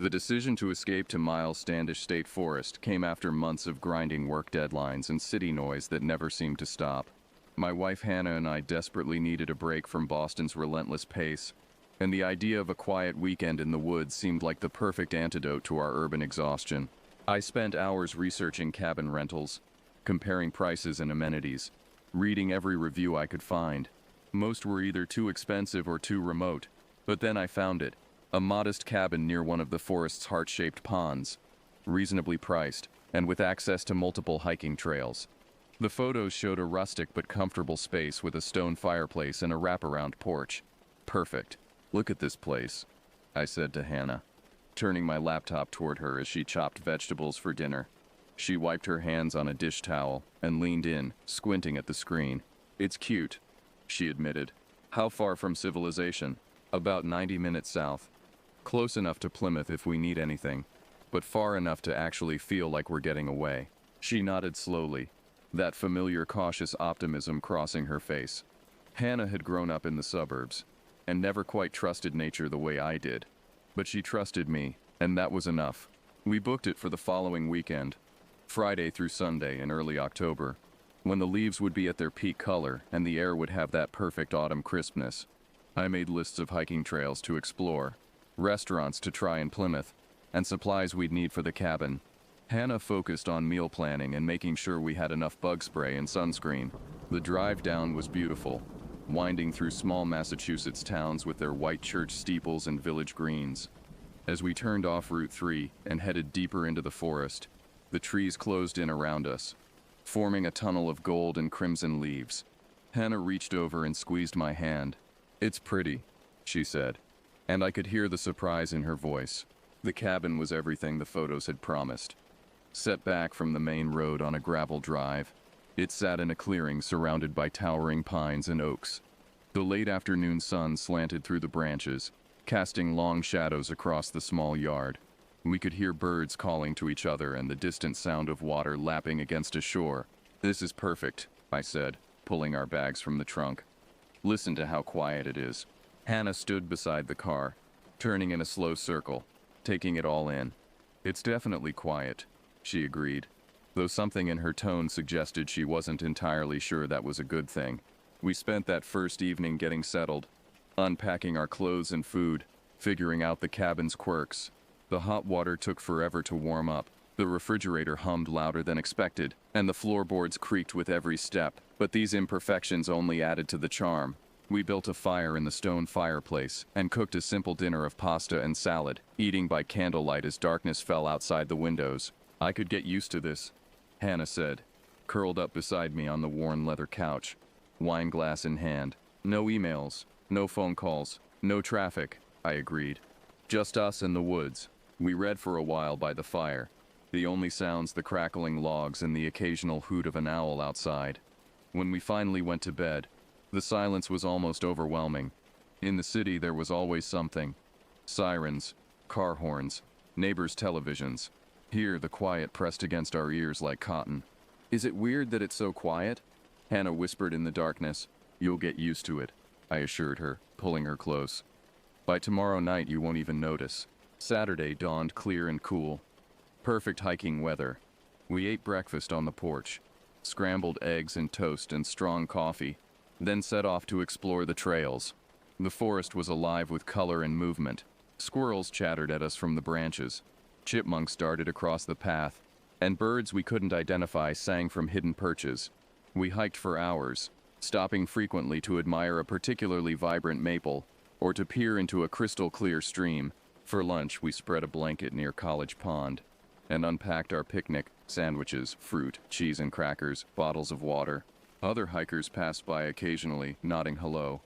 The decision to escape to Miles Standish State Forest came after months of grinding work deadlines and city noise that never seemed to stop. My wife Hannah and I desperately needed a break from Boston's relentless pace, and the idea of a quiet weekend in the woods seemed like the perfect antidote to our urban exhaustion. I spent hours researching cabin rentals, comparing prices and amenities, reading every review I could find. Most were either too expensive or too remote, but then I found it. A modest cabin near one of the forest's heart-shaped ponds, reasonably priced, and with access to multiple hiking trails. The photos showed a rustic but comfortable space with a stone fireplace and a wraparound porch. Perfect. Look at this place, I said to Hannah, turning my laptop toward her as she chopped vegetables for dinner. She wiped her hands on a dish towel and leaned in, squinting at the screen. It's cute, she admitted. How far from civilization? About 90 minutes south. Close enough to Plymouth if we need anything, but far enough to actually feel like we're getting away. She nodded slowly, that familiar cautious optimism crossing her face. Hannah had grown up in the suburbs, and never quite trusted nature the way I did. But she trusted me, and that was enough. We booked it for the following weekend, Friday through Sunday in early October, when the leaves would be at their peak color and the air would have that perfect autumn crispness. I made lists of hiking trails to explore, restaurants to try in Plymouth, and supplies we'd need for the cabin. Hannah focused on meal planning and making sure we had enough bug spray and sunscreen. The drive down was beautiful, winding through small Massachusetts towns with their white church steeples and village greens. As we turned off Route 3 and headed deeper into the forest, the trees closed in around us, forming a tunnel of gold and crimson leaves. Hannah reached over and squeezed my hand. "It's pretty," she said, and I could hear the surprise in her voice. The cabin was everything the photos had promised. Set back from the main road on a gravel drive, it sat in a clearing surrounded by towering pines and oaks. The late afternoon sun slanted through the branches, casting long shadows across the small yard. We could hear birds calling to each other and the distant sound of water lapping against a shore. "This is perfect," I said, pulling our bags from the trunk. "Listen to how quiet it is." Hannah stood beside the car, turning in a slow circle, taking it all in. "It's definitely quiet," she agreed, though something in her tone suggested she wasn't entirely sure that was a good thing. We spent that first evening getting settled, unpacking our clothes and food, figuring out the cabin's quirks. The hot water took forever to warm up. The refrigerator hummed louder than expected, and the floorboards creaked with every step. But these imperfections only added to the charm. We built a fire in the stone fireplace and cooked a simple dinner of pasta and salad, eating by candlelight as darkness fell outside the windows. "I could get used to this," Hannah said, curled up beside me on the worn leather couch, wine glass in hand. "No emails, no phone calls, no traffic," I agreed. "Just us and the woods." We read for a while by the fire, the only sounds the crackling logs and the occasional hoot of an owl outside. When we finally went to bed, the silence was almost overwhelming. In the city there was always something. Sirens, car horns, neighbors' televisions. Here the quiet pressed against our ears like cotton. "Is it weird that it's so quiet?" Hannah whispered in the darkness. "You'll get used to it," I assured her, pulling her close. "By tomorrow night you won't even notice." Saturday dawned clear and cool. Perfect hiking weather. We ate breakfast on the porch, scrambled eggs and toast and strong coffee, then set off to explore the trails. The forest was alive with color and movement. Squirrels chattered at us from the branches. Chipmunks darted across the path, and birds we couldn't identify sang from hidden perches. We hiked for hours, stopping frequently to admire a particularly vibrant maple or to peer into a crystal-clear stream. For lunch, we spread a blanket near College Pond and unpacked our picnic, sandwiches, fruit, cheese and crackers, bottles of water. Other hikers passed by occasionally, nodding hello,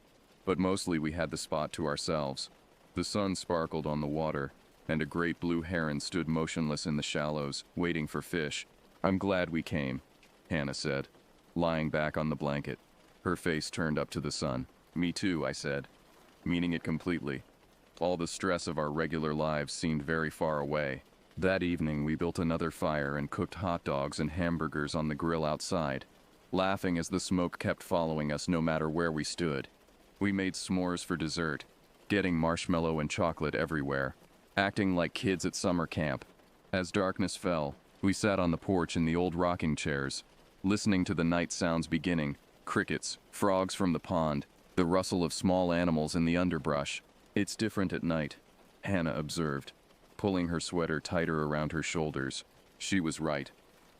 but mostly we had the spot to ourselves. The sun sparkled on the water, and a great blue heron stood motionless in the shallows, waiting for fish. "I'm glad we came," Hannah said, lying back on the blanket, her face turned up to the sun. "Me too," I said, meaning it completely. All the stress of our regular lives seemed very far away. That evening we built another fire and cooked hot dogs and hamburgers on the grill outside, laughing as the smoke kept following us no matter where we stood. We made s'mores for dessert, getting marshmallow and chocolate everywhere. acting like kids at summer camp. As darkness fell, we sat on the porch in the old rocking chairs, listening to the night sounds beginning: crickets, frogs from the pond, the rustle of small animals in the underbrush. "It's different at night," Hannah observed, pulling her sweater tighter around her shoulders. She was right.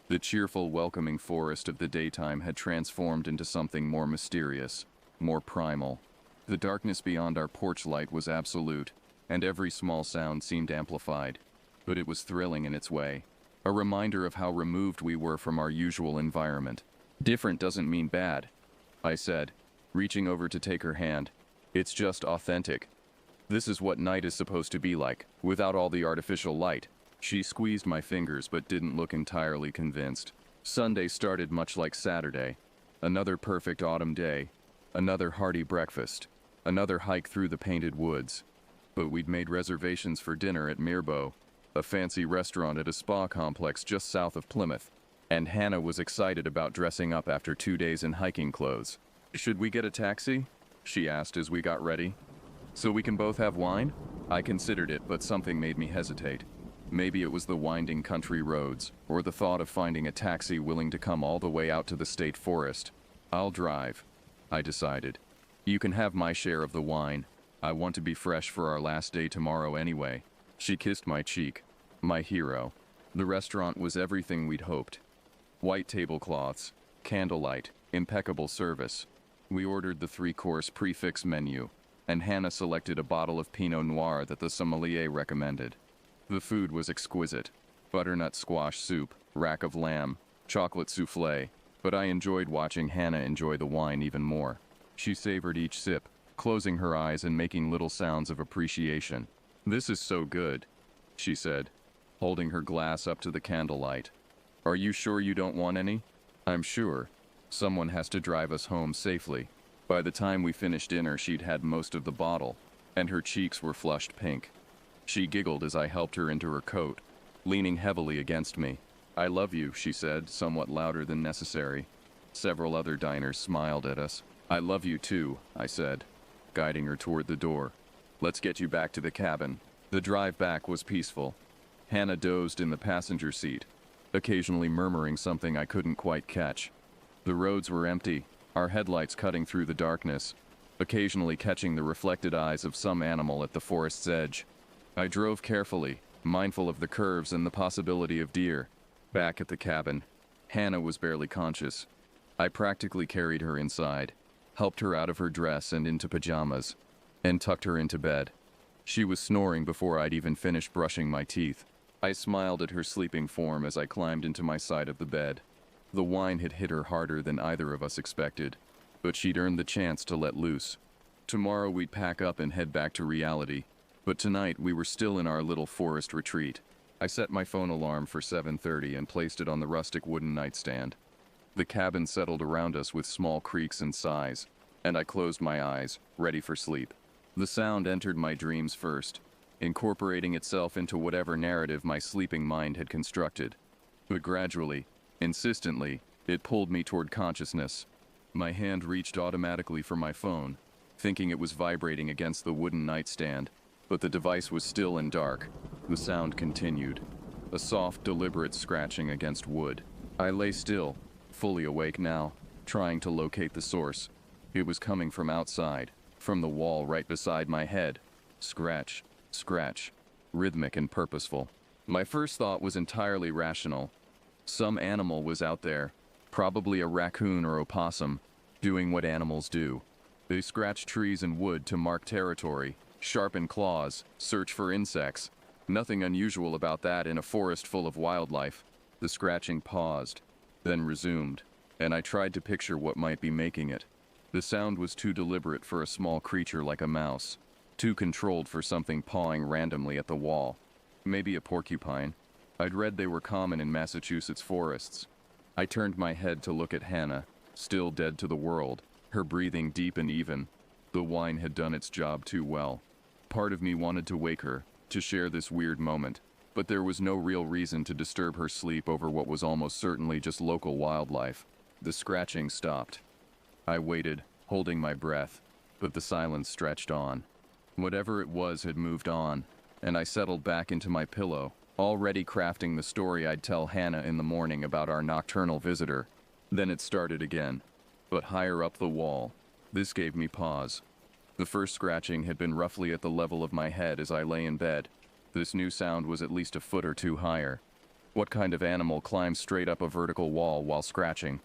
The cheerful, welcoming forest of the daytime had transformed into something more mysterious, more primal. The darkness beyond our porch light was absolute, and every small sound seemed amplified. But it was thrilling in its way, a reminder of how removed we were from our usual environment. "Different doesn't mean bad," I said, reaching over to take her hand. "It's just authentic. This is what night is supposed to be like, without all the artificial light." She squeezed my fingers but didn't look entirely convinced. Sunday started much like Saturday. Another perfect autumn day. Another hearty breakfast. Another hike through the painted woods. But we'd made reservations for dinner at Mirbeau, a fancy restaurant at a spa complex just south of Plymouth. And Hannah was excited about dressing up after 2 days in hiking clothes. "Should we get a taxi?" she asked as we got ready. "So we can both have wine?" I considered it, but something made me hesitate. Maybe it was the winding country roads, or the thought of finding a taxi willing to come all the way out to the state forest. "I'll drive," I decided. "You can have my share of the wine. I want to be fresh for our last day tomorrow anyway." She kissed my cheek. My hero. The restaurant was everything we'd hoped. White tablecloths, candlelight, impeccable service. We ordered the 3-course prix-fixe menu, and Hannah selected a bottle of Pinot Noir that the sommelier recommended. The food was exquisite: butternut squash soup, rack of lamb, chocolate soufflé, but I enjoyed watching Hannah enjoy the wine even more. She savored each sip, closing her eyes and making little sounds of appreciation. "This is so good," she said, holding her glass up to the candlelight. "Are you sure you don't want any?" "I'm sure. Someone has to drive us home safely." By the time we finished dinner, she'd had most of the bottle, and her cheeks were flushed pink. She giggled as I helped her into her coat, leaning heavily against me. "I love you," she said, somewhat louder than necessary. Several other diners smiled at us. "I love you too," I said, guiding her toward the door. "Let's get you back to the cabin." The drive back was peaceful. Hannah dozed in the passenger seat, occasionally murmuring something I couldn't quite catch. The roads were empty, our headlights cutting through the darkness, occasionally catching the reflected eyes of some animal at the forest's edge. I drove carefully, mindful of the curves and the possibility of deer. Back at the cabin, Hannah was barely conscious. I practically carried her inside, helped her out of her dress and into pajamas, and tucked her into bed. She was snoring before I'd even finished brushing my teeth. I smiled at her sleeping form as I climbed into my side of the bed. The wine had hit her harder than either of us expected, but she'd earned the chance to let loose. Tomorrow we'd pack up and head back to reality. But tonight, we were still in our little forest retreat. I set my phone alarm for 7:30 and placed it on the rustic wooden nightstand. The cabin settled around us with small creaks and sighs, and I closed my eyes, ready for sleep. The sound entered my dreams first, incorporating itself into whatever narrative my sleeping mind had constructed. But gradually, insistently, it pulled me toward consciousness. My hand reached automatically for my phone, thinking it was vibrating against the wooden nightstand. But the device was still and dark. The sound continued, a soft, deliberate scratching against wood. I lay still, fully awake now, trying to locate the source. It was coming from outside, from the wall right beside my head. Scratch, scratch, rhythmic and purposeful. My first thought was entirely rational. Some animal was out there, probably a raccoon or opossum, doing what animals do. They scratch trees and wood to mark territory, sharpen claws, search for insects. Nothing unusual about that in a forest full of wildlife. The scratching paused, then resumed, and I tried to picture what might be making it. The sound was too deliberate for a small creature like a mouse, too controlled for something pawing randomly at the wall. Maybe a porcupine. I'd read they were common in Massachusetts forests. I turned my head to look at Hannah, still dead to the world, her breathing deep and even. The wine had done its job too well. Part of me wanted to wake her, to share this weird moment, but there was no real reason to disturb her sleep over what was almost certainly just local wildlife. The scratching stopped. I waited, holding my breath, but the silence stretched on. Whatever it was had moved on, and I settled back into my pillow, already crafting the story I'd tell Hannah in the morning about our nocturnal visitor. Then it started again, but higher up the wall. This gave me pause. The first scratching had been roughly at the level of my head as I lay in bed. This new sound was at least a foot or two higher. What kind of animal climbs straight up a vertical wall while scratching?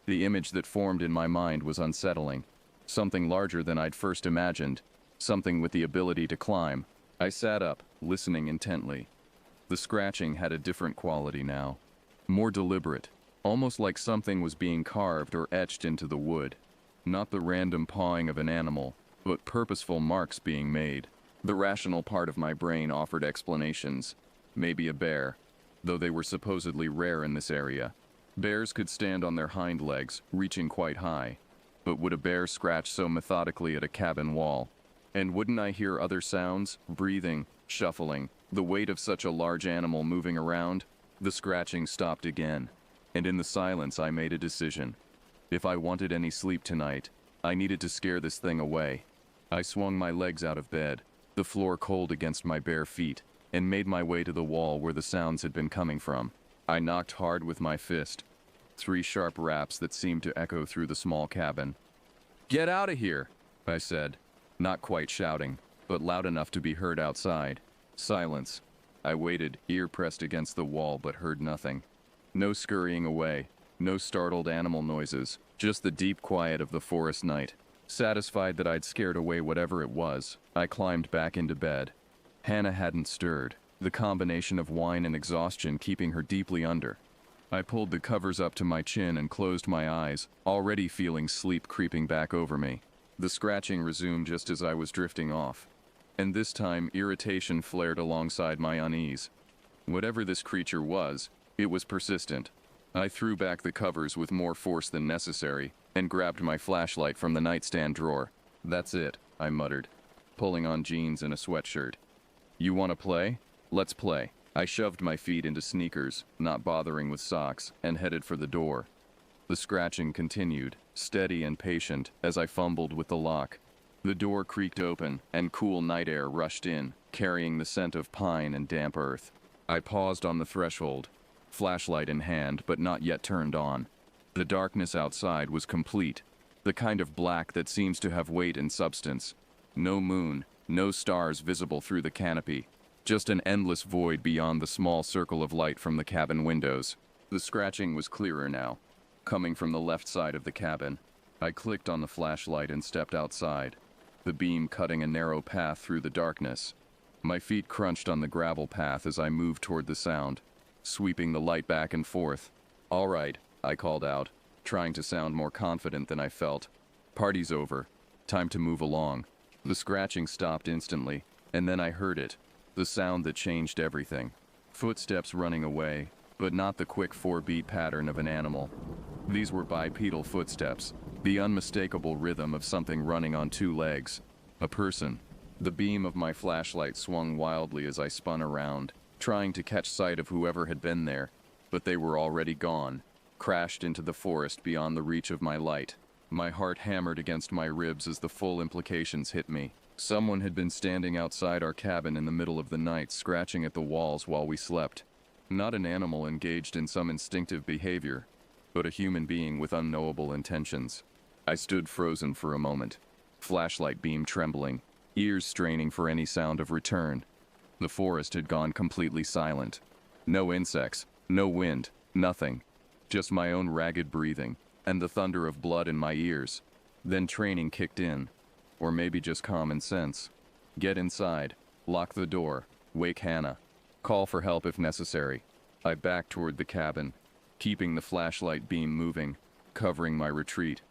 The image that formed in my mind was unsettling. Something larger than I'd first imagined. Something with the ability to climb. I sat up, listening intently. The scratching had a different quality now. More deliberate. Almost like something was being carved or etched into the wood. Not the random pawing of an animal, but purposeful marks being made. The rational part of my brain offered explanations. Maybe a bear, though they were supposedly rare in this area. Bears could stand on their hind legs, reaching quite high. But would a bear scratch so methodically at a cabin wall? And wouldn't I hear other sounds? Breathing, shuffling, the weight of such a large animal moving around? The scratching stopped again, and in the silence I made a decision. If I wanted any sleep tonight, I needed to scare this thing away. I swung my legs out of bed, the floor cold against my bare feet, and made my way to the wall where the sounds had been coming from. I knocked hard with my fist. 3 sharp raps that seemed to echo through the small cabin. "Get out of here," I said, not quite shouting, but loud enough to be heard outside. Silence. I waited, ear pressed against the wall, but heard nothing. No scurrying away, no startled animal noises, just the deep quiet of the forest night. Satisfied that I'd scared away whatever it was, I climbed back into bed. Hannah hadn't stirred, the combination of wine and exhaustion keeping her deeply under. I pulled the covers up to my chin and closed my eyes, already feeling sleep creeping back over me. The scratching resumed just as I was drifting off. And this time, irritation flared alongside my unease. Whatever this creature was, it was persistent. I threw back the covers with more force than necessary, and grabbed my flashlight from the nightstand drawer. "That's it," I muttered, pulling on jeans and a sweatshirt. "You want to play? Let's play." I shoved my feet into sneakers, not bothering with socks, and headed for the door. The scratching continued, steady and patient, as I fumbled with the lock. The door creaked open, and cool night air rushed in, carrying the scent of pine and damp earth. I paused on the threshold, flashlight in hand, but not yet turned on. The darkness outside was complete, the kind of black that seems to have weight and substance. No moon, no stars visible through the canopy. Just an endless void beyond the small circle of light from the cabin windows. The scratching was clearer now, coming from the left side of the cabin. I clicked on the flashlight and stepped outside, the beam cutting a narrow path through the darkness. My feet crunched on the gravel path as I moved toward the sound, sweeping the light back and forth. "All right," I called out, trying to sound more confident than I felt. "Party's over. Time to move along." The scratching stopped instantly, and then I heard it. The sound that changed everything. Footsteps running away, but not the quick 4-beat pattern of an animal. These were bipedal footsteps, the unmistakable rhythm of something running on 2 legs. A person. The beam of my flashlight swung wildly as I spun around, trying to catch sight of whoever had been there, but they were already gone, crashed into the forest beyond the reach of my light. My heart hammered against my ribs as the full implications hit me. Someone had been standing outside our cabin in the middle of the night, scratching at the walls while we slept. Not an animal engaged in some instinctive behavior, but a human being with unknowable intentions. I stood frozen for a moment, flashlight beam trembling, ears straining for any sound of return. The forest had gone completely silent. No insects, no wind, nothing. Just my own ragged breathing, and the thunder of blood in my ears. Then training kicked in. Or maybe just common sense. Get inside, lock the door, wake Hannah, call for help if necessary. I backed toward the cabin, keeping the flashlight beam moving, covering my retreat.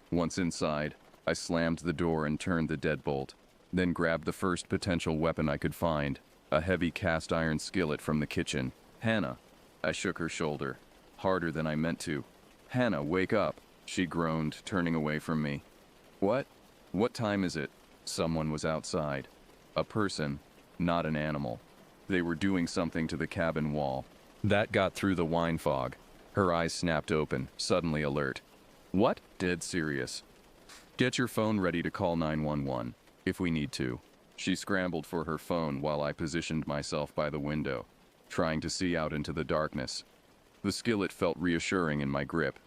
Once inside, I slammed the door and turned the deadbolt, then grabbed the first potential weapon I could find, a heavy cast iron skillet from the kitchen. "Hannah." I shook her shoulder, harder than I meant to. "Hannah, wake up," she groaned, turning away from me. "What? What time is it?" Someone was outside. A person, not an animal. They were doing something to the cabin wall. That got through the wine fog. Her eyes snapped open, suddenly alert. "What?" Dead serious. "Get your phone ready to call 911, if we need to." She scrambled for her phone while I positioned myself by the window, trying to see out into the darkness. The skillet felt reassuring in my grip,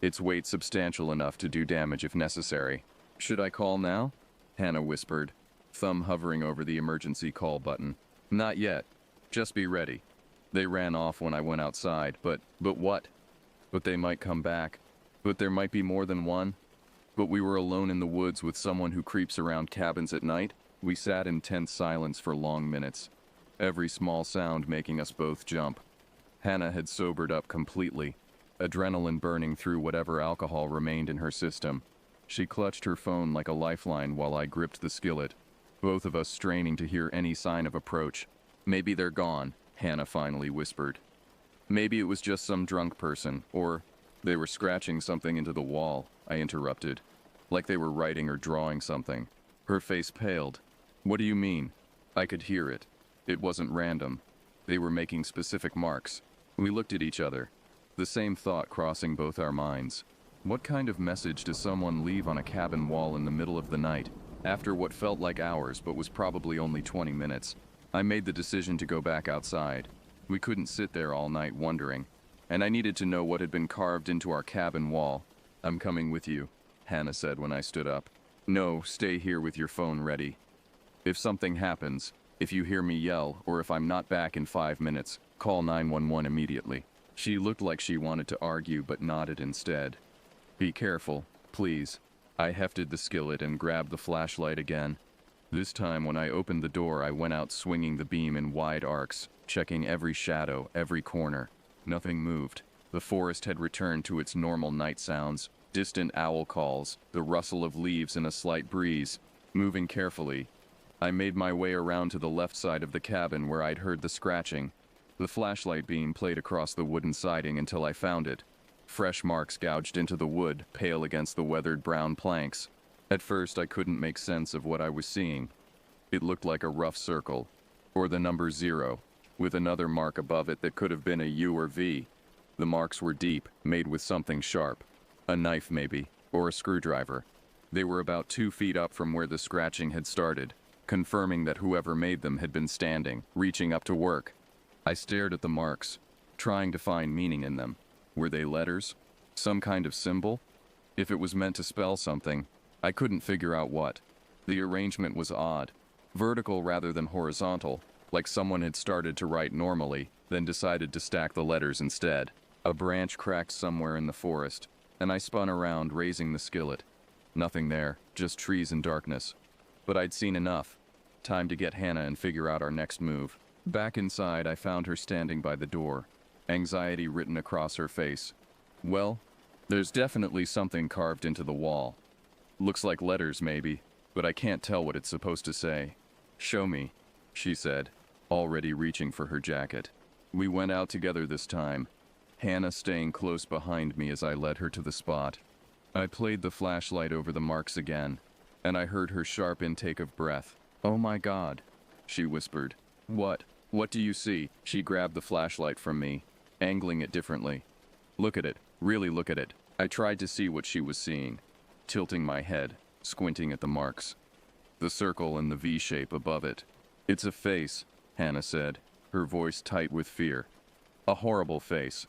its weight substantial enough to do damage if necessary. "Should I call now?" Hannah whispered, thumb hovering over the emergency call button. "Not yet. Just be ready." They ran off when I went outside, but what? But they might come back. But there might be more than one. But we were alone in the woods with someone who creeps around cabins at night. We sat in tense silence for long minutes, every small sound making us both jump. Hannah had sobered up completely, adrenaline burning through whatever alcohol remained in her system. She clutched her phone like a lifeline while I gripped the skillet, both of us straining to hear any sign of approach. "Maybe they're gone," Hannah finally whispered. "Maybe it was just some drunk person, or they were scratching something into the wall," I interrupted, like they were writing or drawing something. Her face paled. "What do you mean?" I could hear it. It wasn't random. They were making specific marks. We looked at each other, the same thought crossing both our minds. What kind of message does someone leave on a cabin wall in the middle of the night, after what felt like hours but was probably only 20 minutes? I made the decision to go back outside. We couldn't sit there all night wondering, and I needed to know what had been carved into our cabin wall. "I'm coming with you," Hannah said when I stood up. "No, stay here with your phone ready. If something happens, if you hear me yell, or if I'm not back in 5 minutes, call 911 immediately." She looked like she wanted to argue but nodded instead. "Be careful, please." I hefted the skillet and grabbed the flashlight again. This time when I opened the door, I went out swinging the beam in wide arcs, checking every shadow, every corner. Nothing moved. The forest had returned to its normal night sounds, distant owl calls, the rustle of leaves in a slight breeze. Moving carefully, I made my way around to the left side of the cabin where I'd heard the scratching. The flashlight beam played across the wooden siding until I found it. Fresh marks gouged into the wood, pale against the weathered brown planks. At first, I couldn't make sense of what I was seeing. It looked like a rough circle, or the number 0, with another mark above it that could have been a U or V. The marks were deep, made with something sharp. A knife maybe, or a screwdriver. They were about 2 feet up from where the scratching had started, confirming that whoever made them had been standing, reaching up to work. I stared at the marks, trying to find meaning in them. Were they letters? Some kind of symbol? If it was meant to spell something, I couldn't figure out what. The arrangement was odd, vertical rather than horizontal, like someone had started to write normally, then decided to stack the letters instead. A branch cracked somewhere in the forest, and I spun around, raising the skillet. Nothing there, just trees and darkness. But I'd seen enough. Time to get Hannah and figure out our next move. Back inside, I found her standing by the door, anxiety written across her face. "Well, there's definitely something carved into the wall. Looks like letters maybe, but I can't tell what it's supposed to say." "Show me," she said, already reaching for her jacket. We went out together this time, Hannah staying close behind me as I led her to the spot. I played the flashlight over the marks again, and I heard her sharp intake of breath. "Oh my God," she whispered. What do you see?" She grabbed the flashlight from me, angling it differently. "Look at it, really look at it." I tried to see what she was seeing, tilting my head, squinting at the marks. The circle and the V shape above it. "It's a face," Hannah said, her voice tight with fear. "A horrible face.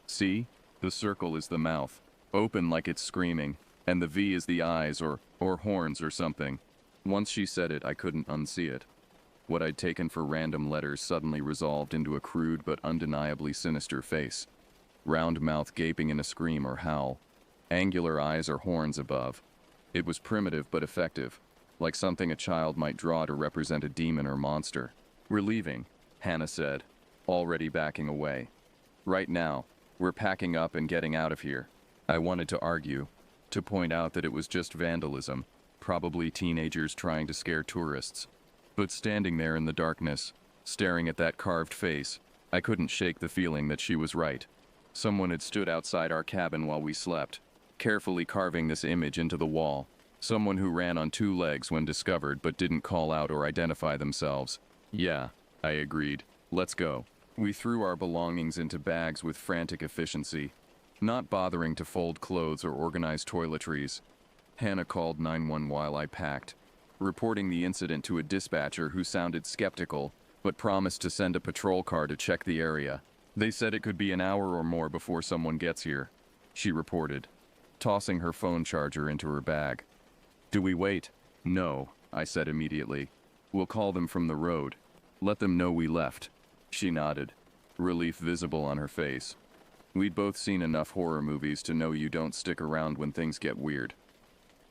See? The circle is the mouth, open like it's screaming, and the V is the eyes or horns or something." Once she said it, I couldn't unsee it. What I'd taken for random letters suddenly resolved into a crude but undeniably sinister face. Round mouth gaping in a scream or howl. Angular eyes or horns above. It was primitive but effective, like something a child might draw to represent a demon or monster. "We're leaving," Hannah said, already backing away. "Right now, we're packing up and getting out of here." I wanted to argue, to point out that it was just vandalism, probably teenagers trying to scare tourists. But standing there in the darkness, staring at that carved face, I couldn't shake the feeling that she was right. Someone had stood outside our cabin while we slept, carefully carving this image into the wall. Someone who ran on 2 legs when discovered but didn't call out or identify themselves. "Yeah," I agreed. "Let's go." We threw our belongings into bags with frantic efficiency, not bothering to fold clothes or organize toiletries. Hannah called 911 while I packed. reporting the incident to a dispatcher who sounded skeptical, but promised to send a patrol car to check the area. They said it could be an hour or more before someone gets here, she reported, tossing her phone charger into her bag. Do we wait? No, I said immediately. We'll call them from the road. Let them know we left. She nodded, relief visible on her face. We'd both seen enough horror movies to know you don't stick around when things get weird.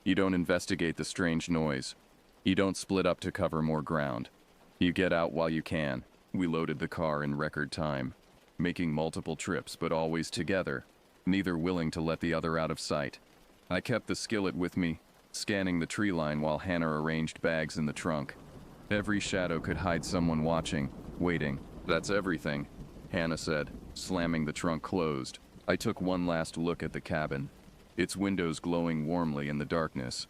You don't investigate the strange noise. You don't split up to cover more ground. You get out while you can. We loaded the car in record time, making multiple trips but always together, neither willing to let the other out of sight. I kept the skillet with me, scanning the tree line while Hannah arranged bags in the trunk. Every shadow could hide someone watching, waiting. That's everything, Hannah said, slamming the trunk closed. I took one last look at the cabin, its windows glowing warmly in the darkness.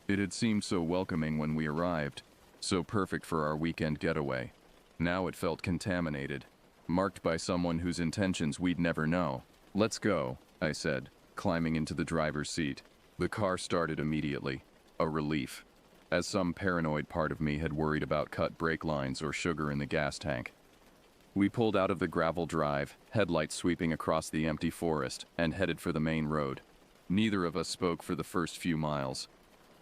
It had seemed so welcoming when we arrived, so perfect for our weekend getaway. Now it felt contaminated, marked by someone whose intentions we'd never know. Let's go, I said, climbing into the driver's seat. The car started immediately, a relief, as some paranoid part of me had worried about cut brake lines or sugar in the gas tank. We pulled out of the gravel drive, headlights sweeping across the empty forest, and headed for the main road. Neither of us spoke for the first few miles.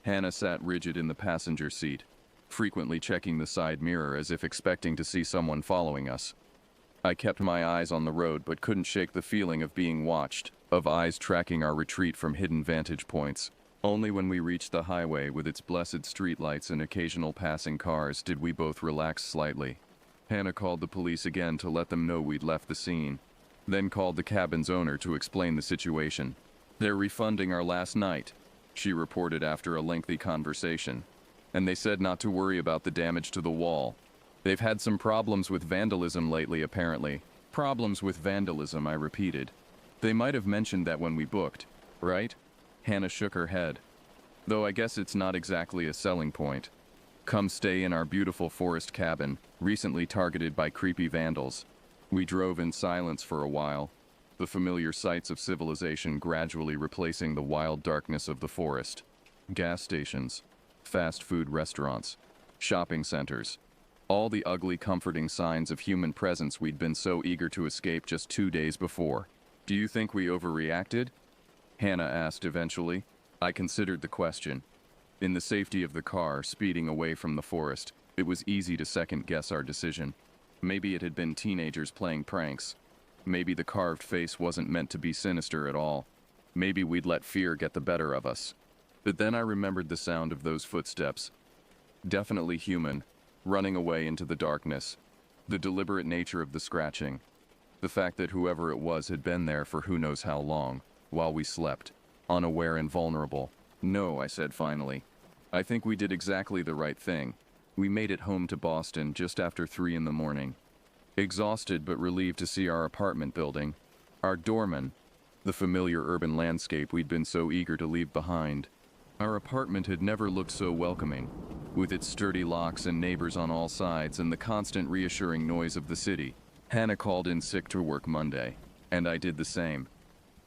Hannah sat rigid in the passenger seat, frequently checking the side mirror as if expecting to see someone following us. I kept my eyes on the road but couldn't shake the feeling of being watched, of eyes tracking our retreat from hidden vantage points. Only when we reached the highway with its blessed streetlights and occasional passing cars did we both relax slightly. Hannah called the police again to let them know we'd left the scene, then called the cabin's owner to explain the situation. They're refunding our last night, she reported after a lengthy conversation, and they said not to worry about the damage to the wall. They've had some problems with vandalism lately, apparently. Problems with vandalism, I repeated. They might have mentioned that when we booked, right? Hannah shook her head. Though I guess it's not exactly a selling point. Come stay in our beautiful forest cabin, recently targeted by creepy vandals. We drove in silence for a while, the familiar sights of civilization gradually replacing the wild darkness of the forest. Gas stations, fast food restaurants, shopping centers. All the ugly, comforting signs of human presence we'd been so eager to escape just 2 days before. Do you think we overreacted? Hannah asked eventually. I considered the question. In the safety of the car, speeding away from the forest, it was easy to second-guess our decision. Maybe it had been teenagers playing pranks. Maybe the carved face wasn't meant to be sinister at all. Maybe we'd let fear get the better of us. But then I remembered the sound of those footsteps. Definitely human, running away into the darkness. The deliberate nature of the scratching. The fact that whoever it was had been there for who knows how long, while we slept, unaware and vulnerable. No, I said finally. I think we did exactly the right thing. We made it home to Boston just after 3 in the morning. Exhausted but relieved to see our apartment building, our doorman, the familiar urban landscape we'd been so eager to leave behind. Our apartment had never looked so welcoming, with its sturdy locks and neighbors on all sides and the constant reassuring noise of the city. Hannah called in sick to work Monday, and I did the same.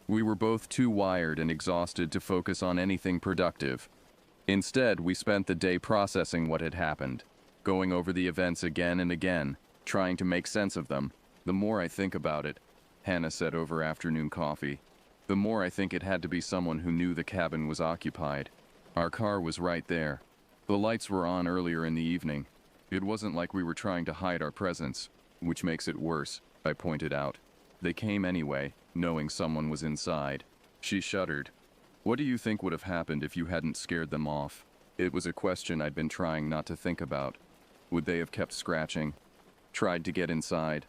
We were both too wired and exhausted to focus on anything productive. Instead, we spent the day processing what had happened, going over the events again and again, trying to make sense of them. The more I think about it, Hannah said over afternoon coffee, the more I think it had to be someone who knew the cabin was occupied. Our car was right there. The lights were on earlier in the evening. It wasn't like we were trying to hide our presence, which makes it worse, I pointed out. They came anyway, knowing someone was inside. She shuddered. What do you think would have happened if you hadn't scared them off? It was a question I'd been trying not to think about. Would they have kept scratching? Tried to get inside?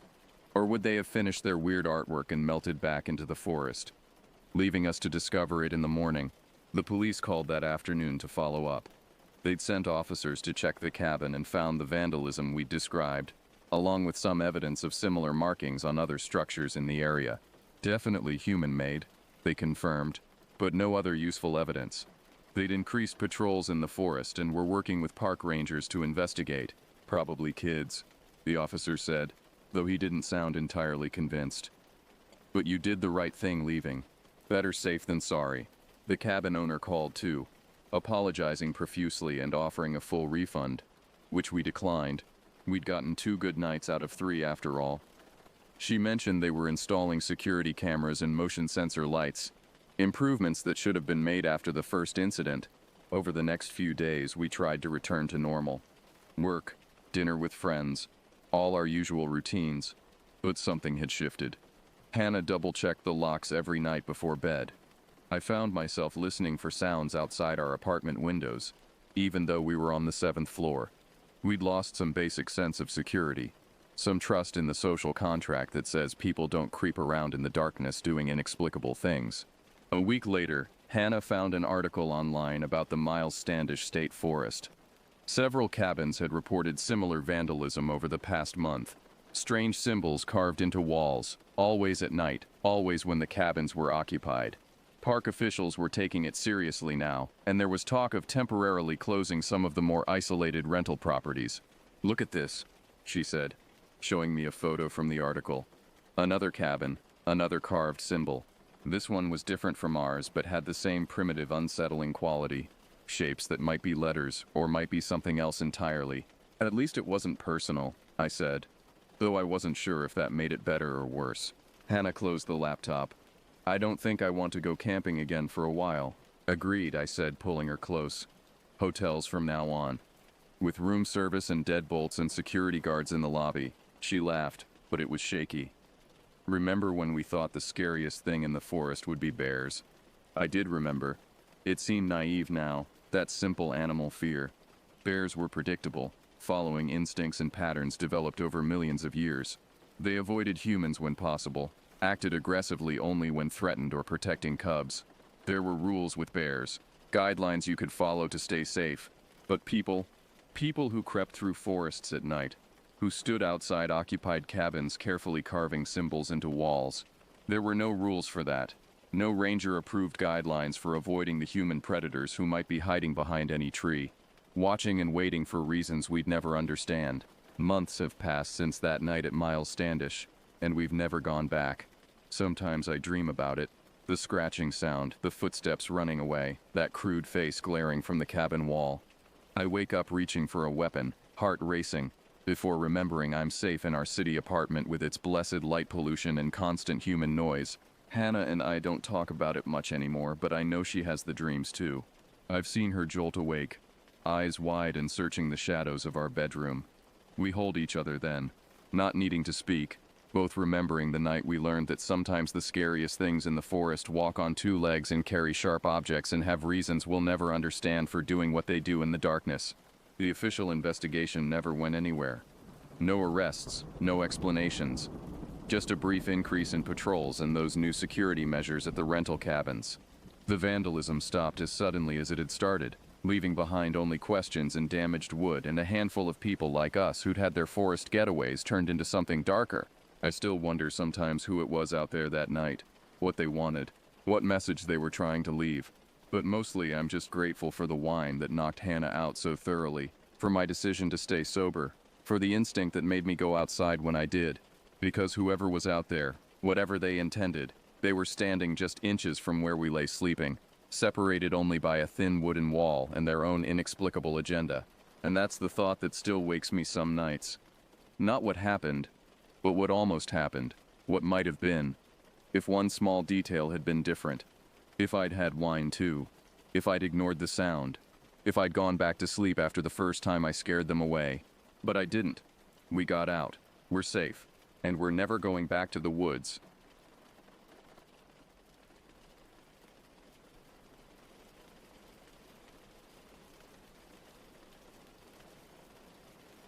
Or would they have finished their weird artwork and melted back into the forest, leaving us to discover it in the morning? The police called that afternoon to follow up. They'd sent officers to check the cabin and found the vandalism we'd described, along with some evidence of similar markings on other structures in the area. Definitely human-made, they confirmed, but no other useful evidence. They'd increased patrols in the forest and were working with park rangers to investigate. Probably kids, the officer said, though he didn't sound entirely convinced. But you did the right thing leaving. Better safe than sorry. The cabin owner called too. apologizing profusely and offering a full refund, which we declined. We'd gotten 2 good nights out of 3 after all. She mentioned they were installing security cameras and motion sensor lights, improvements that should have been made after the first incident. Over the next few days, we tried to return to normal. Work, dinner with friends, all our usual routines. But something had shifted. Hannah double-checked the locks every night before bed. I found myself listening for sounds outside our apartment windows, even though we were on the 7th floor. We'd lost some basic sense of security, some trust in the social contract that says people don't creep around in the darkness doing inexplicable things. A week later, Hannah found an article online about the Miles Standish State Forest. Several cabins had reported similar vandalism over the past month. Strange symbols carved into walls, always at night, always when the cabins were occupied. Park officials were taking it seriously now, and there was talk of temporarily closing some of the more isolated rental properties. "Look at this," she said, showing me a photo from the article. Another cabin, another carved symbol. This one was different from ours, but had the same primitive, unsettling quality. Shapes that might be letters, or might be something else entirely. At least it wasn't personal, I said, though I wasn't sure if that made it better or worse. Hannah closed the laptop. "I don't think I want to go camping again for a while." "Agreed," I said, pulling her close. "Hotels from now on, with room service and deadbolts and security guards in the lobby." She laughed, but it was shaky. "Remember when we thought the scariest thing in the forest would be bears?" I did remember. It seemed naive now, that simple animal fear. Bears were predictable, following instincts and patterns developed over millions of years. They avoided humans when possible, acted aggressively only when threatened or protecting cubs. There were rules with bears, guidelines you could follow to stay safe. But people who crept through forests at night, who stood outside occupied cabins carefully carving symbols into walls. There were no rules for that. No ranger-approved guidelines for avoiding the human predators who might be hiding behind any tree, watching and waiting for reasons we'd never understand. Months have passed since that night at Miles Standish, and we've never gone back. Sometimes I dream about it. The scratching sound, the footsteps running away, that crude face glaring from the cabin wall. I wake up reaching for a weapon, heart racing, before remembering I'm safe in our city apartment with its blessed light pollution and constant human noise. Hannah and I don't talk about it much anymore, but I know she has the dreams too. I've seen her jolt awake, eyes wide and searching the shadows of our bedroom. We hold each other then, not needing to speak, both remembering the night we learned that sometimes the scariest things in the forest walk on 2 legs and carry sharp objects and have reasons we'll never understand for doing what they do in the darkness. The official investigation never went anywhere. No arrests, no explanations. Just a brief increase in patrols and those new security measures at the rental cabins. The vandalism stopped as suddenly as it had started, leaving behind only questions and damaged wood and a handful of people like us who'd had their forest getaways turned into something darker. I still wonder sometimes who it was out there that night, what they wanted, what message they were trying to leave. But mostly I'm just grateful for the wine that knocked Hannah out so thoroughly, for my decision to stay sober, for the instinct that made me go outside when I did. Because whoever was out there, whatever they intended, they were standing just inches from where we lay sleeping, separated only by a thin wooden wall and their own inexplicable agenda. And that's the thought that still wakes me some nights. Not what happened, but what almost happened, what might have been. If one small detail had been different. If I'd had wine too. If I'd ignored the sound. If I'd gone back to sleep after the first time I scared them away. But I didn't. We got out. We're safe. And we're never going back to the woods.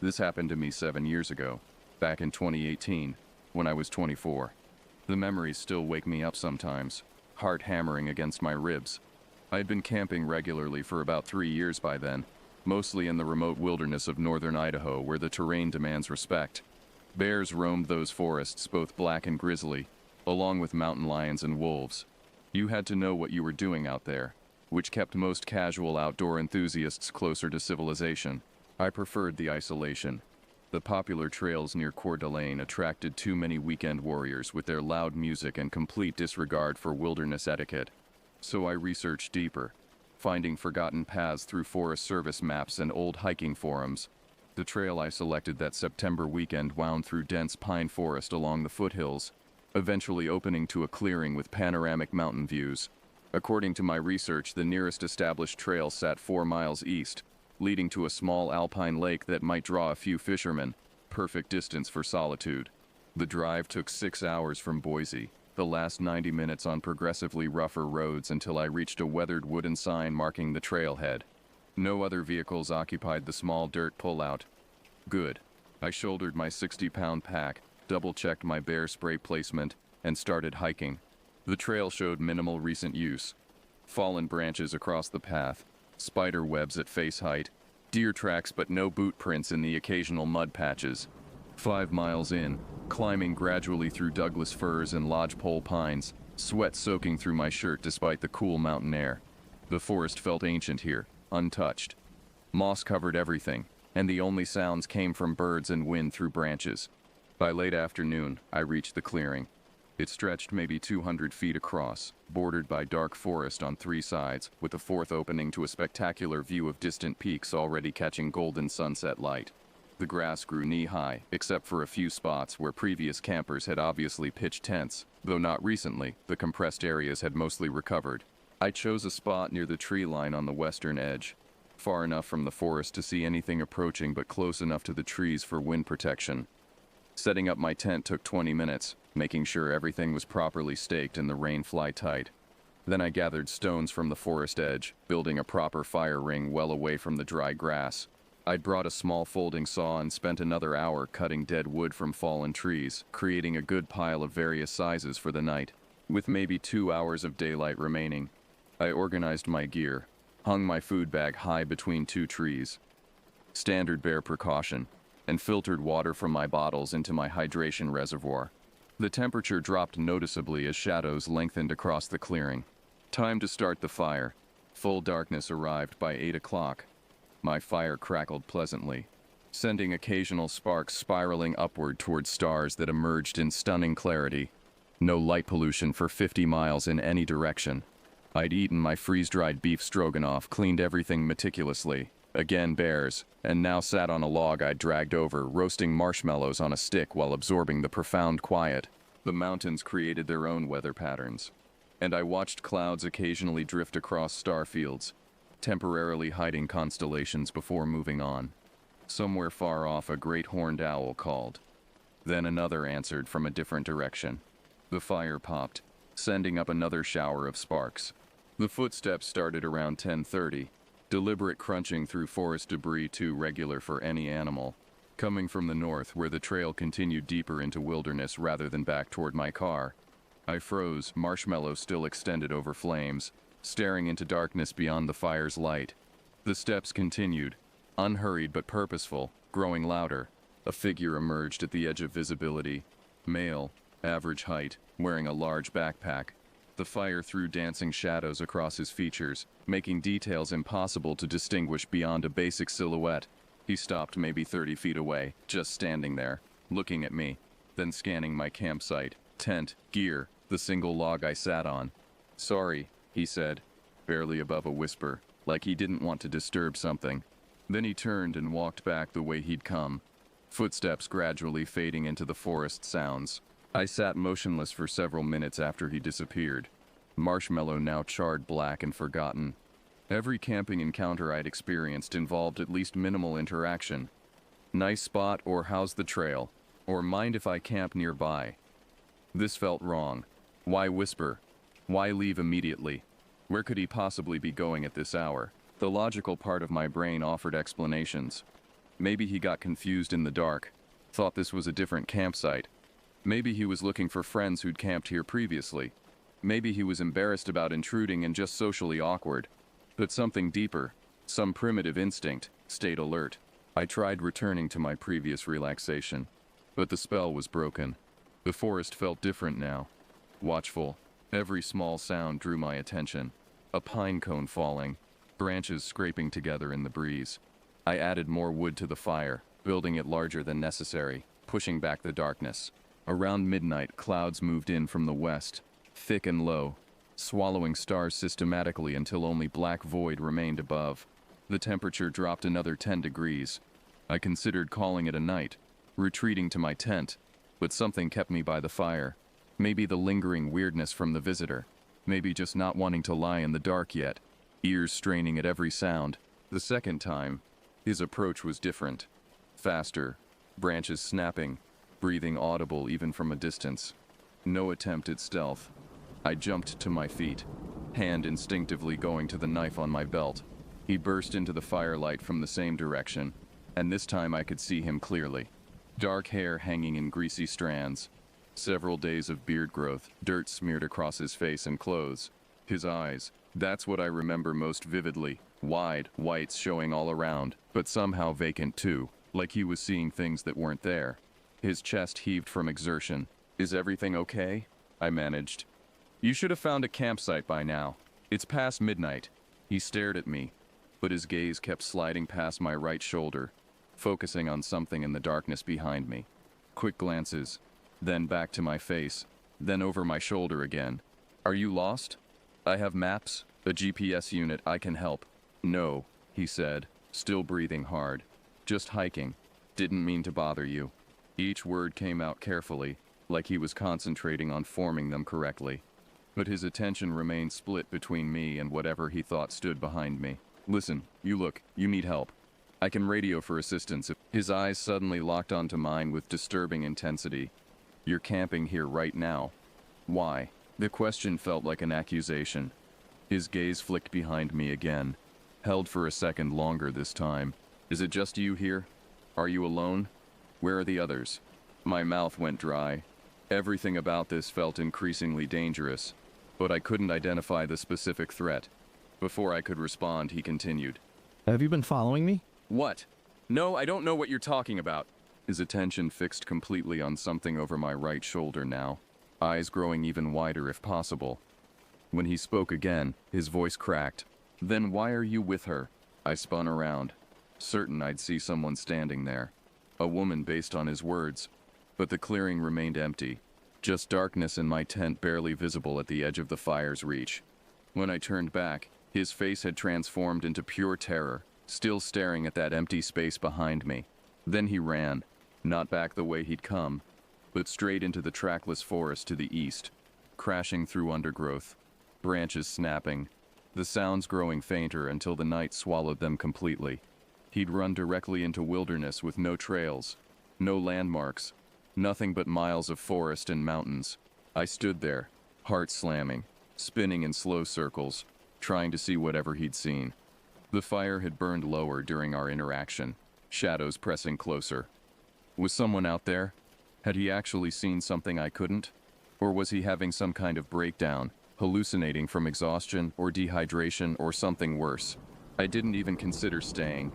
This happened to me 7 years ago, back in 2018, when I was 24. The memories still wake me up sometimes, heart hammering against my ribs. I had been camping regularly for about 3 years by then, mostly in the remote wilderness of northern Idaho where the terrain demands respect. Bears roamed those forests, both black and grizzly, along with mountain lions and wolves. You had to know what you were doing out there, which kept most casual outdoor enthusiasts closer to civilization. I preferred the isolation. The popular trails near Coeur d'Alene attracted too many weekend warriors with their loud music and complete disregard for wilderness etiquette. So I researched deeper. finding forgotten paths through Forest Service maps and old hiking forums. The trail I selected that September weekend wound through dense pine forest along the foothills, eventually opening to a clearing with panoramic mountain views. According to my research, the nearest established trail sat 4 miles east, leading to a small alpine lake that might draw a few fishermen, perfect distance for solitude. The drive took 6 hours from Boise, the last 90 minutes on progressively rougher roads until I reached a weathered wooden sign marking the trailhead. No other vehicles occupied the small dirt pullout. Good. I shouldered my 60-pound pack, double-checked my bear spray placement, and started hiking. The trail showed minimal recent use. Fallen branches across the path, spider webs at face height, deer tracks but no boot prints in the occasional mud patches. 5 miles in, climbing gradually through Douglas firs and lodgepole pines, sweat soaking through my shirt despite the cool mountain air. The forest felt ancient here, untouched. Moss covered everything, and the only sounds came from birds and wind through branches. By late afternoon, I reached the clearing. It stretched maybe 200 feet across, bordered by dark forest on 3 sides, with a fourth opening to a spectacular view of distant peaks already catching golden sunset light. The grass grew knee-high, except for a few spots where previous campers had obviously pitched tents, though not recently. The compressed areas had mostly recovered. I chose a spot near the tree line on the western edge, far enough from the forest to see anything approaching but close enough to the trees for wind protection. Setting up my tent took 20 minutes, making sure everything was properly staked and the rain fly tight. Then I gathered stones from the forest edge, building a proper fire ring well away from the dry grass. I'd brought a small folding saw and spent another hour cutting dead wood from fallen trees, creating a good pile of various sizes for the night. With maybe 2 hours of daylight remaining, I organized my gear, hung my food bag high between 2 trees. Standard bear precaution, and filtered water from my bottles into my hydration reservoir. The temperature dropped noticeably as shadows lengthened across the clearing. Time to start the fire. Full darkness arrived by 8 o'clock. My fire crackled pleasantly, sending occasional sparks spiraling upward toward stars that emerged in stunning clarity. No light pollution for 50 miles in any direction. I'd eaten my freeze-dried beef stroganoff, cleaned everything meticulously. Again bears, and now sat on a log I'd dragged over, roasting marshmallows on a stick while absorbing the profound quiet. The mountains created their own weather patterns, and I watched clouds occasionally drift across star fields, temporarily hiding constellations before moving on. Somewhere far off, a great horned owl called. Then another answered from a different direction. The fire popped, sending up another shower of sparks. The footsteps started around 10:30. Deliberate crunching through forest debris too regular for any animal, coming from the north where the trail continued deeper into wilderness rather than back toward my car. I froze, marshmallow still extended over flames, staring into darkness beyond the fire's light. The steps continued, unhurried but purposeful, growing louder. A figure emerged at the edge of visibility. Male, average height, wearing a large backpack. The fire threw dancing shadows across his features, making details impossible to distinguish beyond a basic silhouette. He stopped maybe 30 feet away, just standing there, looking at me, then scanning my campsite, tent, gear, the single log I sat on. "Sorry," he said, barely above a whisper, like he didn't want to disturb something. Then he turned and walked back the way he'd come, footsteps gradually fading into the forest sounds. I sat motionless for several minutes after he disappeared, marshmallow now charred black and forgotten. Every camping encounter I'd experienced involved at least minimal interaction. Nice spot, or how's the trail, or mind if I camp nearby. This felt wrong. Why whisper? Why leave immediately? Where could he possibly be going at this hour? The logical part of my brain offered explanations. Maybe he got confused in the dark, thought this was a different campsite. Maybe he was looking for friends who'd camped here previously. Maybe he was embarrassed about intruding and just socially awkward. But something deeper, some primitive instinct, stayed alert. I tried returning to my previous relaxation, but the spell was broken. The forest felt different now. Watchful. Every small sound drew my attention. A pine cone falling, branches scraping together in the breeze. I added more wood to the fire, building it larger than necessary, pushing back the darkness. Around midnight, clouds moved in from the west, thick and low. swallowing stars systematically until only black void remained above. The temperature dropped another 10 degrees. I considered calling it a night, retreating to my tent, but something kept me by the fire. Maybe the lingering weirdness from the visitor. Maybe just not wanting to lie in the dark yet, ears straining at every sound. The second time, his approach was different. Faster, branches snapping, breathing audible even from a distance. No attempt at stealth. I jumped to my feet, hand instinctively going to the knife on my belt. He burst into the firelight from the same direction, and this time I could see him clearly. Dark hair hanging in greasy strands. Several days of beard growth, dirt smeared across his face and clothes. His eyes, that's what I remember most vividly. Wide, whites showing all around, but somehow vacant too, like he was seeing things that weren't there. His chest heaved from exertion. "Is everything okay?" I managed. "You should have found a campsite by now. It's past midnight." He stared at me, but his gaze kept sliding past my right shoulder, focusing on something in the darkness behind me. Quick glances, then back to my face, then over my shoulder again. "Are you lost? I have maps, a GPS unit, I can help." "No," he said, still breathing hard. "Just hiking. Didn't mean to bother you." Each word came out carefully, like he was concentrating on forming them correctly. But his attention remained split between me and whatever he thought stood behind me. "Listen, you need help. I can radio for assistance." His eyes suddenly locked onto mine with disturbing intensity. "You're camping here right now. Why?" The question felt like an accusation. His gaze flicked behind me again, held for a second longer this time. "Is it just you here? Are you alone? Where are the others?" My mouth went dry. Everything about this felt increasingly dangerous, but I couldn't identify the specific threat. Before I could respond, he continued. "Have you been following me?" "What? No, I don't know what you're talking about." His attention fixed completely on something over my right shoulder now, eyes growing even wider if possible. When he spoke again, his voice cracked. "Then why are you with her?" I spun around, certain I'd see someone standing there. A woman based on his words. But the clearing remained empty. Just darkness in my tent barely visible at the edge of the fire's reach. When I turned back, his face had transformed into pure terror, still staring at that empty space behind me. Then he ran, not back the way he'd come, but straight into the trackless forest to the east, crashing through undergrowth, branches snapping, the sounds growing fainter until the night swallowed them completely. He'd run directly into wilderness with no trails, no landmarks, nothing but miles of forest and mountains. I stood there, heart slamming, spinning in slow circles, trying to see whatever he'd seen. The fire had burned lower during our interaction, shadows pressing closer. Was someone out there? Had he actually seen something I couldn't? Or was he having some kind of breakdown, hallucinating from exhaustion or dehydration or something worse? I didn't even consider staying.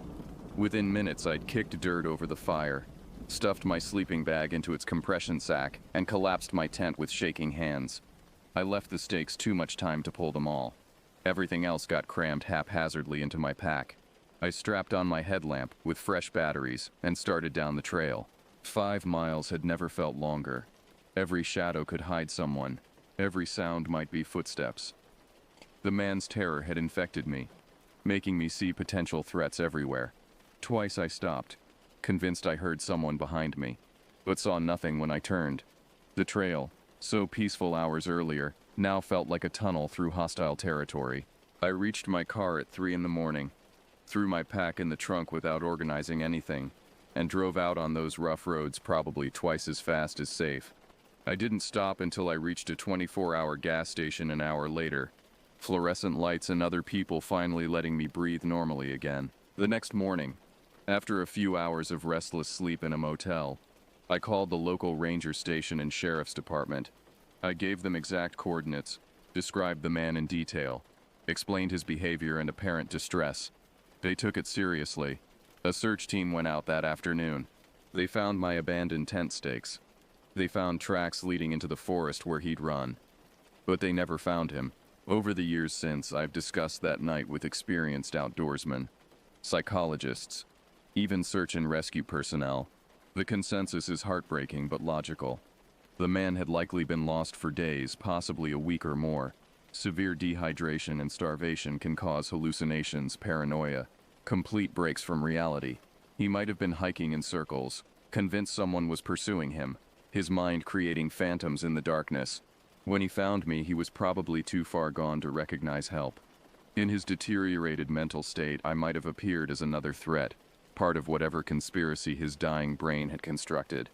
Within minutes, I'd kicked dirt over the fire, stuffed my sleeping bag into its compression sack, and collapsed my tent with shaking hands. I left the stakes too much time to pull them all. Everything else got crammed haphazardly into my pack. I strapped on my headlamp with fresh batteries and started down the trail. 5 miles had never felt longer. Every shadow could hide someone. Every sound might be footsteps. The man's terror had infected me, making me see potential threats everywhere. Twice I stopped, convinced I heard someone behind me, but saw nothing when I turned. The trail, so peaceful hours earlier, now felt like a tunnel through hostile territory. I reached my car at 3 in the morning, threw my pack in the trunk without organizing anything, and drove out on those rough roads probably twice as fast as safe. I didn't stop until I reached a 24-hour gas station an hour later, fluorescent lights and other people finally letting me breathe normally again. The next morning, after a few hours of restless sleep in a motel, I called the local ranger station and sheriff's department. I gave them exact coordinates, described the man in detail, explained his behavior and apparent distress. They took it seriously. A search team went out that afternoon. They found my abandoned tent stakes. They found tracks leading into the forest where he'd run. But they never found him. Over the years since, I've discussed that night with experienced outdoorsmen, psychologists, even search and rescue personnel. The consensus is heartbreaking but logical. The man had likely been lost for days, possibly a week or more. Severe dehydration and starvation can cause hallucinations, paranoia, complete breaks from reality. He might have been hiking in circles, convinced someone was pursuing him, his mind creating phantoms in the darkness. When he found me, he was probably too far gone to recognize help. In his deteriorated mental state, I might have appeared as another threat, part of whatever conspiracy his dying brain had constructed.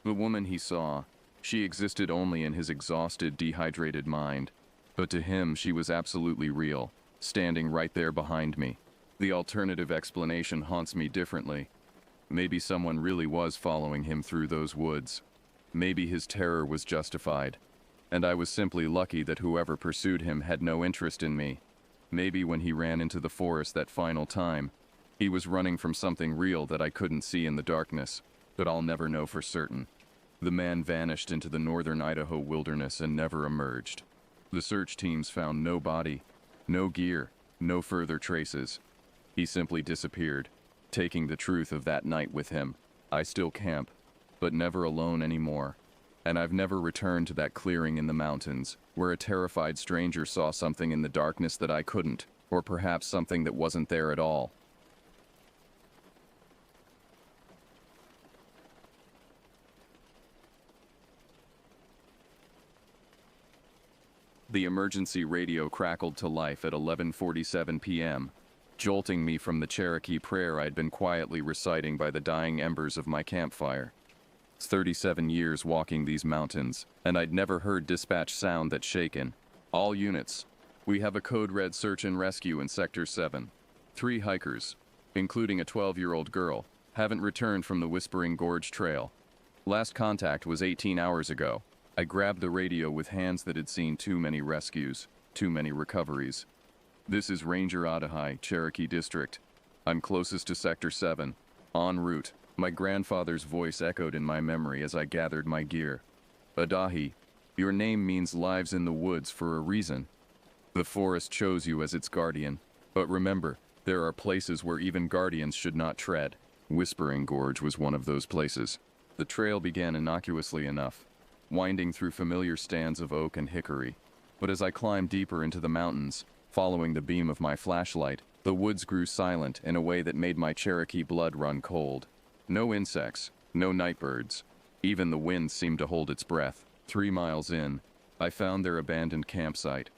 The woman he saw, she existed only in his exhausted, dehydrated mind. But to him, she was absolutely real, standing right there behind me. The alternative explanation haunts me differently. Maybe someone really was following him through those woods. Maybe his terror was justified. And I was simply lucky that whoever pursued him had no interest in me. Maybe when he ran into the forest that final time, he was running from something real that I couldn't see in the darkness, but I'll never know for certain. The man vanished into the northern Idaho wilderness and never emerged. The search teams found no body, no gear, no further traces. He simply disappeared, taking the truth of that night with him. I still camp, but never alone anymore. And I've never returned to that clearing in the mountains, where a terrified stranger saw something in the darkness that I couldn't, or perhaps something that wasn't there at all. The emergency radio crackled to life at 11:47 p.m., jolting me from the Cherokee prayer I'd been quietly reciting by the dying embers of my campfire. 37 years walking these mountains, and I'd never heard dispatch sound that shaken. All units. We have a code red search and rescue in Sector 7. 3 hikers, including a 12-year-old girl, haven't returned from the Whispering Gorge Trail. Last contact was 18 hours ago. I grabbed the radio with hands that had seen too many rescues, too many recoveries. This is Ranger Adahi, Cherokee District. I'm closest to Sector 7. En route. My grandfather's voice echoed in my memory as I gathered my gear. Adahi, your name means lives in the woods for a reason. The forest chose you as its guardian. But remember, there are places where even guardians should not tread. Whispering Gorge was one of those places. The trail began innocuously enough, winding through familiar stands of oak and hickory. But as I climbed deeper into the mountains, following the beam of my flashlight, the woods grew silent in a way that made my Cherokee blood run cold. No insects, no night birds. Even the wind seemed to hold its breath. 3 miles in, I found their abandoned campsite.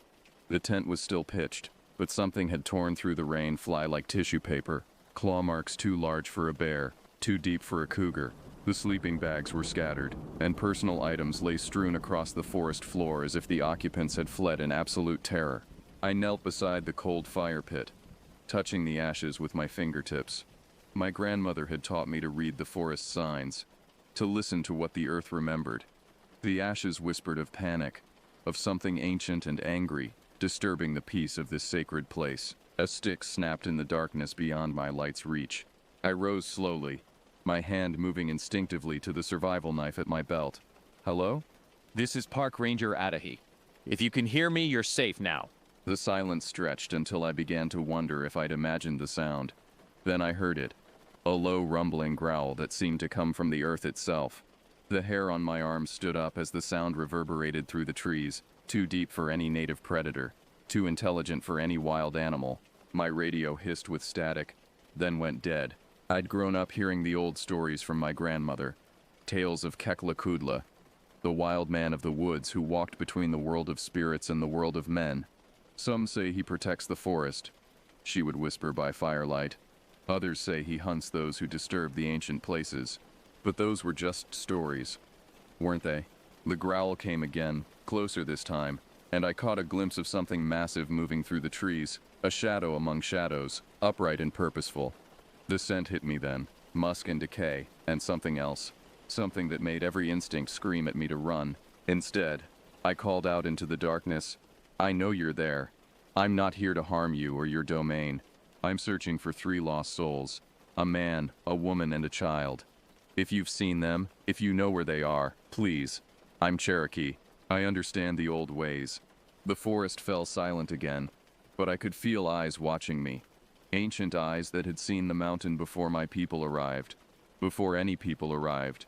The tent was still pitched, but something had torn through the rain fly like tissue paper. Claw marks too large for a bear, too deep for a cougar. The sleeping bags were scattered, and personal items lay strewn across the forest floor as if the occupants had fled in absolute terror. I knelt beside the cold fire pit, touching the ashes with my fingertips. My grandmother had taught me to read the forest signs, to listen to what the earth remembered. The ashes whispered of panic, of something ancient and angry, disturbing the peace of this sacred place. A stick snapped in the darkness beyond my light's reach. I rose slowly, my hand moving instinctively to the survival knife at my belt. Hello? This is Park Ranger Adahi. If you can hear me, you're safe now. The silence stretched until I began to wonder if I'd imagined the sound. Then I heard it. A low rumbling growl that seemed to come from the earth itself. The hair on my arm stood up as the sound reverberated through the trees, too deep for any native predator, too intelligent for any wild animal. My radio hissed with static, then went dead. I'd grown up hearing the old stories from my grandmother. Tales of Kekla Kudla, the wild man of the woods who walked between the world of spirits and the world of men. Some say he protects the forest, she would whisper by firelight. Others say he hunts those who disturb the ancient places. But those were just stories, weren't they? The growl came again, closer this time, and I caught a glimpse of something massive moving through the trees, a shadow among shadows, upright and purposeful. The scent hit me then, musk and decay, and something else. Something that made every instinct scream at me to run. Instead, I called out into the darkness, I know you're there. I'm not here to harm you or your domain. I'm searching for 3 lost souls. A man, a woman, and a child. If you've seen them, if you know where they are, please. I'm Cherokee. I understand the old ways. The forest fell silent again, but I could feel eyes watching me. Ancient eyes that had seen the mountain before my people arrived. Before any people arrived.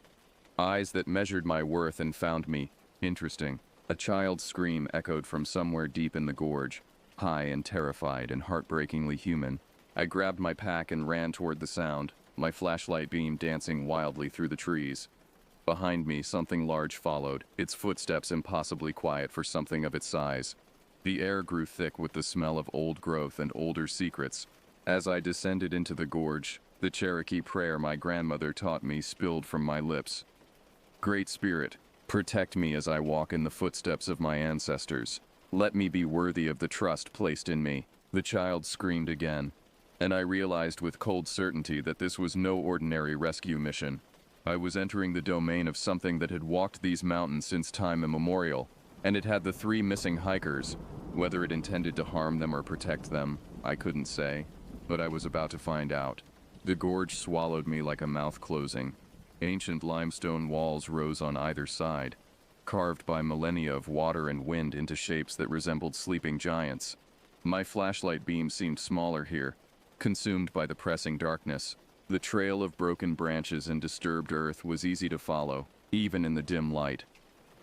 Eyes that measured my worth and found me interesting. A child's scream echoed from somewhere deep in the gorge, high and terrified and heartbreakingly human. I grabbed my pack and ran toward the sound, my flashlight beam dancing wildly through the trees. Behind me, something large followed, its footsteps impossibly quiet for something of its size. The air grew thick with the smell of old growth and older secrets. As I descended into the gorge, the Cherokee prayer my grandmother taught me spilled from my lips. Great Spirit, protect me as I walk in the footsteps of my ancestors. Let me be worthy of the trust placed in me. The child screamed again, and I realized with cold certainty that this was no ordinary rescue mission. I was entering the domain of something that had walked these mountains since time immemorial, and it had the 3 missing hikers. Whether it intended to harm them or protect them, I couldn't say, but I was about to find out. The gorge swallowed me like a mouth closing. Ancient limestone walls rose on either side, carved by millennia of water and wind into shapes that resembled sleeping giants. My flashlight beam seemed smaller here, consumed by the pressing darkness. The trail of broken branches and disturbed earth was easy to follow, even in the dim light.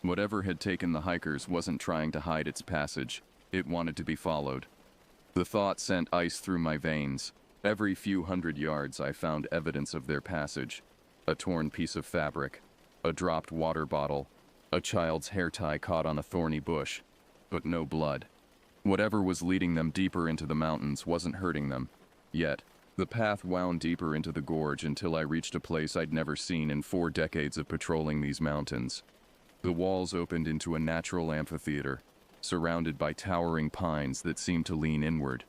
Whatever had taken the hikers wasn't trying to hide its passage. It wanted to be followed. The thought sent ice through my veins. Every few hundred yards I found evidence of their passage. A torn piece of fabric, a dropped water bottle, a child's hair tie caught on a thorny bush, but no blood. Whatever was leading them deeper into the mountains wasn't hurting them. Yet, the path wound deeper into the gorge until I reached a place I'd never seen in 4 decades of patrolling these mountains. The walls opened into a natural amphitheater, surrounded by towering pines that seemed to lean inward,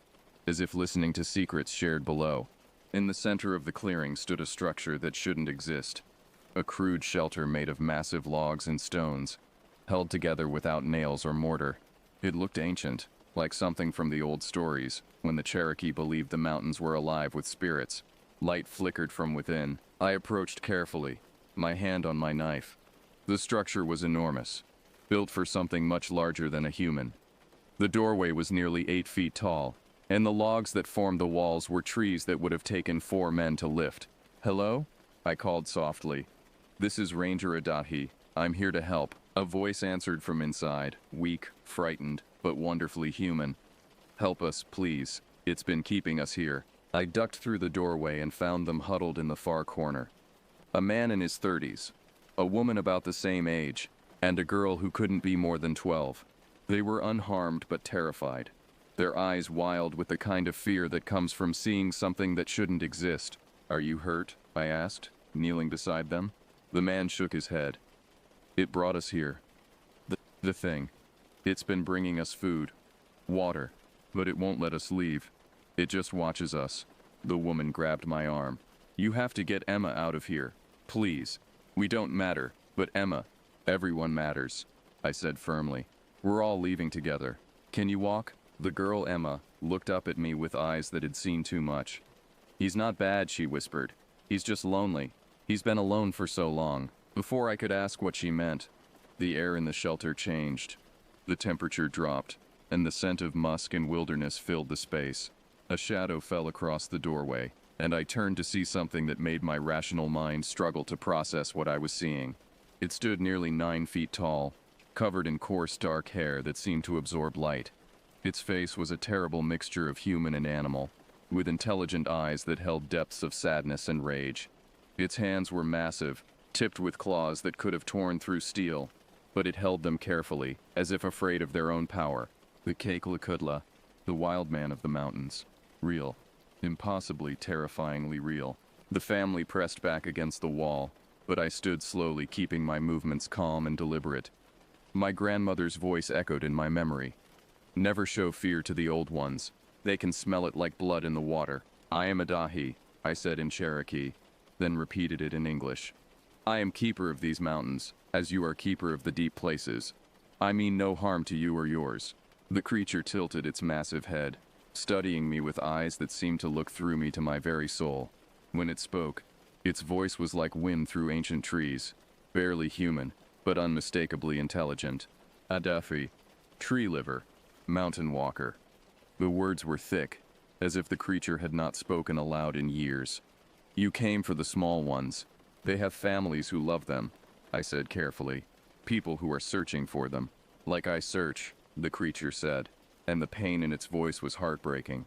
as if listening to secrets shared below. In the center of the clearing stood a structure that shouldn't exist. A crude shelter made of massive logs and stones, held together without nails or mortar. It looked ancient, like something from the old stories, when the Cherokee believed the mountains were alive with spirits. Light flickered from within. I approached carefully, my hand on my knife. The structure was enormous, built for something much larger than a human. The doorway was nearly 8 feet tall, and the logs that formed the walls were trees that would have taken 4 men to lift. "Hello?" I called softly. "This is Ranger Adahi. I'm here to help." A voice answered from inside, weak, frightened, but wonderfully human. "Help us, please. It's been keeping us here." I ducked through the doorway and found them huddled in the far corner. A man in his 30s, a woman about the same age, and a girl who couldn't be more than 12. They were unharmed but terrified, their eyes wild with the kind of fear that comes from seeing something that shouldn't exist. "Are you hurt?" I asked, kneeling beside them. The man shook his head. "It brought us here. The thing. It's been bringing us food, water, but it won't let us leave. It just watches us." The woman grabbed my arm. "You have to get Emma out of here. Please. We don't matter, but Emma, everyone matters," I said firmly. "We're all leaving together. Can you walk?" The girl, Emma, looked up at me with eyes that had seen too much. "He's not bad," she whispered. "He's just lonely. He's been alone for so long." Before I could ask what she meant, the air in the shelter changed. The temperature dropped, and the scent of musk and wilderness filled the space. A shadow fell across the doorway, and I turned to see something that made my rational mind struggle to process what I was seeing. It stood nearly 9 feet tall, covered in coarse dark hair that seemed to absorb light. Its face was a terrible mixture of human and animal, with intelligent eyes that held depths of sadness and rage. Its hands were massive, tipped with claws that could have torn through steel, but it held them carefully, as if afraid of their own power. The Keklakudla, the wild man of the mountains. Real. Impossibly, terrifyingly real. The family pressed back against the wall, but I stood slowly, keeping my movements calm and deliberate. My grandmother's voice echoed in my memory. "Never show fear to the old ones. They can smell it like blood in the water." "I am Adahi," I said in Cherokee, then repeated it in English. "I am keeper of these mountains, as you are keeper of the deep places. I mean no harm to you or yours." The creature tilted its massive head, studying me with eyes that seemed to look through me to my very soul. When it spoke, its voice was like wind through ancient trees, barely human, but unmistakably intelligent. "Adafi, tree liver, mountain walker." The words were thick, as if the creature had not spoken aloud in years. "You came for the small ones. They have families who love them," I said carefully. "People who are searching for them, Like I search, the creature said, and the pain in its voice was heartbreaking.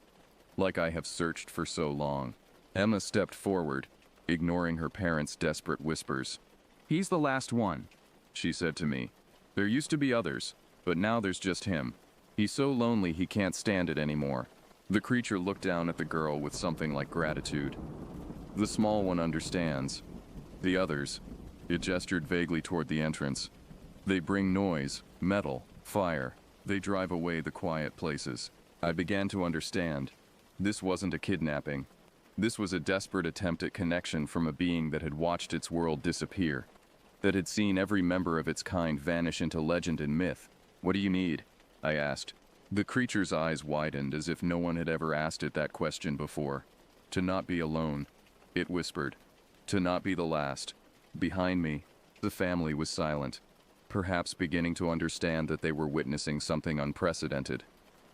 Like I have searched for so long. Emma stepped forward, ignoring her parents' desperate whispers. "He's the last one," she said to me. "There used to be others, but now there's just him. He's so lonely he can't stand it anymore." The creature looked down at the girl with something like gratitude. "The small one understands. The others," it gestured vaguely toward the entrance. "They bring noise, metal, fire. They drive away the quiet places." I began to understand. This wasn't a kidnapping. This was a desperate attempt at connection from a being that had watched its world disappear, that had seen every member of its kind vanish into legend and myth. "What do you need?" I asked. The creature's eyes widened as if no one had ever asked it that question before. "To not be alone," it whispered. "To not be the last." Behind me, the family was silent, perhaps beginning to understand that they were witnessing something unprecedented.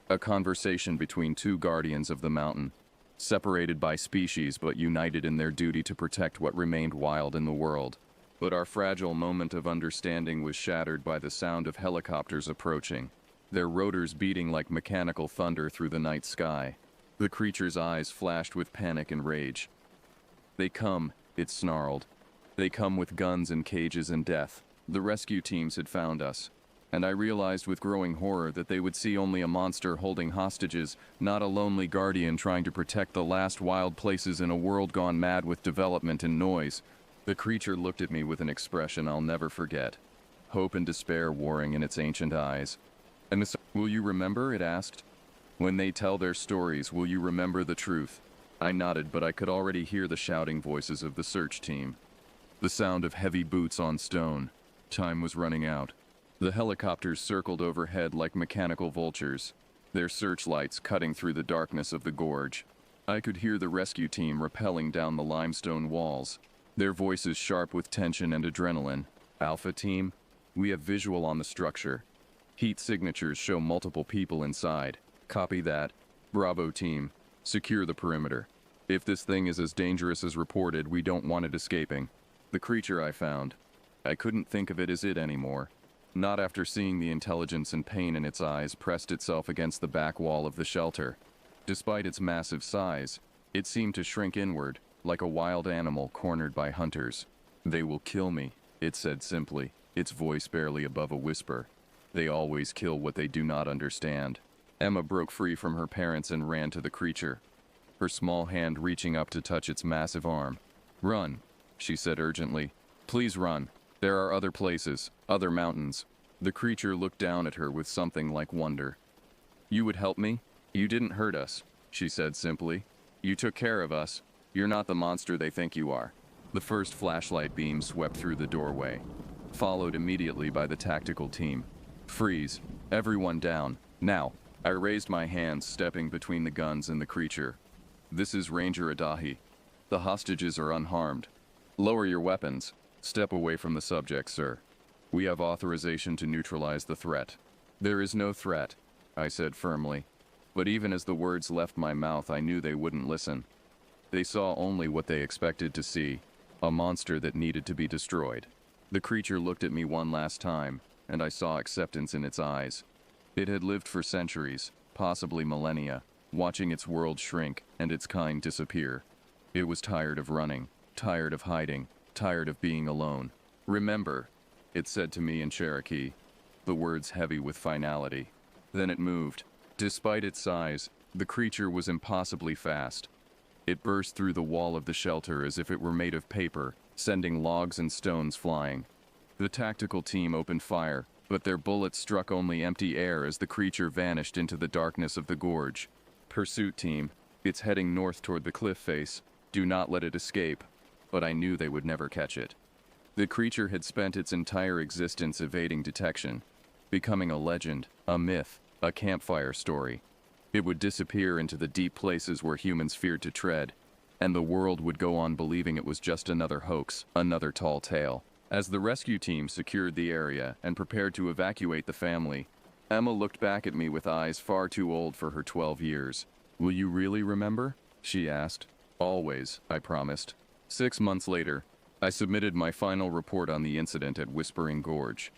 A conversation between two guardians of the mountain, separated by species but united in their duty to protect what remained wild in the world. But our fragile moment of understanding was shattered by the sound of helicopters approaching, their rotors beating like mechanical thunder through the night sky. The creature's eyes flashed with panic and rage. "They come," it snarled. "They come with guns and cages and death." The rescue teams had found us, and I realized with growing horror that they would see only a monster holding hostages, not a lonely guardian trying to protect the last wild places in a world gone mad with development and noise. The creature looked at me with an expression I'll never forget, hope and despair warring in its ancient eyes. "Will you remember?" it asked. "When they tell their stories, will you remember the truth?" I nodded, but I could already hear the shouting voices of the search team. The sound of heavy boots on stone. Time was running out. The helicopters circled overhead like mechanical vultures, their searchlights cutting through the darkness of the gorge. I could hear the rescue team rappelling down the limestone walls, their voices sharp with tension and adrenaline. "Alpha Team, we have visual on the structure. Heat signatures show multiple people inside. Copy that. Bravo Team, secure the perimeter. If this thing is as dangerous as reported, we don't want it escaping." The creature I found. I couldn't think of it as it anymore. Not after seeing the intelligence and pain in its eyes pressed itself against the back wall of the shelter. Despite its massive size, it seemed to shrink inward, like a wild animal cornered by hunters. "They will kill me," it said simply, its voice barely above a whisper. "They always kill what they do not understand." Emma broke free from her parents and ran to the creature, her small hand reaching up to touch its massive arm. "Run," she said urgently. "Please run. There are other places, other mountains." The creature looked down at her with something like wonder. "You would help me? You didn't hurt us," she said simply. "You took care of us. You're not the monster they think you are." The first flashlight beam swept through the doorway, followed immediately by the tactical team. "Freeze. Everyone down. Now." I raised my hands, stepping between the guns and the creature. "This is Ranger Adahi. The hostages are unharmed. Lower your weapons. Step away from the subject, sir. We have authorization to neutralize the threat." "There is no threat," I said firmly. But even as the words left my mouth, I knew they wouldn't listen. They saw only what they expected to see, a monster that needed to be destroyed. The creature looked at me one last time, and I saw acceptance in its eyes. It had lived for centuries, possibly millennia, watching its world shrink and its kind disappear. It was tired of running, tired of hiding, tired of being alone. "Remember," it said to me in Cherokee, the words heavy with finality. Then it moved. Despite its size, the creature was impossibly fast. It burst through the wall of the shelter as if it were made of paper, sending logs and stones flying. The tactical team opened fire, but their bullets struck only empty air as the creature vanished into the darkness of the gorge. "Pursuit team, it's heading north toward the cliff face. Do not let it escape." But I knew they would never catch it. The creature had spent its entire existence evading detection, becoming a legend, a myth, a campfire story. It would disappear into the deep places where humans feared to tread, and the world would go on believing it was just another hoax, another tall tale. As the rescue team secured the area and prepared to evacuate the family, Emma looked back at me with eyes far too old for her 12 years. "Will you really remember?" she asked. "Always," I promised. 6 months later, I submitted my final report on the incident at Whispering Gorge.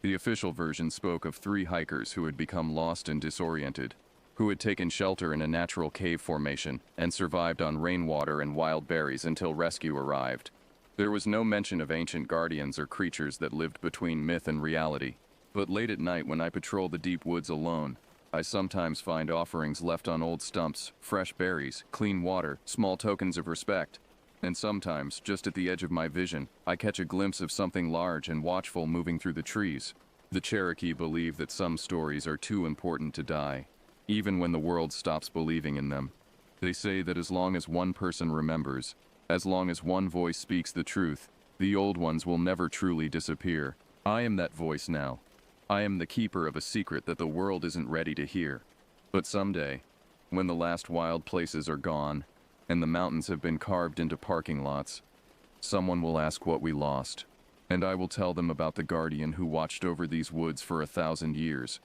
The official version spoke of 3 hikers who had become lost and disoriented, who had taken shelter in a natural cave formation and survived on rainwater and wild berries until rescue arrived. There was no mention of ancient guardians or creatures that lived between myth and reality. But late at night when I patrol the deep woods alone, I sometimes find offerings left on old stumps, fresh berries, clean water, small tokens of respect. And sometimes, just at the edge of my vision, I catch a glimpse of something large and watchful moving through the trees. The Cherokee believe that some stories are too important to die, even when the world stops believing in them. They say that as long as one person remembers, as long as one voice speaks the truth, the old ones will never truly disappear. I am that voice now. I am the keeper of a secret that the world isn't ready to hear. But someday, when the last wild places are gone, and the mountains have been carved into parking lots, someone will ask what we lost, and I will tell them about the guardian who watched over these woods for 1,000 years,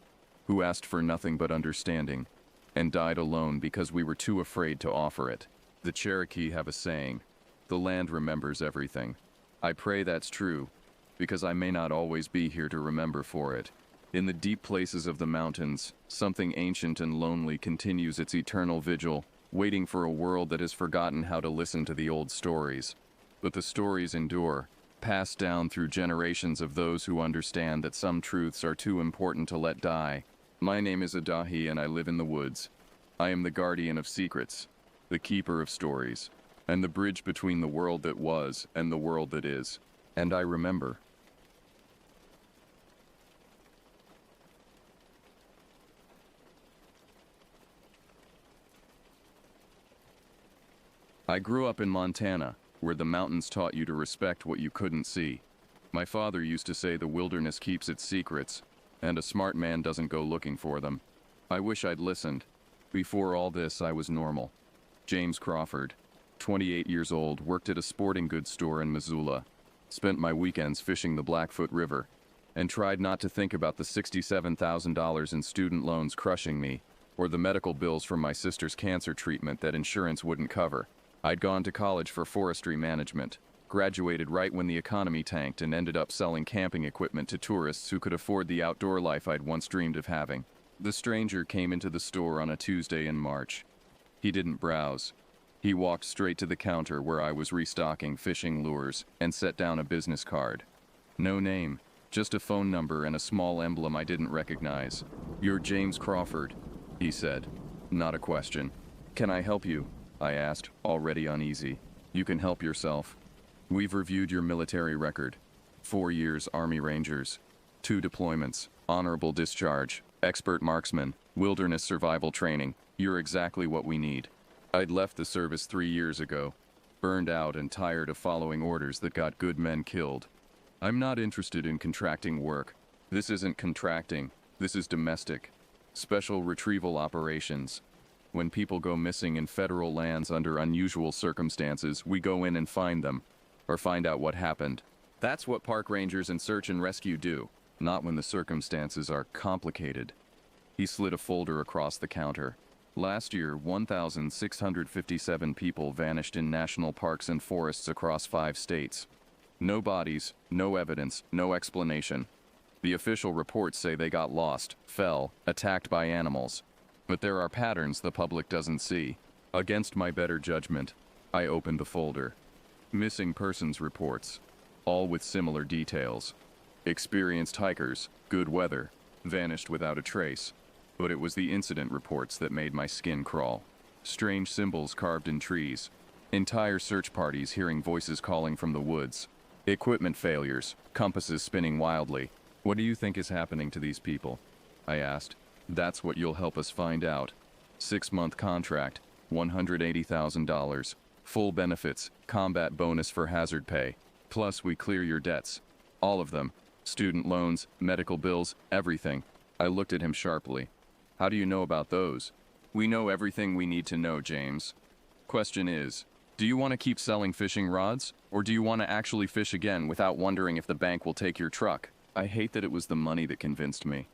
who asked for nothing but understanding, and died alone because we were too afraid to offer it. The Cherokee have a saying, "The land remembers everything." I pray that's true, because I may not always be here to remember for it. In the deep places of the mountains, something ancient and lonely continues its eternal vigil, waiting for a world that has forgotten how to listen to the old stories. But the stories endure, passed down through generations of those who understand that some truths are too important to let die. My name is Adahi and I live in the woods. I am the guardian of secrets, the keeper of stories, and the bridge between the world that was and the world that is. And I remember. I grew up in Montana, where the mountains taught you to respect what you couldn't see. My father used to say the wilderness keeps its secrets, and a smart man doesn't go looking for them. I wish I'd listened. Before all this, I was normal. James Crawford, 28 years old, worked at a sporting goods store in Missoula, spent my weekends fishing the Blackfoot River, and tried not to think about the $67,000 in student loans crushing me, or the medical bills from my sister's cancer treatment that insurance wouldn't cover. I'd gone to college for forestry management, graduated right when the economy tanked, and ended up selling camping equipment to tourists who could afford the outdoor life I'd once dreamed of having. The stranger came into the store on a Tuesday in March. He didn't browse. He walked straight to the counter where I was restocking fishing lures and set down a business card. No name, just a phone number and a small emblem I didn't recognize. "You're James Crawford," he said. Not a question. "Can I help you?" I asked, already uneasy. "You can help yourself. We've reviewed your military record. 4 years Army Rangers, 2 deployments, honorable discharge, expert marksman, wilderness survival training. You're exactly what we need." I'd left the service 3 years ago, burned out and tired of following orders that got good men killed. I'm not interested in contracting work. This isn't contracting, this is domestic. Special retrieval operations. When people go missing in federal lands under unusual circumstances, we go in and find them, or find out what happened. That's what park rangers and search and rescue do, not when the circumstances are complicated. He slid a folder across the counter. Last year, 1,657 people vanished in national parks and forests across 5 states. No bodies, no evidence, no explanation. The official reports say they got lost, fell, attacked by animals. But there are patterns the public doesn't see. Against my better judgment, I opened the folder. Missing persons reports, all with similar details. Experienced hikers, good weather, vanished without a trace. But it was the incident reports that made my skin crawl. Strange symbols carved in trees. Entire search parties hearing voices calling from the woods. Equipment failures, compasses spinning wildly. "What do you think is happening to these people?" I asked. "That's what you'll help us find out. 6-month contract, $180,000. Full benefits, combat bonus for hazard pay. Plus we clear your debts. All of them. Student loans, medical bills, everything." I looked at him sharply. "How do you know about those?" "We know everything we need to know, James. Question is, do you want to keep selling fishing rods, or do you want to actually fish again without wondering if the bank will take your truck?" I hate that it was the money that convinced me.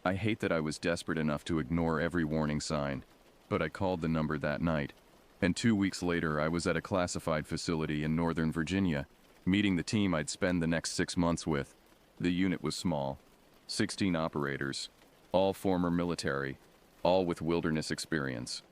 I hate that I was desperate enough to ignore every warning sign. But I called the number that night, and 2 weeks later I was at a classified facility in Northern Virginia, meeting the team I'd spend the next 6 months with. The unit was small. 16 operators, all former military, all with wilderness experience.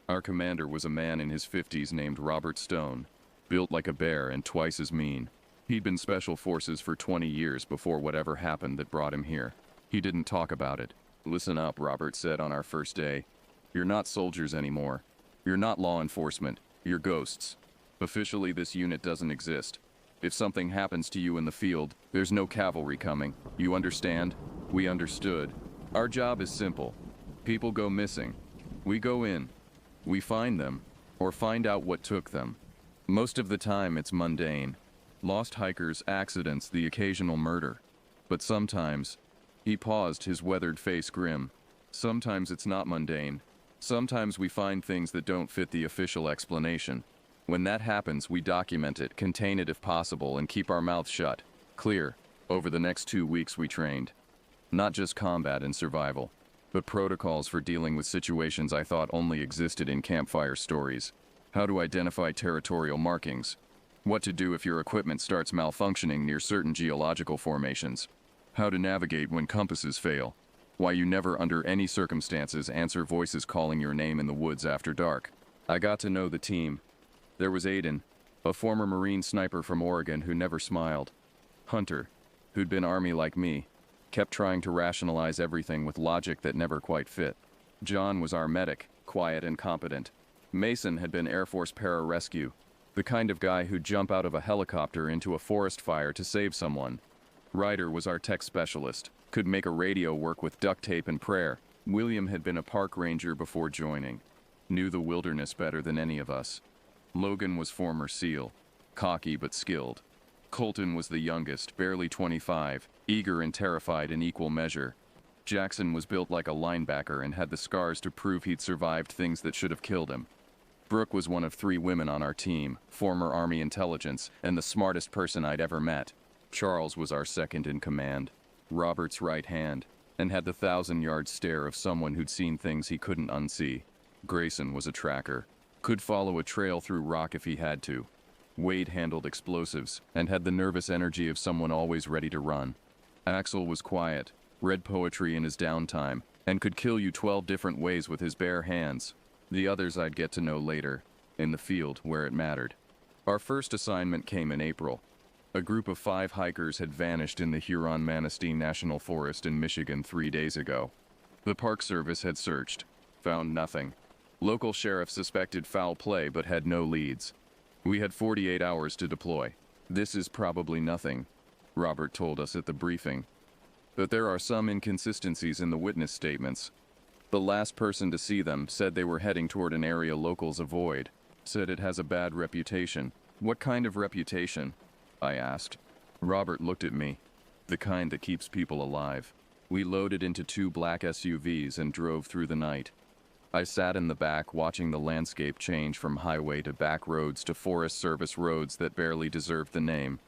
Our commander was a man in his 50s named Robert Stone, built like a bear and twice as mean. He'd been special forces for 20 years before whatever happened that brought him here. He didn't talk about it. "Listen up," Robert said on our first day. "You're not soldiers anymore. You're not law enforcement. You're ghosts. Officially, this unit doesn't exist. If something happens to you in the field, there's no cavalry coming. You understand?" We understood. Our job is simple. People go missing. We go in. We find them, or find out what took them. Most of the time, it's mundane. Lost hikers, accidents, the occasional murder. But sometimes, he paused, his weathered face grim. Sometimes it's not mundane. Sometimes we find things that don't fit the official explanation. When that happens, we document it, contain it if possible, and keep our mouths shut. Clear. Over the next 2 weeks we trained. Not just combat and survival, but protocols for dealing with situations I thought only existed in campfire stories. How to identify territorial markings. What to do if your equipment starts malfunctioning near certain geological formations. How to navigate when compasses fail. Why you never under any circumstances answer voices calling your name in the woods after dark. I got to know the team. There was Aiden, a former Marine sniper from Oregon who never smiled. Hunter, who'd been Army like me, kept trying to rationalize everything with logic that never quite fit. John was our medic, quiet and competent. Mason had been Air Force pararescue, the kind of guy who'd jump out of a helicopter into a forest fire to save someone. Ryder was our tech specialist, could make a radio work with duct tape and prayer. William had been a park ranger before joining, knew the wilderness better than any of us. Logan was former SEAL, cocky but skilled. Colton was the youngest, barely 25, eager and terrified in equal measure. Jackson was built like a linebacker and had the scars to prove he'd survived things that should have killed him. Brooke was one of 3 women on our team, former Army intelligence, and the smartest person I'd ever met. Charles was our second in command, Robert's right hand, and had the 1,000-yard stare of someone who'd seen things he couldn't unsee. Grayson was a tracker, could follow a trail through rock if he had to. Wade handled explosives, and had the nervous energy of someone always ready to run. Axel was quiet, read poetry in his downtime, and could kill you 12 different ways with his bare hands. The others I'd get to know later, in the field where it mattered. Our first assignment came in April. A group of 5 hikers had vanished in the Huron-Manistee National Forest in Michigan 3 days ago. The Park Service had searched, found nothing. Local sheriff suspected foul play but had no leads. We had 48 hours to deploy. "This is probably nothing," Robert told us at the briefing. "But there are some inconsistencies in the witness statements. The last person to see them said they were heading toward an area locals avoid, said it has a bad reputation." "What kind of reputation?" I asked. Robert looked at me. "The kind that keeps people alive." We loaded into 2 black SUVs and drove through the night. I sat in the back watching the landscape change from highway to back roads to Forest Service roads that barely deserved the name.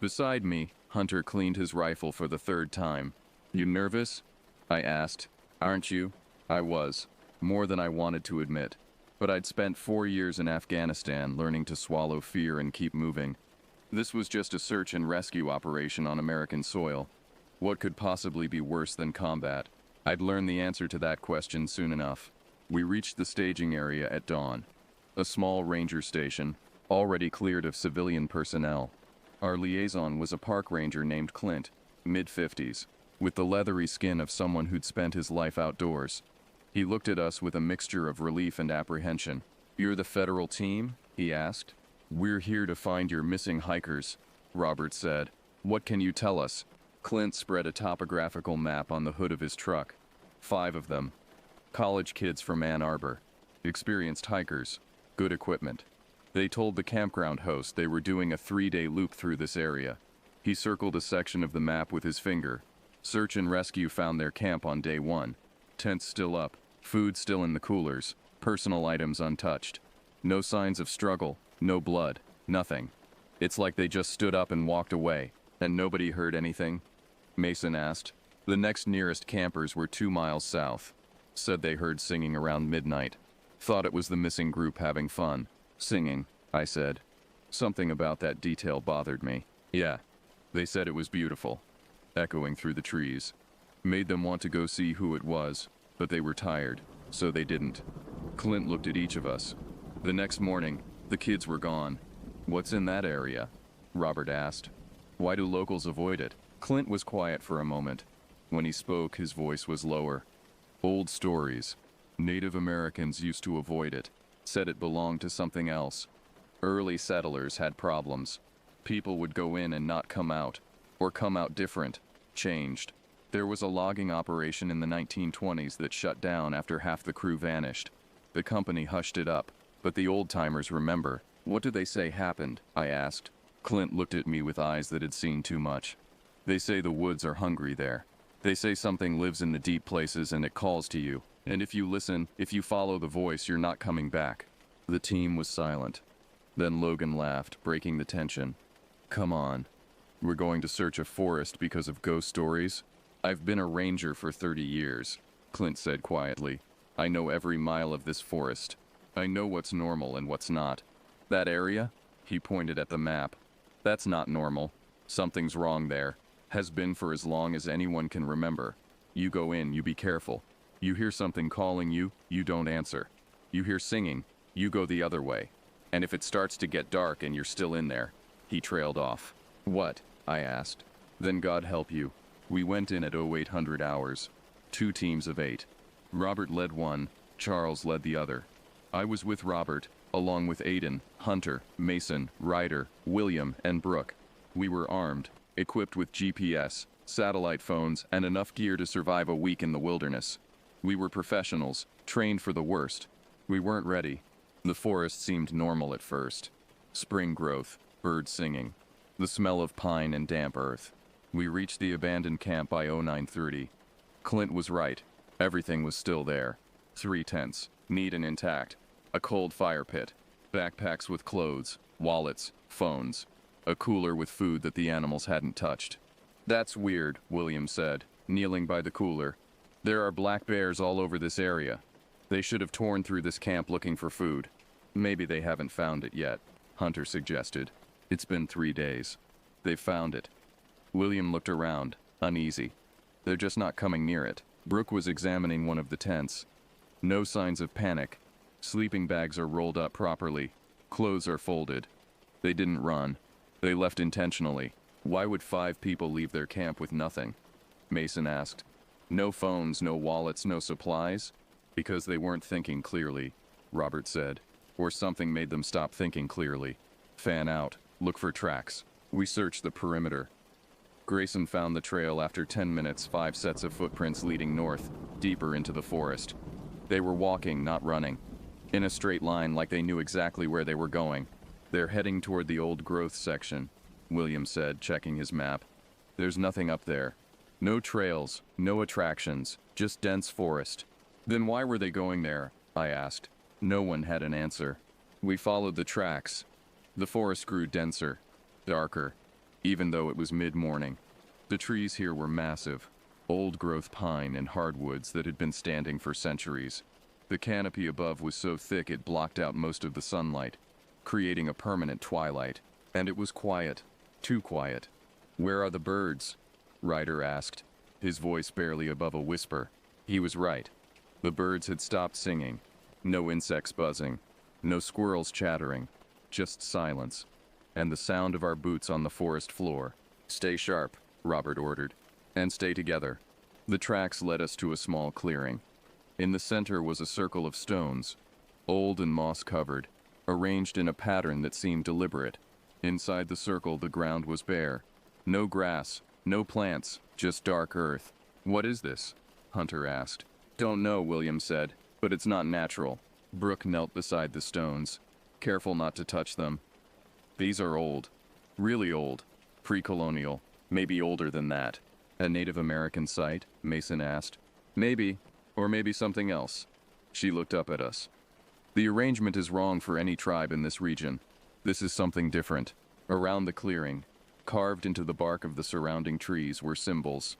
Beside me, Hunter cleaned his rifle for the 3rd time. "You nervous?" I asked. "Aren't you?" I was, more than I wanted to admit. But I'd spent 4 years in Afghanistan learning to swallow fear and keep moving. This was just a search and rescue operation on American soil. What could possibly be worse than combat? I'd learn the answer to that question soon enough. We reached the staging area at dawn. A small ranger station, already cleared of civilian personnel. Our liaison was a park ranger named Clint, mid-50s, with the leathery skin of someone who'd spent his life outdoors. He looked at us with a mixture of relief and apprehension. "You're the federal team?" he asked. "We're here to find your missing hikers," Robert said. "What can you tell us?" Clint spread a topographical map on the hood of his truck. 5 of them. College kids from Ann Arbor. Experienced hikers. Good equipment. They told the campground host they were doing a 3-day loop through this area. He circled a section of the map with his finger. Search and rescue found their camp on day 1. Tents still up. Food still in the coolers. Personal items untouched. No signs of struggle. No blood. Nothing. It's like they just stood up and walked away. And nobody heard anything? Mason asked. The next nearest campers were 2 miles south. Said they heard singing around midnight. Thought it was the missing group having fun. Singing, I said. Something about that detail bothered me. Yeah. They said it was beautiful. Echoing through the trees. Made them want to go see who it was, but they were tired, so they didn't. Clint looked at each of us. The next morning, the kids were gone. "What's in that area?" Robert asked. "Why do locals avoid it?" Clint was quiet for a moment. When he spoke, his voice was lower. "Old stories. Native Americans used to avoid it, said it belonged to something else. Early settlers had problems. People would go in and not come out, or come out different, changed. There was a logging operation in the 1920s that shut down after half the crew vanished. The company hushed it up, but the old-timers remember." "What do they say happened?" I asked. Clint looked at me with eyes that had seen too much. "They say the woods are hungry there. They say something lives in the deep places and it calls to you. And if you listen, if you follow the voice, you're not coming back." The team was silent. Then Logan laughed, breaking the tension. "Come on. We're going to search a forest because of ghost stories?" "I've been a ranger for 30 years, Clint said quietly. "I know every mile of this forest. I know what's normal and what's not. That area?" He pointed at the map. "That's not normal. Something's wrong there. Has been for as long as anyone can remember. You go in, you be careful. You hear something calling you, you don't answer. You hear singing, you go the other way. And if it starts to get dark and you're still in there." He trailed off. "What?" I asked. "Then God help you. We went in at 0800 hours. 2 teams of 8. Robert led one, Charles led the other. I was with Robert, along with Aiden, Hunter, Mason, Ryder, William, and Brooke. We were armed, equipped with GPS, satellite phones, and enough gear to survive a week in the wilderness. We were professionals, trained for the worst. We weren't ready. The forest seemed normal at first. Spring growth, birds singing, the smell of pine and damp earth. We reached the abandoned camp by 0930. Clint was right. Everything was still there. 3 tents, neat and intact. A cold fire pit. Backpacks with clothes, wallets, phones. A cooler with food that the animals hadn't touched. "That's weird," William said, kneeling by the cooler. "There are black bears all over this area. They should have torn through this camp looking for food." "Maybe they haven't found it yet," Hunter suggested. "It's been 3 days. They've found it." William looked around, uneasy. "They're just not coming near it." Brooke was examining one of the tents. "No signs of panic. Sleeping bags are rolled up properly. Clothes are folded. They didn't run. They left intentionally. Why would 5 people leave their camp with nothing?" Mason asked. "No phones, no wallets, no supplies?" "Because they weren't thinking clearly," Robert said. "Or something made them stop thinking clearly. Fan out. Look for tracks." We searched the perimeter. Grayson found the trail after 10 minutes, 5 sets of footprints leading north, deeper into the forest. They were walking, not running. In a straight line, like they knew exactly where they were going. "They're heading toward the old growth section," William said, checking his map. "There's nothing up there. No trails, no attractions, just dense forest." "Then why were they going there?" I asked. No one had an answer. We followed the tracks. The forest grew denser, darker, even though it was mid-morning. The trees here were massive, old-growth pine and hardwoods that had been standing for centuries. The canopy above was so thick it blocked out most of the sunlight, creating a permanent twilight. And it was quiet, too quiet. "Where are the birds?" Ryder asked, his voice barely above a whisper. He was right. The birds had stopped singing. No insects buzzing, no squirrels chattering, just silence, and the sound of our boots on the forest floor. "Stay sharp," Robert ordered, "and stay together." The tracks led us to a small clearing. In the center was a circle of stones, old and moss-covered, arranged in a pattern that seemed deliberate. Inside the circle, the ground was bare. No grass, no plants, just dark earth. "What is this?" Hunter asked. "Don't know," William said, "but it's not natural." Brooke knelt beside the stones, careful not to touch them. "These are old. Really old. Pre-colonial. Maybe older than that." "A Native American site?" Mason asked. "Maybe. Or maybe something else." She looked up at us. "The arrangement is wrong for any tribe in this region. This is something different." Around the clearing, carved into the bark of the surrounding trees, were symbols.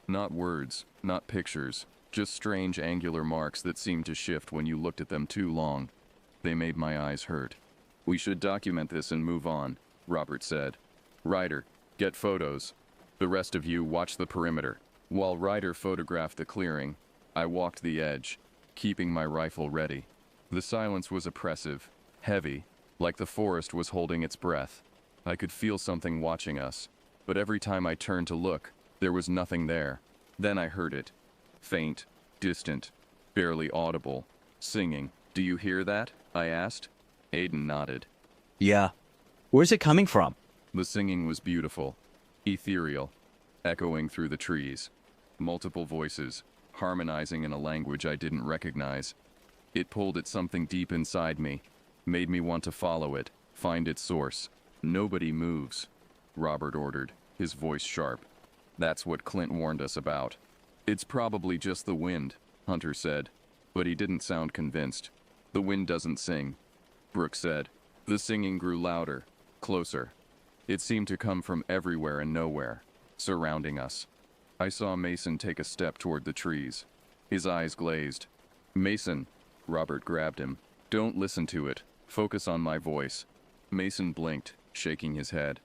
Not words, not pictures, just strange angular marks that seemed to shift when you looked at them too long. They made my eyes hurt. "We should document this and move on," Robert said. "Ryder, get photos. The rest of you, watch the perimeter. While Ryder photographed the clearing, I walked the edge, keeping my rifle ready. The silence was oppressive, heavy, like the forest was holding its breath. I could feel something watching us, but every time I turned to look, there was nothing there. Then I heard it. Faint, distant, barely audible, singing. "Do you hear that?" I asked. Aiden nodded. Yeah. Where's it coming from? The singing was beautiful, ethereal, echoing through the trees. Multiple voices, harmonizing in a language I didn't recognize. It pulled at something deep inside me, made me want to follow it, find its source. "Nobody moves," Robert ordered, his voice sharp. "That's what Clint warned us about." "It's probably just the wind," Hunter said, but he didn't sound convinced. "The wind doesn't sing," Brooke said. The singing grew louder, closer. It seemed to come from everywhere and nowhere, surrounding us. I saw Mason take a step toward the trees. His eyes glazed. "Mason," Robert grabbed him. "Don't listen to it. Focus on my voice." Mason blinked, shaking his head.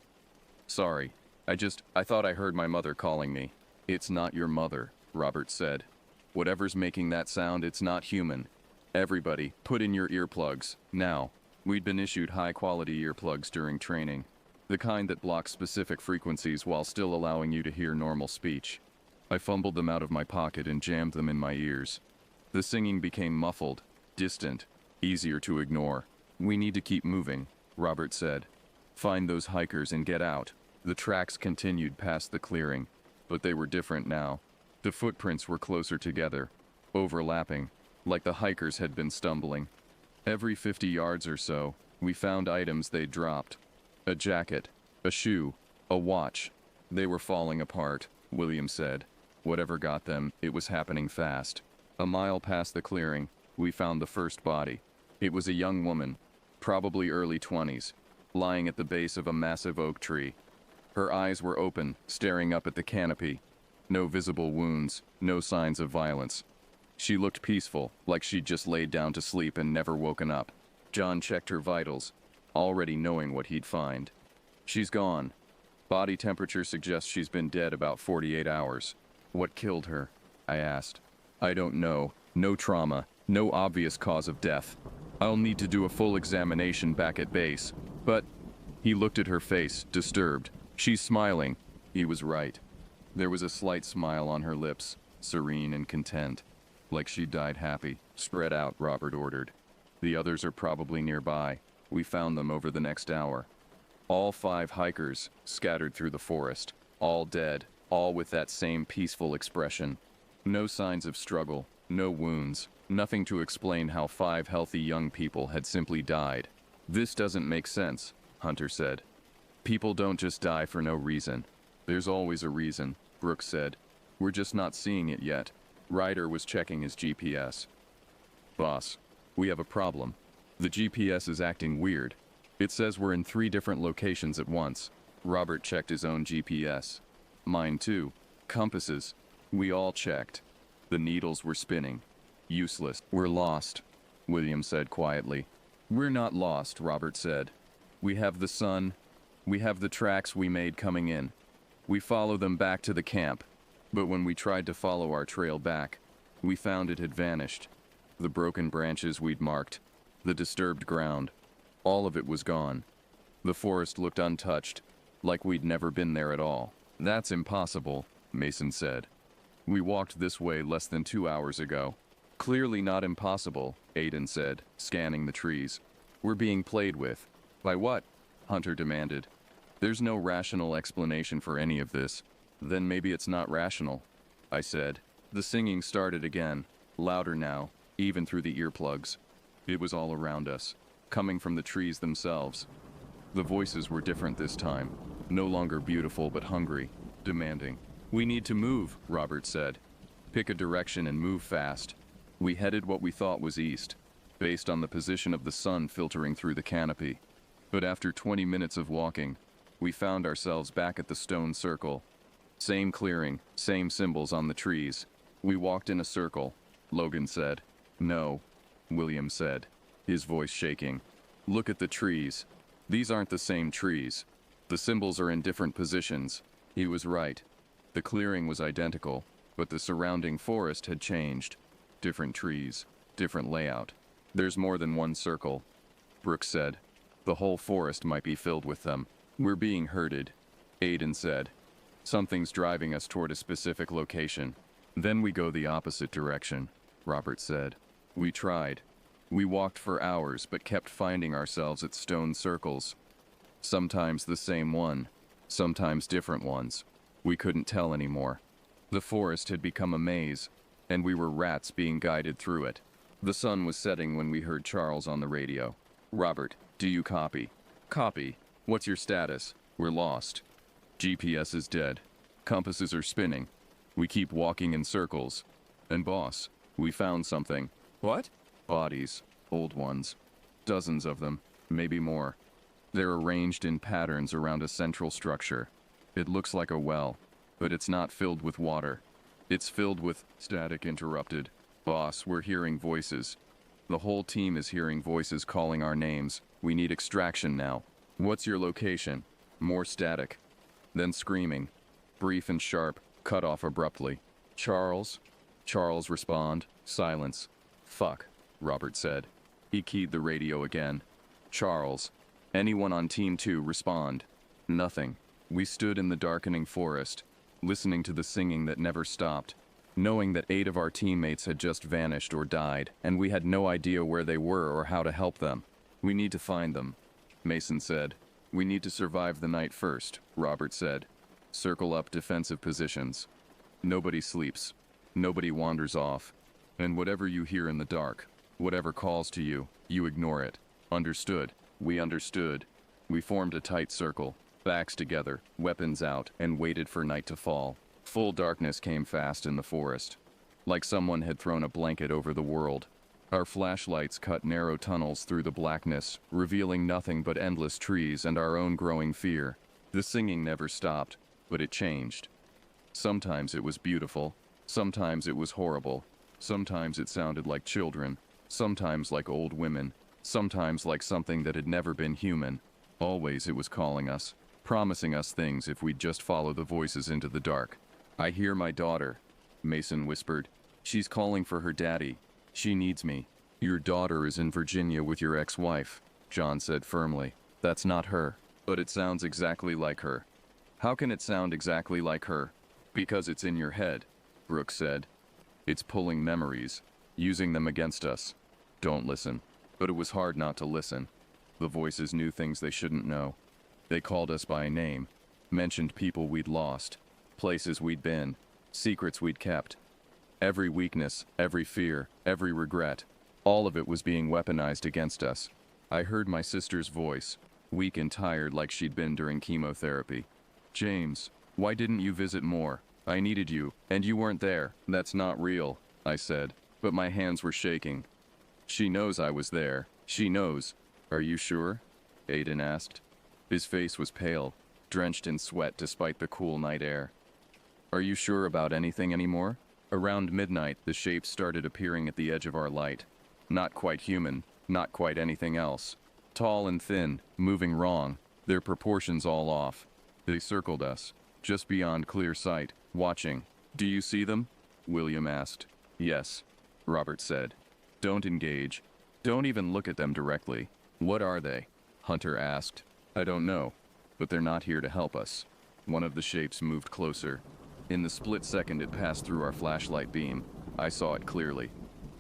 "Sorry. I thought I heard my mother calling me." "It's not your mother," Robert said. "Whatever's making that sound, it's not human. Everybody, put in your earplugs, now." We'd been issued high-quality earplugs during training, the kind that block specific frequencies while still allowing you to hear normal speech. I fumbled them out of my pocket and jammed them in my ears. The singing became muffled, distant, easier to ignore. "We need to keep moving," Robert said. "Find those hikers and get out." The tracks continued past the clearing, but they were different now. The footprints were closer together, overlapping, like the hikers had been stumbling. Every 50 yards or so, we found items they'd dropped. A jacket, a shoe, a watch. They were falling apart, William said. Whatever got them, it was happening fast. A mile past the clearing, we found the first body. It was a young woman, probably early 20s, lying at the base of a massive oak tree. Her eyes were open, staring up at the canopy. No visible wounds, no signs of violence. She looked peaceful, like she'd just laid down to sleep and never woken up. John checked her vitals, already knowing what he'd find. "She's gone. Body temperature suggests she's been dead about 48 hours. "What killed her?" I asked. "I don't know. No trauma. No obvious cause of death. I'll need to do a full examination back at base. But..." He looked at her face, disturbed. "She's smiling." He was right. There was a slight smile on her lips, serene and content. "Like she died happy." "Spread out," Robert ordered. "The others are probably nearby. We found them over the next hour." All 5 hikers, scattered through the forest. All dead, all with that same peaceful expression. No signs of struggle, no wounds, nothing to explain how 5 healthy young people had simply died. "This doesn't make sense," Hunter said. "People don't just die for no reason." "There's always a reason," Brooks said. "We're just not seeing it yet." Ryder was checking his GPS. "Boss, we have a problem. The GPS is acting weird. It says we're in 3 different locations at once." Robert checked his own GPS. "Mine too. Compasses. We all checked. The needles were spinning. Useless. We're lost," William said quietly. "We're not lost," Robert said. "We have the sun. We have the tracks we made coming in. We follow them back to the camp. But when we tried to follow our trail back, we found it had vanished. The broken branches we'd marked, the disturbed ground, all of it was gone. The forest looked untouched, like we'd never been there at all." "That's impossible," Mason said. "We walked this way less than 2 hours ago." "Clearly not impossible," Aiden said, scanning the trees. "We're being played with." "By what?" Hunter demanded. "There's no rational explanation for any of this." "Then maybe it's not rational," I said. The singing started again, louder now, even through the earplugs. It was all around us, coming from the trees themselves. The voices were different this time, no longer beautiful but hungry, demanding. "We need to move," Robert said. "Pick a direction and move fast." We headed what we thought was east, based on the position of the sun filtering through the canopy. But after 20 minutes of walking, we found ourselves back at the stone circle. Same clearing, same symbols on the trees. We walked in a circle, Logan said. "No," William said, his voice shaking. "Look at the trees. These aren't the same trees. The symbols are in different positions." He was right. The clearing was identical, but the surrounding forest had changed. Different trees, different layout. There's more than one circle, Brooks said. The whole forest might be filled with them. We're being herded, Aiden said. Something's driving us toward a specific location. Then we go the opposite direction, Robert said. We tried. We walked for hours but kept finding ourselves at stone circles. Sometimes the same one, sometimes different ones. We couldn't tell anymore. The forest had become a maze, and we were rats being guided through it. The sun was setting when we heard Charles on the radio. Robert, do you copy? Copy. What's your status? We're lost. GPS is dead. Compasses are spinning. We keep walking in circles. And boss, we found something. What? Bodies. Old ones. Dozens of them. Maybe more. They're arranged in patterns around a central structure. It looks like a well, but it's not filled with water. It's filled with static interrupted. Boss, we're hearing voices. The whole team is hearing voices calling our names. We need extraction now. What's your location? More static. Then screaming. Brief and sharp, cut off abruptly. Charles? Charles respond. Silence. Fuck, Robert said. He keyed the radio again. Charles. Anyone on Team 2 respond. Nothing. We stood in the darkening forest, listening to the singing that never stopped, knowing that 8 of our teammates had just vanished or died, and we had no idea where they were or how to help them. We need to find them, Mason said. We need to survive the night first, Robert said. Circle up defensive positions. Nobody sleeps. Nobody wanders off. And whatever you hear in the dark, whatever calls to you, you ignore it. Understood. We understood. We formed a tight circle, backs together, weapons out, and waited for night to fall. Full darkness came fast in the forest, like someone had thrown a blanket over the world. Our flashlights cut narrow tunnels through the blackness, revealing nothing but endless trees and our own growing fear. The singing never stopped, but it changed. Sometimes it was beautiful, sometimes it was horrible, sometimes it sounded like children, sometimes like old women, sometimes like something that had never been human. Always it was calling us, promising us things if we'd just follow the voices into the dark. I hear my daughter, Mason whispered. She's calling for her daddy. She needs me. Your daughter is in Virginia with your ex-wife, John said firmly. That's not her, but it sounds exactly like her. How can it sound exactly like her? Because it's in your head, Brooks said. It's pulling memories, using them against us. Don't listen. But it was hard not to listen. The voices knew things they shouldn't know. They called us by name, mentioned people we'd lost, places we'd been, secrets we'd kept. Every weakness, every fear, every regret, all of it was being weaponized against us. I heard my sister's voice, weak and tired like she'd been during chemotherapy. James, why didn't you visit more? I needed you, and you weren't there. That's not real, I said, but my hands were shaking. She knows I was there. She knows. Are you sure? Aiden asked. His face was pale, drenched in sweat despite the cool night air. Are you sure about anything anymore? Around midnight, the shapes started appearing at the edge of our light. Not quite human, not quite anything else. Tall and thin, moving wrong, their proportions all off. They circled us, just beyond clear sight, watching. Do you see them? William asked. Yes, Robert said. Don't engage. Don't even look at them directly. What are they? Hunter asked. I don't know, but they're not here to help us. One of the shapes moved closer. In the split second it passed through our flashlight beam, I saw it clearly.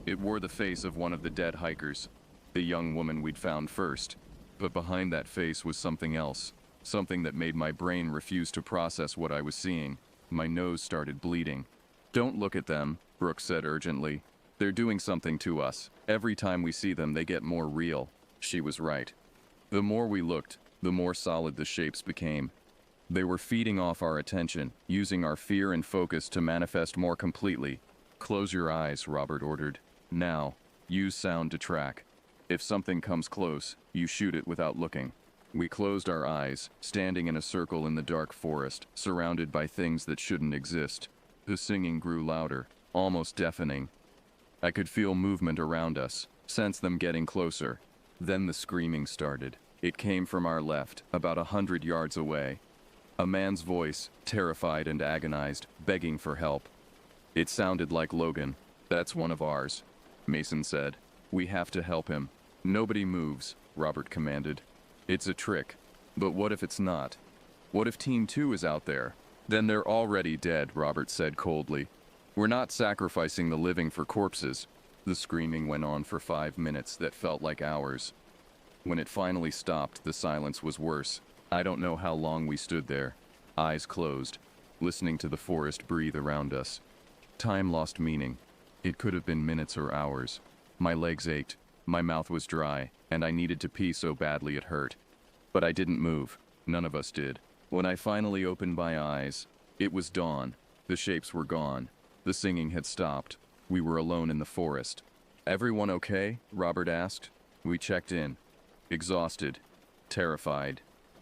It wore the face of one of the dead hikers, the young woman we'd found first. But behind that face was something else, something that made my brain refuse to process what I was seeing. My nose started bleeding. Don't look at them, Brooks said urgently. They're doing something to us. Every time we see them, they get more real. She was right. The more we looked, the more solid the shapes became. They were feeding off our attention, using our fear and focus to manifest more completely. Close your eyes, Robert ordered. Now, use sound to track. If something comes close, you shoot it without looking. We closed our eyes, standing in a circle in the dark forest, surrounded by things that shouldn't exist. The singing grew louder, almost deafening. I could feel movement around us, sense them getting closer. Then the screaming started. It came from our left, about 100 yards away. A man's voice, terrified and agonized, begging for help. It sounded like Logan. That's one of ours, Mason said. We have to help him. Nobody moves, Robert commanded. It's a trick. But what if it's not? What if Team 2 is out there? Then they're already dead, Robert said coldly. We're not sacrificing the living for corpses. The screaming went on for 5 minutes that felt like hours. When it finally stopped, the silence was worse. I don't know how long we stood there, eyes closed, listening to the forest breathe around us. Time lost meaning. It could have been minutes or hours. My legs ached, my mouth was dry, and I needed to pee so badly it hurt. But I didn't move. None of us did. When I finally opened my eyes, it was dawn. The shapes were gone. The singing had stopped. We were alone in the forest. Everyone okay? Robert asked. We checked in. Exhausted, terrified,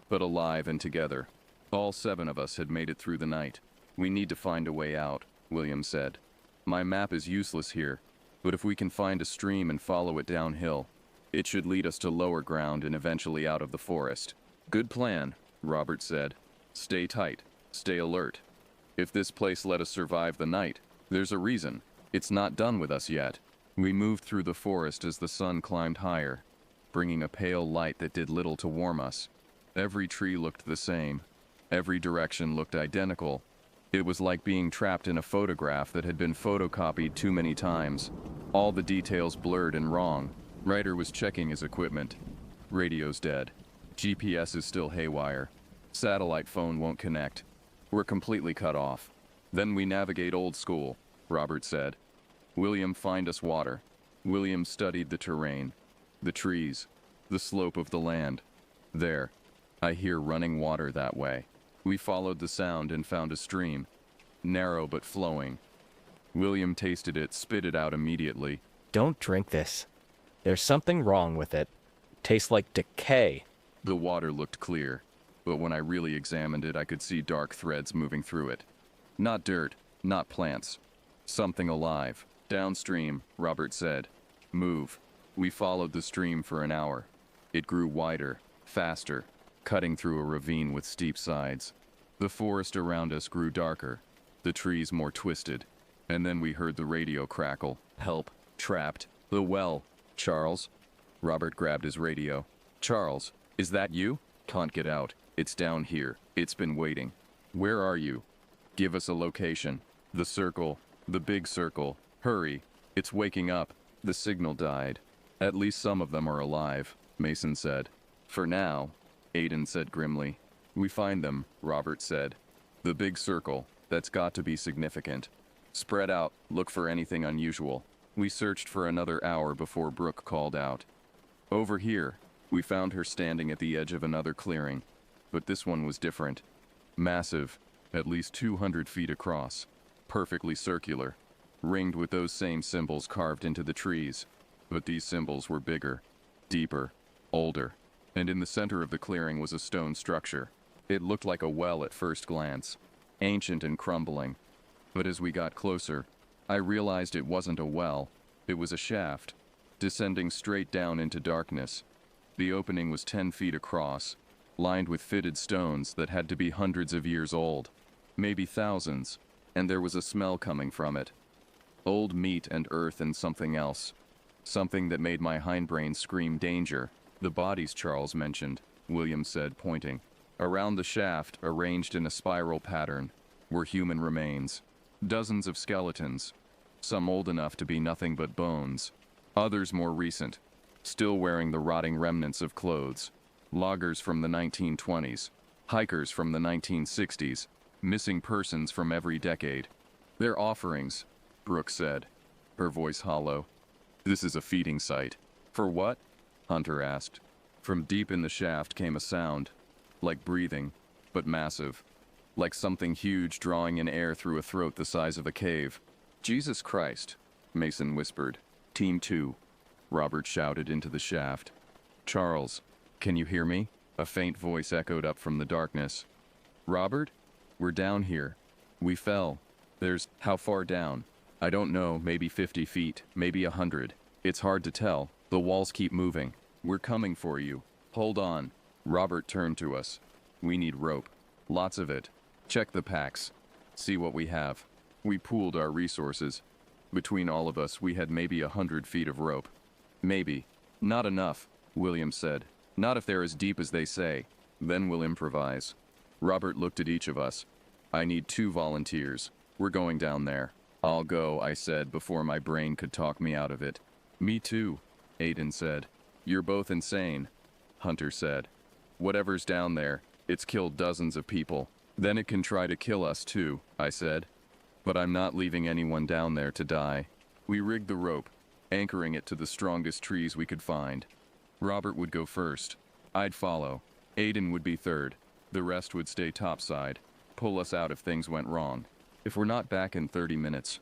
but alive and together. All 7 of us had made it through the night. We need to find a way out, William said. My map is useless here, but if we can find a stream and follow it downhill, it should lead us to lower ground and eventually out of the forest. Good plan, Robert said. Stay tight, stay alert. If this place let us survive the night, there's a reason. It's not done with us yet. We moved through the forest as the sun climbed higher, bringing a pale light that did little to warm us. Every tree looked the same. Every direction looked identical. It was like being trapped in a photograph that had been photocopied too many times. All the details blurred and wrong. Ryder was checking his equipment. Radio's dead. GPS is still haywire. Satellite phone won't connect. We're completely cut off. Then we navigate old school, Robert said. William, find us water. William studied the terrain, the trees, the slope of the land. There. I hear running water that way. We followed the sound and found a stream. Narrow but flowing. William tasted it, spit it out immediately. Don't drink this. There's something wrong with it. Tastes like decay. The water looked clear, but when I really examined it, I could see dark threads moving through it. Not dirt, not plants. Something alive. Downstream, Robert said. Move. We followed the stream for an hour. It grew wider, faster, cutting through a ravine with steep sides. The forest around us grew darker, the trees more twisted, and then we heard the radio crackle. Help. Trapped. The well. Charles? Robert grabbed his radio. Charles, is that you? Can't get out. It's down here. It's been waiting. Where are you? Give us a location. The circle. The big circle. Hurry. It's waking up. The signal died. At least some of them are alive, Mason said. For now, Aiden said grimly. We find them, Robert said. The big circle. That's got to be significant. Spread out. Look for anything unusual. We searched for another hour before Brooke called out. Over here. We found her standing at the edge of another clearing. But this one was different. Massive. At least 200 feet across. Perfectly circular. Ringed with those same symbols carved into the trees. But these symbols were bigger, deeper, older. And in the center of the clearing was a stone structure. It looked like a well at first glance. Ancient and crumbling. But as we got closer, I realized it wasn't a well. It was a shaft, descending straight down into darkness. The opening was 10 feet across, lined with fitted stones that had to be hundreds of years old, maybe thousands, and there was a smell coming from it. Old meat and earth and something else. Something that made my hindbrain scream danger. The bodies Charles mentioned, William said, pointing. Around the shaft, arranged in a spiral pattern, were human remains. Dozens of skeletons. Some old enough to be nothing but bones. Others more recent, still wearing the rotting remnants of clothes. Loggers from the 1920s. Hikers from the 1960s. Missing persons from every decade. They're offerings, Brooke said, her voice hollow. This is a feeding site. For what? Hunter asked. From deep in the shaft came a sound, like breathing, but massive. Like something huge drawing in air through a throat the size of a cave. Jesus Christ, Mason whispered. Team 2, Robert shouted into the shaft. Charles, can you hear me? A faint voice echoed up from the darkness. Robert? We're down here. We fell. There's, how far down? I don't know, maybe 50 feet, maybe 100. It's hard to tell. The walls keep moving. We're coming for you. Hold on. Robert turned to us. We need rope. Lots of it. Check the packs. See what we have. We pooled our resources. Between all of us, we had maybe 100 feet of rope. Maybe. Not enough, William said. Not if they're as deep as they say. Then we'll improvise. Robert looked at each of us. I need 2 volunteers. We're going down there. I'll go, I said before my brain could talk me out of it. Me too, Aiden said. You're both insane, Hunter said. Whatever's down there, it's killed dozens of people. Then it can try to kill us too, I said. But I'm not leaving anyone down there to die. We rigged the rope, anchoring it to the strongest trees we could find. Robert would go first. I'd follow. Aiden would be third. The rest would stay topside, pull us out if things went wrong. If we're not back in 30 minutes,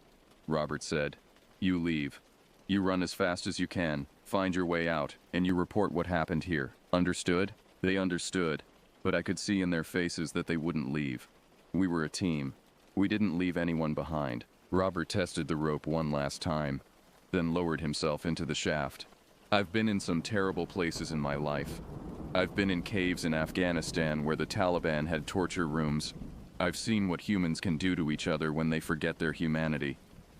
Robert said, you leave. You run as fast as you can, find your way out, and you report what happened here. Understood? They understood, but I could see in their faces that they wouldn't leave. We were a team. We didn't leave anyone behind. Robert tested the rope one last time, then lowered himself into the shaft. I've been in some terrible places in my life. I've been in caves in Afghanistan where the Taliban had torture rooms. I've seen what humans can do to each other when they forget their humanity.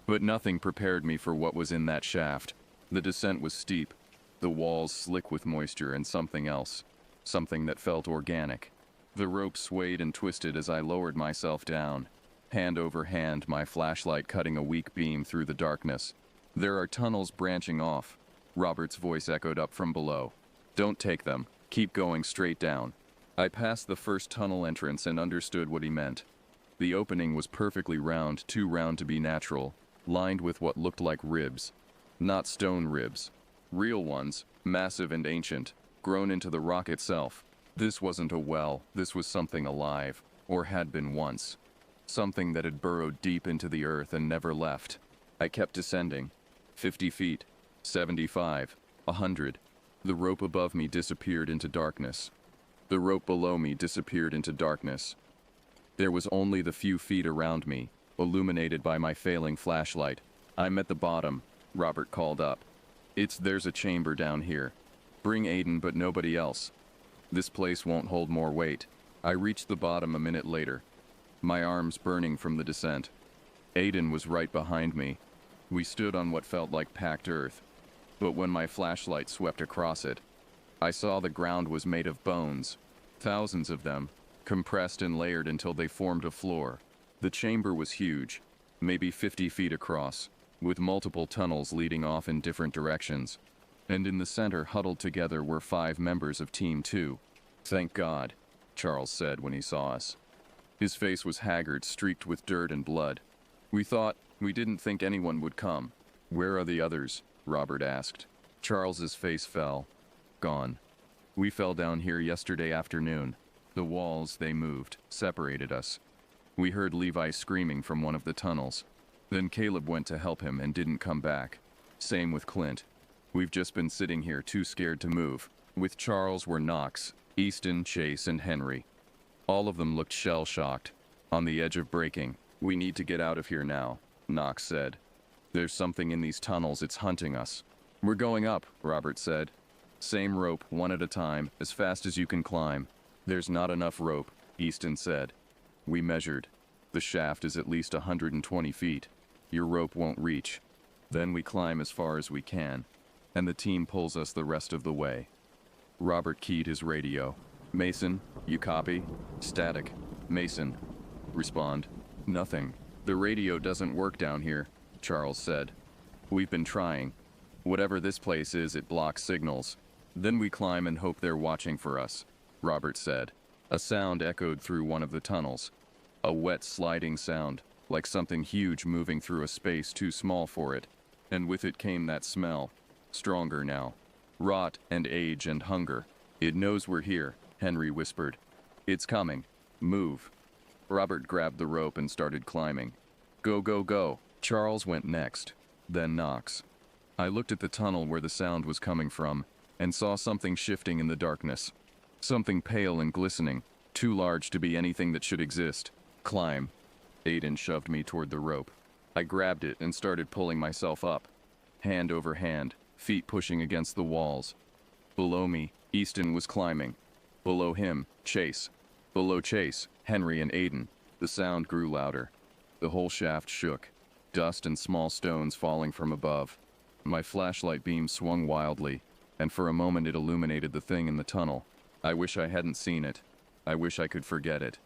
But nothing prepared me for what was in that shaft. The descent was steep, the walls slick with moisture and something else. Something that felt organic. The rope swayed and twisted as I lowered myself down. Hand over hand, my flashlight cutting a weak beam through the darkness. There are tunnels branching off. Robert's voice echoed up from below. Don't take them. Keep going straight down. I passed the first tunnel entrance and understood what he meant. The opening was perfectly round, too round to be natural, lined with what looked like ribs. Not stone ribs. Real ones, massive and ancient, grown into the rock itself. This wasn't a well, this was something alive, or had been once. Something that had burrowed deep into the earth and never left. I kept descending. 50 feet, 75, 100. The rope above me disappeared into darkness. The rope below me disappeared into darkness. There was only the few feet around me, illuminated by my failing flashlight. I'm at the bottom, Robert called up. There's a chamber down here. Bring Aiden but nobody else. This place won't hold more weight. I reached the bottom a minute later, my arms burning from the descent. Aiden was right behind me. We stood on what felt like packed earth. But when my flashlight swept across it, I saw the ground was made of bones. Thousands of them, compressed and layered until they formed a floor. The chamber was huge, maybe 50 feet across, with multiple tunnels leading off in different directions. And in the center, huddled together, were 5 members of Team 2. Thank God, Charles said when he saw us. His face was haggard, streaked with dirt and blood. We didn't think anyone would come. Where are the others? Robert asked. Charles's face fell. Gone. We fell down here yesterday afternoon. The walls, they moved, separated us. We heard Levi screaming from one of the tunnels. Then Caleb went to help him and didn't come back. Same with Clint. We've just been sitting here too scared to move. With Charles were Knox, Easton, Chase, and Henry. All of them looked shell-shocked, on the edge of breaking. We need to get out of here now, Knox said. There's something in these tunnels, it's hunting us. We're going up, Robert said. Same rope, one at a time, as fast as you can climb. There's not enough rope, Easton said. We measured. The shaft is at least 120 feet. Your rope won't reach. Then we climb as far as we can, and the team pulls us the rest of the way. Robert keyed his radio. Mason, you copy? Static. Mason. Respond. Nothing. The radio doesn't work down here, Charles said. We've been trying. Whatever this place is, it blocks signals. Then we climb and hope they're watching for us, Robert said. A sound echoed through one of the tunnels. A wet, sliding sound, like something huge moving through a space too small for it. And with it came that smell. Stronger now. Rot and age and hunger. It knows we're here, Henry whispered. It's coming. Move. Robert grabbed the rope and started climbing. Go, go, go. Charles went next, then Knox. I looked at the tunnel where the sound was coming from, and saw something shifting in the darkness. Something pale and glistening, too large to be anything that should exist. Climb. Aiden shoved me toward the rope. I grabbed it and started pulling myself up. Hand over hand, feet pushing against the walls. Below me, Easton was climbing. Below him, Chase. Below Chase, Henry and Aiden. The sound grew louder. The whole shaft shook, dust and small stones falling from above. My flashlight beam swung wildly, and for a moment it illuminated the thing in the tunnel. I wish I hadn't seen it. I wish I could forget it.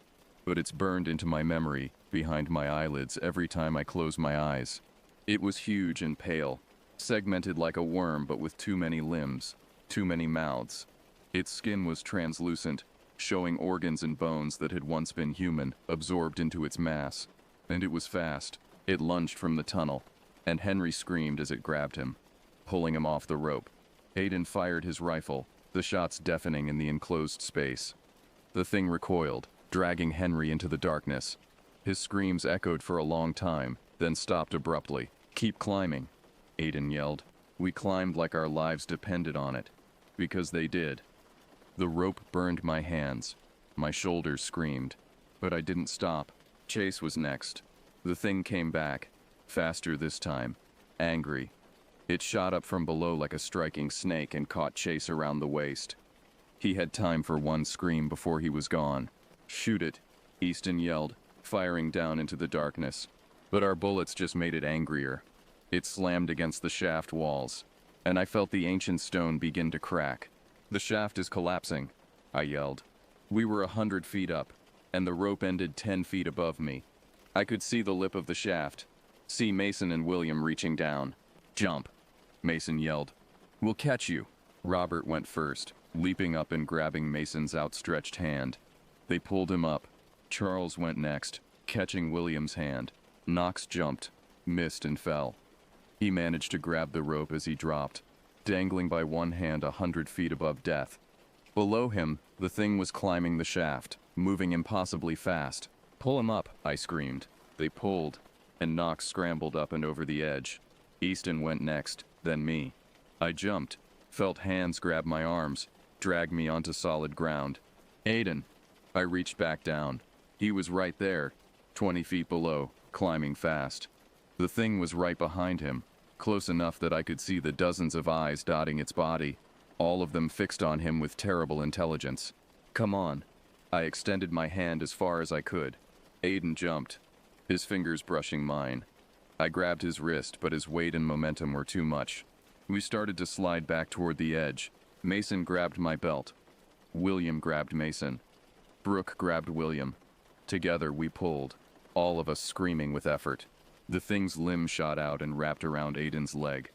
But it's burned into my memory, behind my eyelids every time I close my eyes. It was huge and pale, segmented like a worm but with too many limbs, too many mouths. Its skin was translucent, showing organs and bones that had once been human, absorbed into its mass. And it was fast. It lunged from the tunnel, and Henry screamed as it grabbed him, pulling him off the rope. Aiden fired his rifle, the shots deafening in the enclosed space. The thing recoiled, dragging Henry into the darkness. His screams echoed for a long time, then stopped abruptly. "Keep climbing," Aiden yelled. We climbed like our lives depended on it, because they did. The rope burned my hands. My shoulders screamed, but I didn't stop. Chase was next. The thing came back, faster this time, angry. It shot up from below like a striking snake and caught Chase around the waist. He had time for one scream before he was gone. "Shoot it," Easton yelled, firing down into the darkness. But our bullets just made it angrier. It slammed against the shaft walls, and I felt the ancient stone begin to crack. "The shaft is collapsing," I yelled. We were 100 feet up, and the rope ended 10 feet above me. I could see the lip of the shaft, see Mason and William reaching down. "Jump," Mason yelled. "We'll catch you." Robert went first, leaping up and grabbing Mason's outstretched hand. They pulled him up. Charles went next, catching William's hand. Knox jumped, missed and fell. He managed to grab the rope as he dropped, dangling by one hand 100 feet above death. Below him, the thing was climbing the shaft, moving impossibly fast. "Pull him up," I screamed. They pulled, and Knox scrambled up and over the edge. Easton went next, then me. I jumped, felt hands grab my arms, drag me onto solid ground. "Aiden." I reached back down. He was right there, 20 feet below, climbing fast. The thing was right behind him, close enough that I could see the dozens of eyes dotting its body, all of them fixed on him with terrible intelligence. "Come on." I extended my hand as far as I could. Aiden jumped, his fingers brushing mine. I grabbed his wrist, but his weight and momentum were too much. We started to slide back toward the edge. Mason grabbed my belt. William grabbed Mason. Brooke grabbed William. Together we pulled, all of us screaming with effort. The thing's limb shot out and wrapped around Aiden's leg.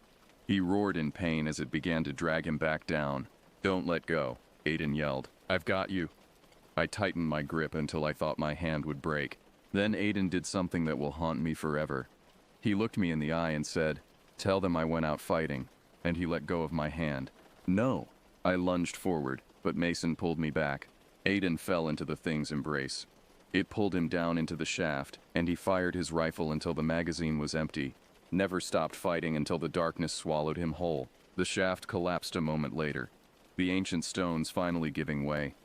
He roared in pain as it began to drag him back down. "Don't let go," Aiden yelled. "I've got you." I tightened my grip until I thought my hand would break. Then Aiden did something that will haunt me forever. He looked me in the eye and said, "Tell them I went out fighting," and he let go of my hand. "No." I lunged forward, but Mason pulled me back. Aiden fell into the thing's embrace. It pulled him down into the shaft, and he fired his rifle until the magazine was empty. Never stopped fighting until the darkness swallowed him whole. The shaft collapsed a moment later, the ancient stones finally giving way.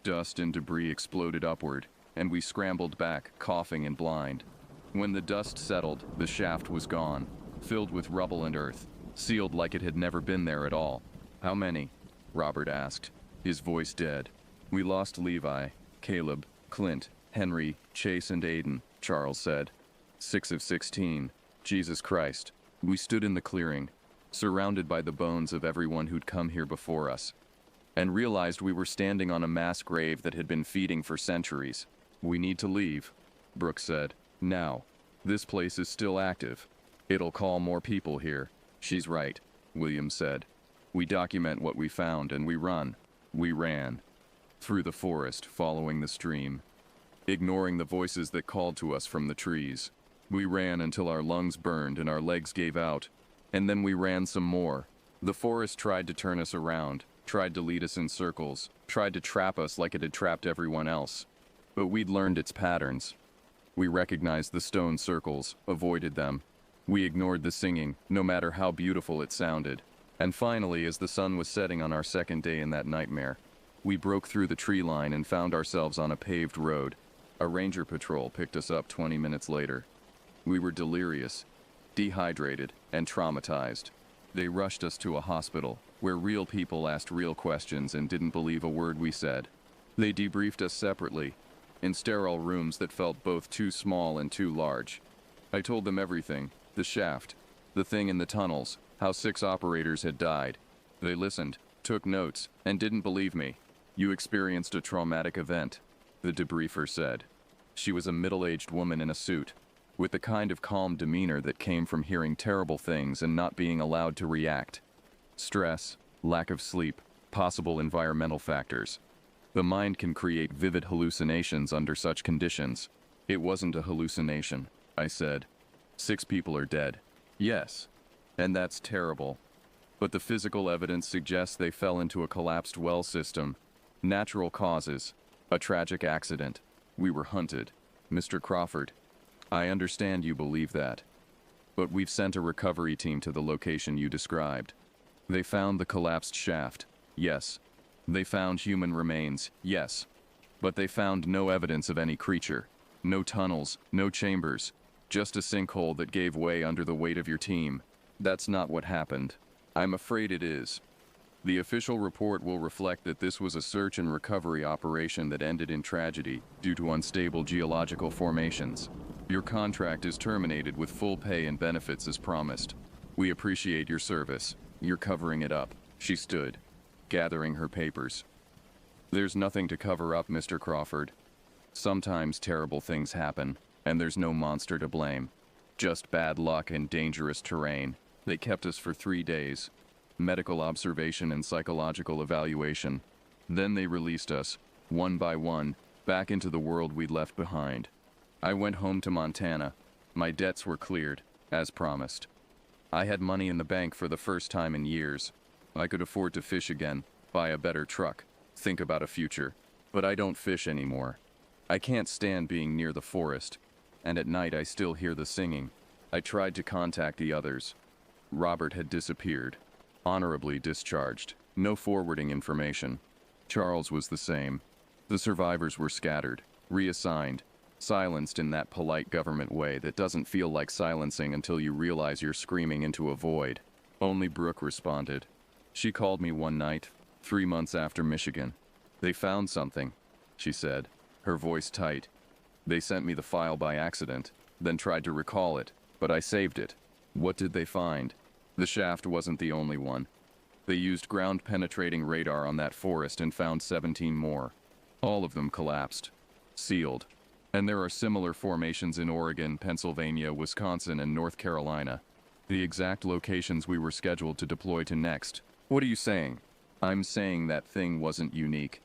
Dust and debris exploded upward, and we scrambled back, coughing and blind. When the dust settled, the shaft was gone, filled with rubble and earth, sealed like it had never been there at all. "How many?" Robert asked, his voice dead. "We lost Levi, Caleb, Clint, Henry, Chase, and Aiden," Charles said. 6 of 16. Jesus Christ. We stood in the clearing, surrounded by the bones of everyone who'd come here before us, and realized we were standing on a mass grave that had been feeding for centuries. "We need to leave," Brooke said. "Now. This place is still active. It'll call more people here." "She's right," William said. "We document what we found and we run." We ran. Through the forest, following the stream, ignoring the voices that called to us from the trees. We ran until our lungs burned and our legs gave out, and then we ran some more. The forest tried to turn us around, tried to lead us in circles, tried to trap us like it had trapped everyone else. But we'd learned its patterns. We recognized the stone circles, avoided them. We ignored the singing, no matter how beautiful it sounded. And finally, as the sun was setting on our second day in that nightmare, we broke through the tree line and found ourselves on a paved road. A ranger patrol picked us up 20 minutes later. We were delirious, dehydrated, and traumatized. They rushed us to a hospital, where real people asked real questions and didn't believe a word we said. They debriefed us separately, in sterile rooms that felt both too small and too large. I told them everything, the shaft, the thing in the tunnels, how 6 operators had died. They listened, took notes, and didn't believe me. You experienced a traumatic event, the debriefer said. She was a middle-aged woman in a suit, with the kind of calm demeanor that came from hearing terrible things and not being allowed to react. Stress, lack of sleep, possible environmental factors. The mind can create vivid hallucinations under such conditions. It wasn't a hallucination, I said. 6 people are dead. Yes, and that's terrible. But the physical evidence suggests they fell into a collapsed well system. Natural causes. A tragic accident. We were hunted. Mr. Crawford, I understand you believe that. But we've sent a recovery team to the location you described. They found the collapsed shaft. Yes. They found human remains. Yes. But they found no evidence of any creature. No tunnels, no chambers. Just a sinkhole that gave way under the weight of your team. That's not what happened. I'm afraid it is. The official report will reflect that this was a search and recovery operation that ended in tragedy due to unstable geological formations. Your contract is terminated with full pay and benefits as promised. We appreciate your service. You're covering it up. She stood, gathering her papers. There's nothing to cover up, Mr. Crawford. Sometimes terrible things happen, and there's no monster to blame. Just bad luck and dangerous terrain. They kept us for 3 days. Medical observation and psychological evaluation. Then they released us, one by one, back into the world we'd left behind. I went home to Montana. My debts were cleared, as promised. I had money in the bank for the first time in years. I could afford to fish again, buy a better truck, think about a future. But I don't fish anymore. I can't stand being near the forest, and at night I still hear the singing. I tried to contact the others. Robert had disappeared. Honorably discharged. No forwarding information. Charles was the same. The survivors were scattered, reassigned, silenced in that polite government way that doesn't feel like silencing until you realize you're screaming into a void. Only Brooke responded. She called me one night, 3 months after Michigan. They found something, she said, her voice tight. They sent me the file by accident, then tried to recall it, but I saved it. What did they find? The shaft wasn't the only one. They used ground-penetrating radar on that forest and found 17 more. All of them collapsed. Sealed. And there are similar formations in Oregon, Pennsylvania, Wisconsin, and North Carolina. The exact locations we were scheduled to deploy to next. What are you saying? I'm saying that thing wasn't unique.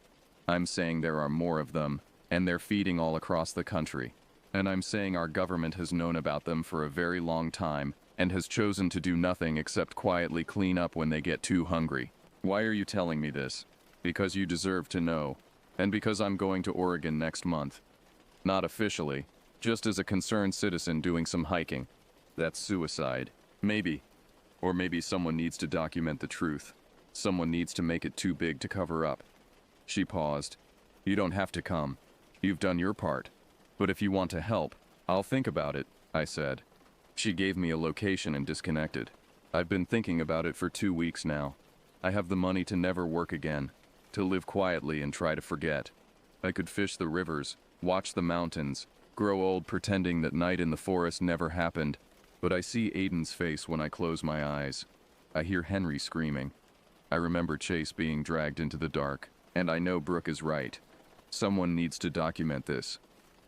I'm saying there are more of them, and they're feeding all across the country. And I'm saying our government has known about them for a very long time, and has chosen to do nothing except quietly clean up when they get too hungry. Why are you telling me this? Because you deserve to know, and because I'm going to Oregon next month. Not officially, just as a concerned citizen doing some hiking. That's suicide. Maybe. Or maybe someone needs to document the truth. Someone needs to make it too big to cover up. She paused. You don't have to come. You've done your part. But if you want to help, I'll think about it, I said. She gave me a location and disconnected. I've been thinking about it for 2 weeks now. I have the money to never work again, to live quietly and try to forget. I could fish the rivers, watch the mountains, grow old pretending that night in the forest never happened, but I see Aiden's face when I close my eyes. I hear Henry screaming. I remember Chase being dragged into the dark, and I know Brooke is right. Someone needs to document this.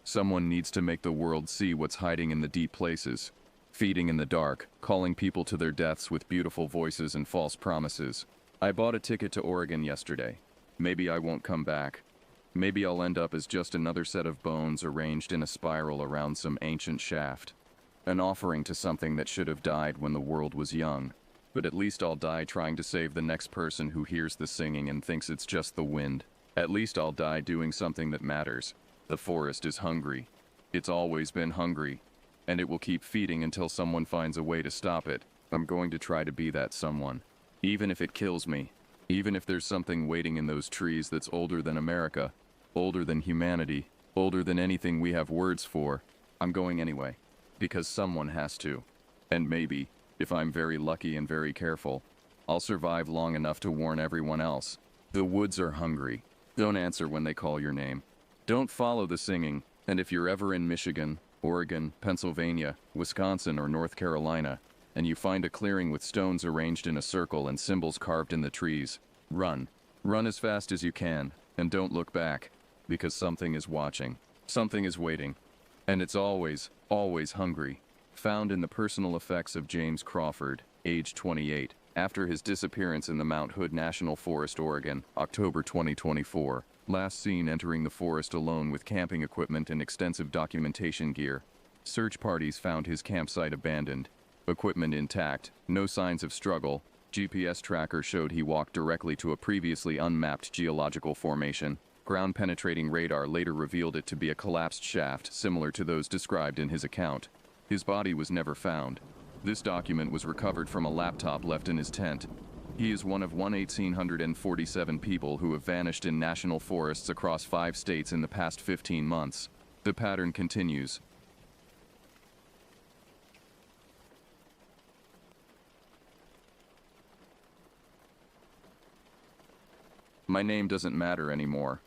Someone needs to make the world see what's hiding in the deep places. Feeding in the dark, calling people to their deaths with beautiful voices and false promises. I bought a ticket to Oregon yesterday. Maybe I won't come back. Maybe I'll end up as just another set of bones arranged in a spiral around some ancient shaft. An offering to something that should have died when the world was young. But at least I'll die trying to save the next person who hears the singing and thinks it's just the wind. At least I'll die doing something that matters. The forest is hungry. It's always been hungry. And it will keep feeding until someone finds a way to stop it. I'm going to try to be that someone. Even if it kills me. Even if there's something waiting in those trees that's older than America. Older than humanity. Older than anything we have words for. I'm going anyway. Because someone has to. And maybe, if I'm very lucky and very careful, I'll survive long enough to warn everyone else. The woods are hungry. Don't answer when they call your name. Don't follow the singing, and if you're ever in Michigan, Oregon, Pennsylvania, Wisconsin, or North Carolina, and you find a clearing with stones arranged in a circle and symbols carved in the trees, run. Run as fast as you can, and don't look back, because something is watching. Something is waiting. And it's always, always hungry. Found in the personal effects of James Crawford, age 28, after his disappearance in the Mount Hood National Forest, Oregon, October 2024. Last seen entering the forest alone with camping equipment and extensive documentation gear. Search parties found his campsite abandoned. Equipment intact, no signs of struggle. GPS tracker showed he walked directly to a previously unmapped geological formation. Ground-penetrating radar later revealed it to be a collapsed shaft similar to those described in his account. His body was never found. This document was recovered from a laptop left in his tent. He is one of 1,847 people who have vanished in national forests across 5 states in the past 15 months. The pattern continues. My name doesn't matter anymore.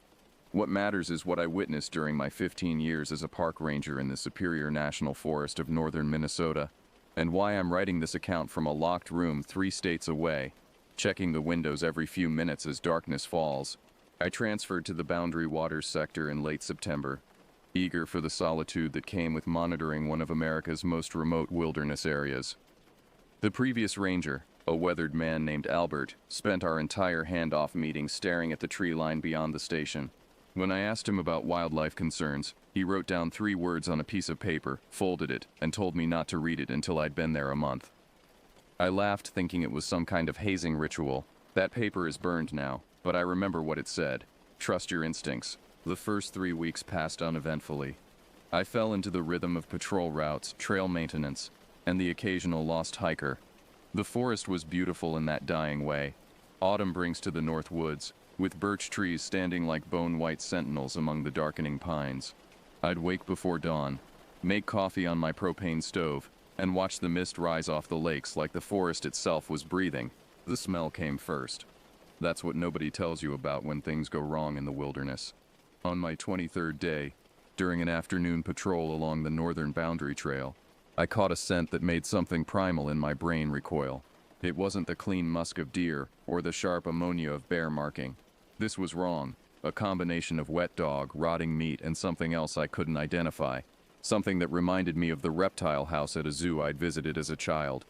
What matters is what I witnessed during my 15 years as a park ranger in the Superior National Forest of northern Minnesota, and why I'm writing this account from a locked room 3 states away, checking the windows every few minutes as darkness falls. I transferred to the Boundary Waters sector in late September, eager for the solitude that came with monitoring one of America's most remote wilderness areas. The previous ranger, a weathered man named Albert, spent our entire handoff meeting staring at the tree line beyond the station. When I asked him about wildlife concerns, he wrote down 3 words on a piece of paper, folded it, and told me not to read it until I'd been there a month. I laughed, thinking it was some kind of hazing ritual. That paper is burned now, but I remember what it said. Trust your instincts. The first 3 weeks passed uneventfully. I fell into the rhythm of patrol routes, trail maintenance, and the occasional lost hiker. The forest was beautiful in that dying way. Autumn brings to the north woods, with birch trees standing like bone-white sentinels among the darkening pines. I'd wake before dawn, make coffee on my propane stove, and watch the mist rise off the lakes like the forest itself was breathing. The smell came first. That's what nobody tells you about when things go wrong in the wilderness. On my 23rd day, during an afternoon patrol along the northern boundary trail, I caught a scent that made something primal in my brain recoil. It wasn't the clean musk of deer or the sharp ammonia of bear marking. This was wrong, a combination of wet dog, rotting meat, and something else I couldn't identify. Something that reminded me of the reptile house at a zoo I'd visited as a child.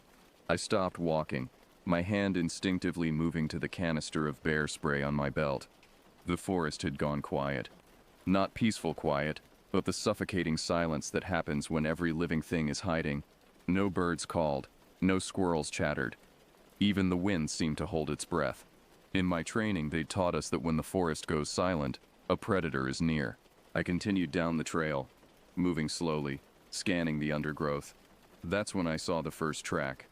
I stopped walking, my hand instinctively moving to the canister of bear spray on my belt. The forest had gone quiet. Not peaceful quiet, but the suffocating silence that happens when every living thing is hiding. No birds called, no squirrels chattered. Even the wind seemed to hold its breath. In my training, they taught us that when the forest goes silent, a predator is near. I continued down the trail, moving slowly, scanning the undergrowth. That's when I saw the first track.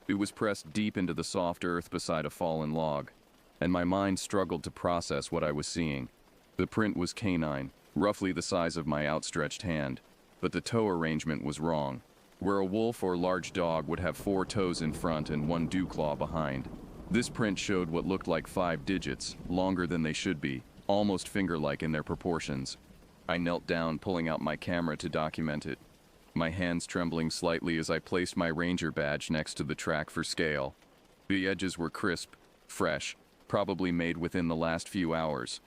It was pressed deep into the soft earth beside a fallen log, and my mind struggled to process what I was seeing. The print was canine, roughly the size of my outstretched hand, but the toe arrangement was wrong. Where a wolf or large dog would have 4 toes in front and 1 dew claw behind. This print showed what looked like 5 digits, longer than they should be, almost finger-like in their proportions. I knelt down, pulling out my camera to document it, my hands trembling slightly as I placed my ranger badge next to the track for scale. The edges were crisp, fresh, probably made within the last few hours.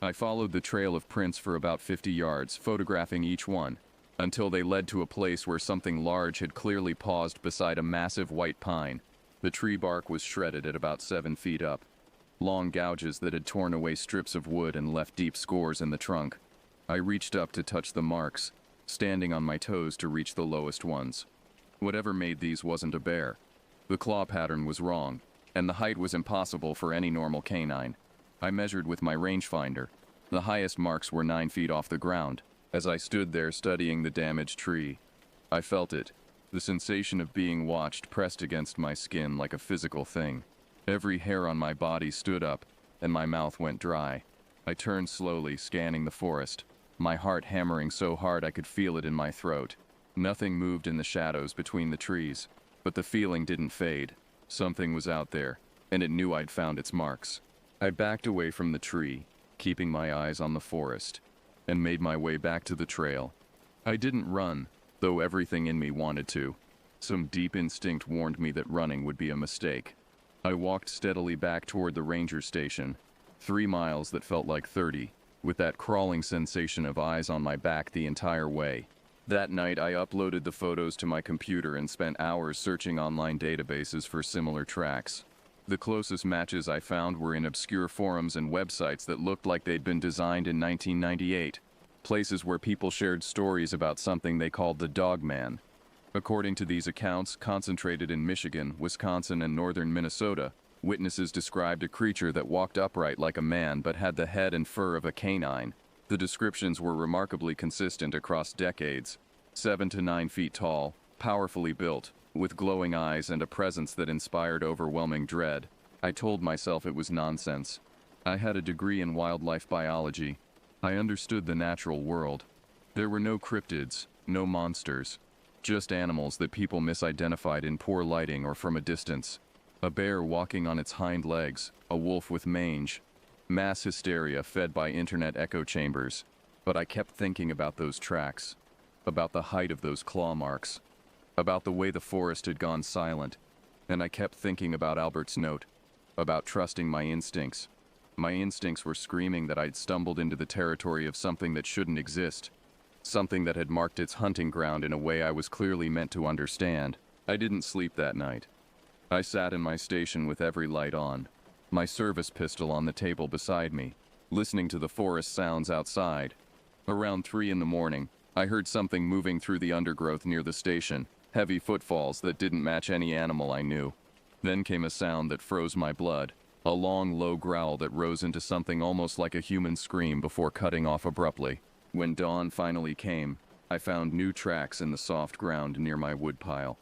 I followed the trail of prints for about 50 yards, photographing each one, until they led to a place where something large had clearly paused beside a massive white pine. The tree bark was shredded at about 7 feet up. Long gouges that had torn away strips of wood and left deep scores in the trunk. I reached up to touch the marks, standing on my toes to reach the lowest ones. Whatever made these wasn't a bear. The claw pattern was wrong, and the height was impossible for any normal canine. I measured with my rangefinder. The highest marks were 9 feet off the ground. As I stood there studying the damaged tree, I felt it. The sensation of being watched pressed against my skin like a physical thing. Every hair on my body stood up, and my mouth went dry. I turned slowly, scanning the forest, my heart hammering so hard I could feel it in my throat. Nothing moved in the shadows between the trees, but the feeling didn't fade. Something was out there, and it knew I'd found its marks. I backed away from the tree, keeping my eyes on the forest. and made my way back to the trail. I didn't run, though everything in me wanted to. Some deep instinct warned me that running would be a mistake. I walked steadily back toward the ranger station, 3 miles that felt like 30, with that crawling sensation of eyes on my back the entire way. That night, I uploaded the photos to my computer and spent hours searching online databases for similar tracks. The closest matches I found were in obscure forums and websites that looked like they'd been designed in 1998, places where people shared stories about something they called the Dog Man. According to these accounts, concentrated in Michigan, Wisconsin, and northern Minnesota, witnesses described a creature that walked upright like a man but had the head and fur of a canine. The descriptions were remarkably consistent across decades. 7 to 9 feet tall, powerfully built, with glowing eyes and a presence that inspired overwhelming dread. I told myself it was nonsense. I had a degree in wildlife biology. I understood the natural world. There were no cryptids, no monsters, just animals that people misidentified in poor lighting or from a distance. A bear walking on its hind legs, a wolf with mange. Mass hysteria fed by internet echo chambers. But I kept thinking about those tracks, about the height of those claw marks, about the way the forest had gone silent, and I kept thinking about Albert's note, about trusting my instincts. My instincts were screaming that I'd stumbled into the territory of something that shouldn't exist, something that had marked its hunting ground in a way I was clearly meant to understand. I didn't sleep that night. I sat in my station with every light on, my service pistol on the table beside me, listening to the forest sounds outside. Around 3 in the morning, I heard something moving through the undergrowth near the station, heavy footfalls that didn't match any animal I knew. Then came a sound that froze my blood, a long, low growl that rose into something almost like a human scream before cutting off abruptly. When dawn finally came, I found new tracks in the soft ground near my woodpile.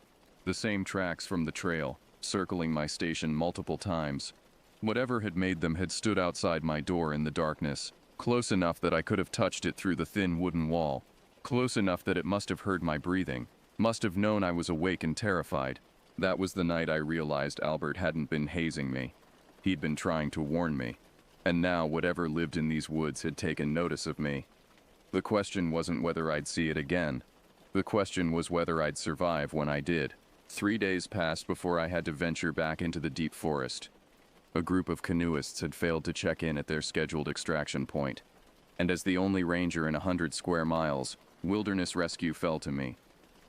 The same tracks from the trail, circling my station multiple times. Whatever had made them had stood outside my door in the darkness, close enough that I could have touched it through the thin wooden wall, close enough that it must have heard my breathing, must have known I was awake and terrified. That was the night I realized Albert hadn't been hazing me. He'd been trying to warn me. And now whatever lived in these woods had taken notice of me. The question wasn't whether I'd see it again. The question was whether I'd survive when I did. 3 days passed before I had to venture back into the deep forest. A group of canoeists had failed to check in at their scheduled extraction point. And as the only ranger in 100 square miles, wilderness rescue fell to me.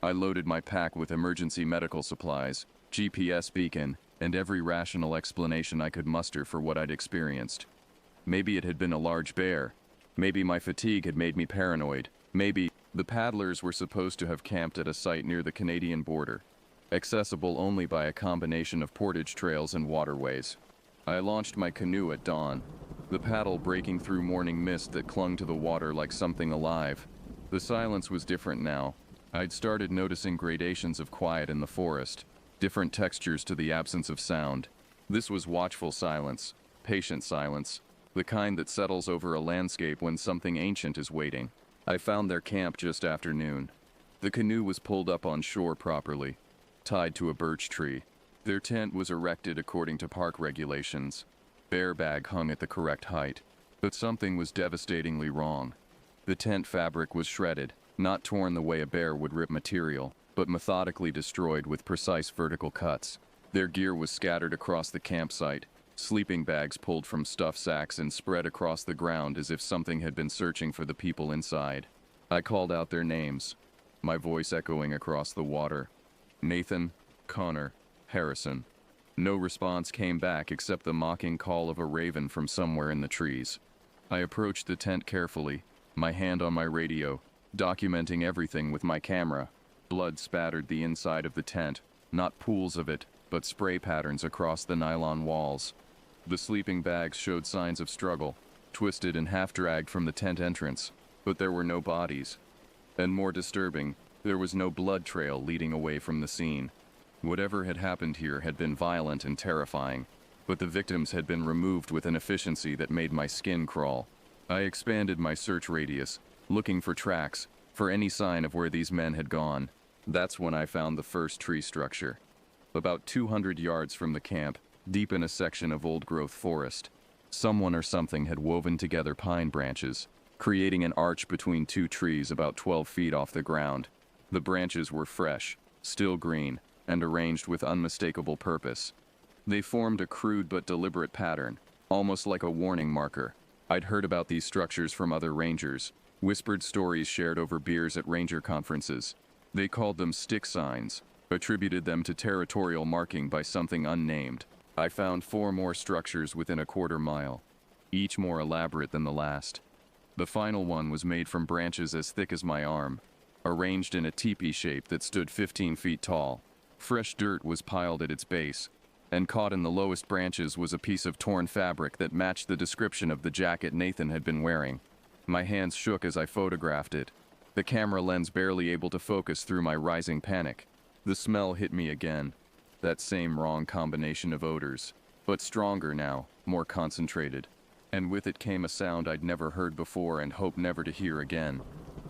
I loaded my pack with emergency medical supplies, GPS beacon, and every rational explanation I could muster for what I'd experienced. Maybe it had been a large bear. Maybe my fatigue had made me paranoid. Maybe the paddlers were supposed to have camped at a site near the Canadian border, accessible only by a combination of portage trails and waterways. I launched my canoe at dawn, the paddle breaking through morning mist that clung to the water like something alive. The silence was different now. I'd started noticing gradations of quiet in the forest, different textures to the absence of sound. This was watchful silence, patient silence, the kind that settles over a landscape when something ancient is waiting. I found their camp just after noon. The canoe was pulled up on shore properly, tied to a birch tree. Their tent was erected according to park regulations. Bear bag hung at the correct height. But something was devastatingly wrong. The tent fabric was shredded, not torn the way a bear would rip material, but methodically destroyed with precise vertical cuts. Their gear was scattered across the campsite, sleeping bags pulled from stuff sacks and spread across the ground as if something had been searching for the people inside. I called out their names, my voice echoing across the water. Nathan, Connor, Harrison. No response came back except the mocking call of a raven from somewhere in the trees. I approached the tent carefully, my hand on my radio, documenting everything with my camera. Blood spattered the inside of the tent, not pools of it, but spray patterns across the nylon walls. The sleeping bags showed signs of struggle, twisted and half-dragged from the tent entrance, but there were no bodies. And more disturbing, there was no blood trail leading away from the scene. Whatever had happened here had been violent and terrifying, but the victims had been removed with an efficiency that made my skin crawl. I expanded my search radius, looking for tracks, for any sign of where these men had gone. That's when I found the first tree structure. About 200 yards from the camp, deep in a section of old-growth forest, someone or something had woven together pine branches, creating an arch between two trees about 12 feet off the ground. The branches were fresh, still green, and arranged with unmistakable purpose. They formed a crude but deliberate pattern, almost like a warning marker. I'd heard about these structures from other rangers, whispered stories shared over beers at ranger conferences. They called them stick signs, attributed them to territorial marking by something unnamed. I found 4 more structures within a quarter mile, each more elaborate than the last. The final one was made from branches as thick as my arm, arranged in a teepee shape that stood 15 feet tall. Fresh dirt was piled at its base, and caught in the lowest branches was a piece of torn fabric that matched the description of the jacket Nathan had been wearing. My hands shook as I photographed it, the camera lens barely able to focus through my rising panic. The smell hit me again, that same wrong combination of odors, but stronger now, more concentrated. And with it came a sound I'd never heard before and hoped never to hear again.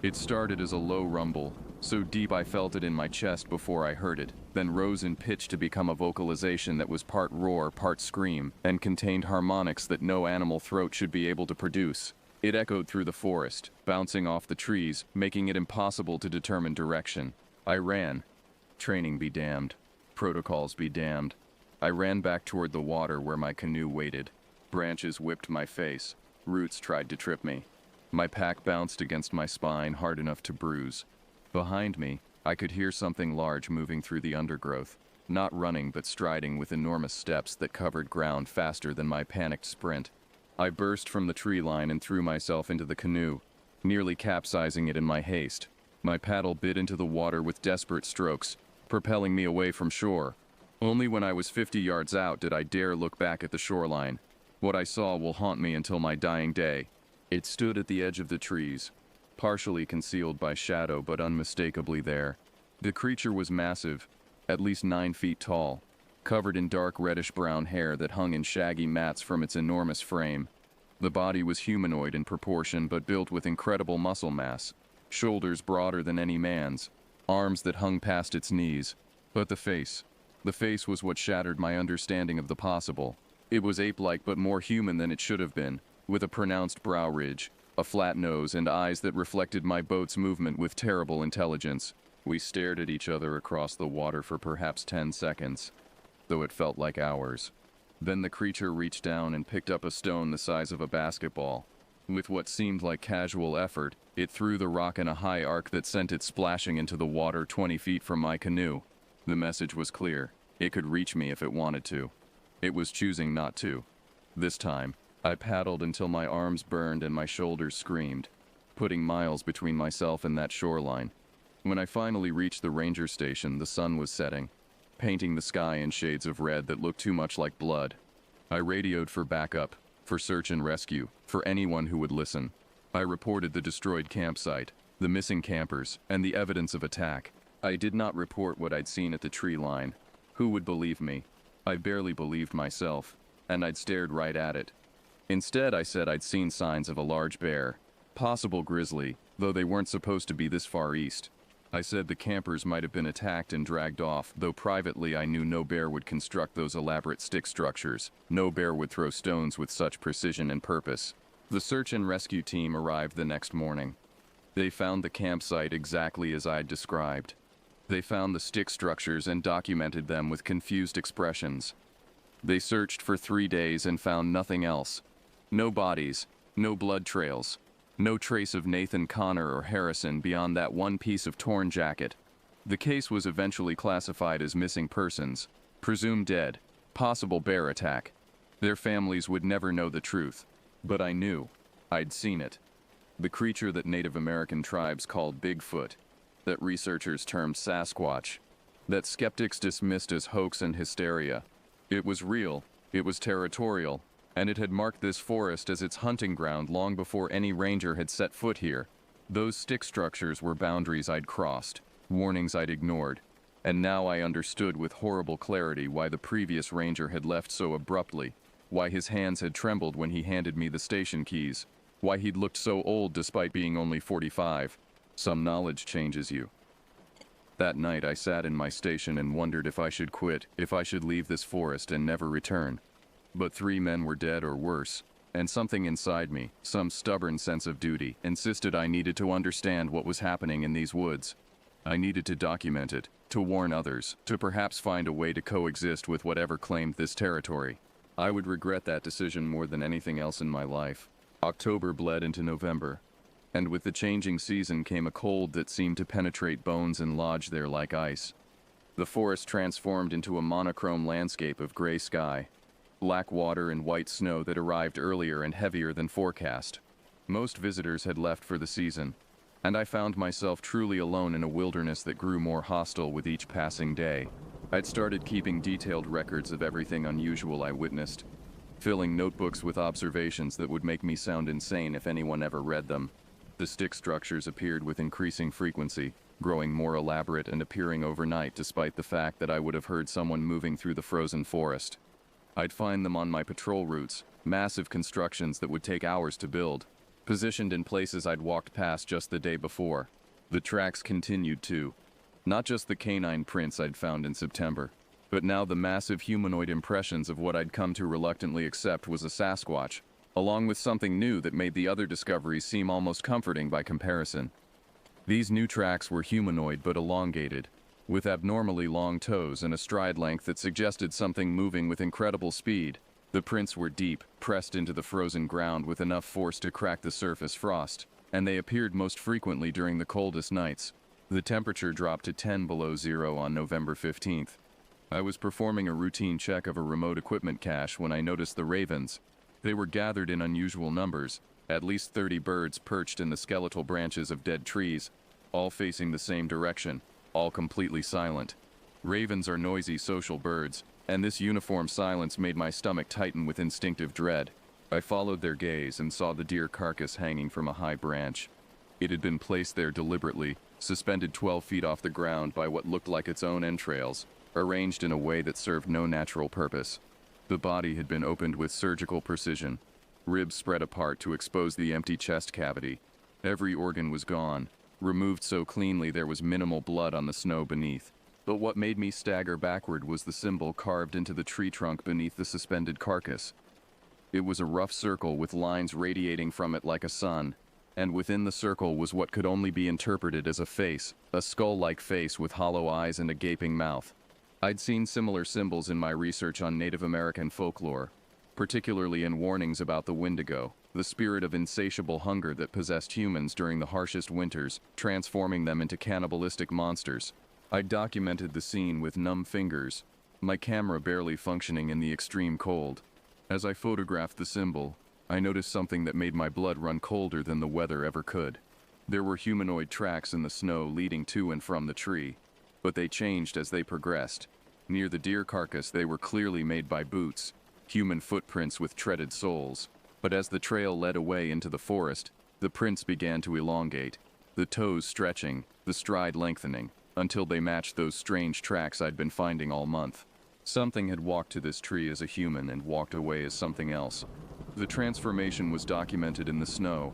It started as a low rumble, so deep I felt it in my chest before I heard it, then rose in pitch to become a vocalization that was part roar, part scream, and contained harmonics that no animal throat should be able to produce. It echoed through the forest, bouncing off the trees, making it impossible to determine direction. I ran. Training be damned. Protocols be damned. I ran back toward the water where my canoe waited. Branches whipped my face. Roots tried to trip me. My pack bounced against my spine hard enough to bruise. Behind me, I could hear something large moving through the undergrowth, not running but striding with enormous steps that covered ground faster than my panicked sprint. I burst from the tree line and threw myself into the canoe, nearly capsizing it in my haste. My paddle bit into the water with desperate strokes, propelling me away from shore. Only when I was 50 yards out did I dare look back at the shoreline. What I saw will haunt me until my dying day. It stood at the edge of the trees, partially concealed by shadow but unmistakably there. The creature was massive, at least 9 feet tall, covered in dark reddish-brown hair that hung in shaggy mats from its enormous frame. The body was humanoid in proportion but built with incredible muscle mass, shoulders broader than any man's, arms that hung past its knees. But the face was what shattered my understanding of the possible. It was ape-like but more human than it should have been, with a pronounced brow ridge, a flat nose, and eyes that reflected my boat's movement with terrible intelligence. We stared at each other across the water for perhaps 10 seconds, though it felt like hours. Then the creature reached down and picked up a stone the size of a basketball. With what seemed like casual effort, it threw the rock in a high arc that sent it splashing into the water 20 feet from my canoe. The message was clear. It could reach me if it wanted to. It was choosing not to. This time, I paddled until my arms burned and my shoulders screamed, putting miles between myself and that shoreline. When I finally reached the ranger station, the sun was setting, painting the sky in shades of red that looked too much like blood. I radioed for backup, for search and rescue, for anyone who would listen. I reported the destroyed campsite, the missing campers, and the evidence of attack. I did not report what I'd seen at the tree line. Who would believe me? I barely believed myself, and I'd stared right at it. Instead, I said I'd seen signs of a large bear, possible grizzly, though they weren't supposed to be this far east. I said the campers might have been attacked and dragged off, though privately I knew no bear would construct those elaborate stick structures. No bear would throw stones with such precision and purpose. The search and rescue team arrived the next morning. They found the campsite exactly as I'd described. They found the stick structures and documented them with confused expressions. They searched for 3 days and found nothing else. No bodies, no blood trails, no trace of Nathan Connor or Harrison beyond that one piece of torn jacket. The case was eventually classified as missing persons, presumed dead, possible bear attack. Their families would never know the truth, but I knew. I'd seen it. The creature that Native American tribes called Bigfoot, that researchers termed Sasquatch, that skeptics dismissed as hoax and hysteria. It was real, it was territorial, and it had marked this forest as its hunting ground long before any ranger had set foot here. Those stick structures were boundaries I'd crossed, warnings I'd ignored, and now I understood with horrible clarity why the previous ranger had left so abruptly, why his hands had trembled when he handed me the station keys, why he'd looked so old despite being only 45. Some knowledge changes you. That night I sat in my station and wondered if I should quit, if I should leave this forest and never return. But 3 men were dead or worse, and something inside me, some stubborn sense of duty, insisted I needed to understand what was happening in these woods. I needed to document it, to warn others, to perhaps find a way to coexist with whatever claimed this territory. I would regret that decision more than anything else in my life. October bled into November, and with the changing season came a cold that seemed to penetrate bones and lodge there like ice. The forest transformed into a monochrome landscape of gray sky, black water and white snow that arrived earlier and heavier than forecast. Most visitors had left for the season, and I found myself truly alone in a wilderness that grew more hostile with each passing day. I'd started keeping detailed records of everything unusual I witnessed, filling notebooks with observations that would make me sound insane if anyone ever read them. The stick structures appeared with increasing frequency, growing more elaborate and appearing overnight despite the fact that I would have heard someone moving through the frozen forest. I'd find them on my patrol routes, massive constructions that would take hours to build, positioned in places I'd walked past just the day before. The tracks continued too. Not just the canine prints I'd found in September, but now the massive humanoid impressions of what I'd come to reluctantly accept was a Sasquatch, along with something new that made the other discoveries seem almost comforting by comparison. These new tracks were humanoid but elongated, with abnormally long toes and a stride length that suggested something moving with incredible speed. The prints were deep, pressed into the frozen ground with enough force to crack the surface frost, and they appeared most frequently during the coldest nights. The temperature dropped to 10 below zero on November 15th. I was performing a routine check of a remote equipment cache when I noticed the ravens. They were gathered in unusual numbers, at least 30 birds perched in the skeletal branches of dead trees, all facing the same direction, all completely silent. Ravens are noisy social birds, and this uniform silence made my stomach tighten with instinctive dread. I followed their gaze and saw the deer carcass hanging from a high branch. It had been placed there deliberately, suspended 12 feet off the ground by what looked like its own entrails, arranged in a way that served no natural purpose. The body had been opened with surgical precision, ribs spread apart to expose the empty chest cavity. Every organ was gone, removed so cleanly there was minimal blood on the snow beneath. But what made me stagger backward was the symbol carved into the tree trunk beneath the suspended carcass. It was a rough circle with lines radiating from it like a sun, and within the circle was what could only be interpreted as a face, a skull-like face with hollow eyes and a gaping mouth. I'd seen similar symbols in my research on Native American folklore, particularly in warnings about the Wendigo, the spirit of insatiable hunger that possessed humans during the harshest winters, transforming them into cannibalistic monsters. I documented the scene with numb fingers, my camera barely functioning in the extreme cold. As I photographed the symbol, I noticed something that made my blood run colder than the weather ever could. There were humanoid tracks in the snow leading to and from the tree, but they changed as they progressed. Near the deer carcass they were clearly made by boots, human footprints with treaded soles. But as the trail led away into the forest, the prints began to elongate, the toes stretching, the stride lengthening, until they matched those strange tracks I'd been finding all month. Something had walked to this tree as a human and walked away as something else. The transformation was documented in the snow,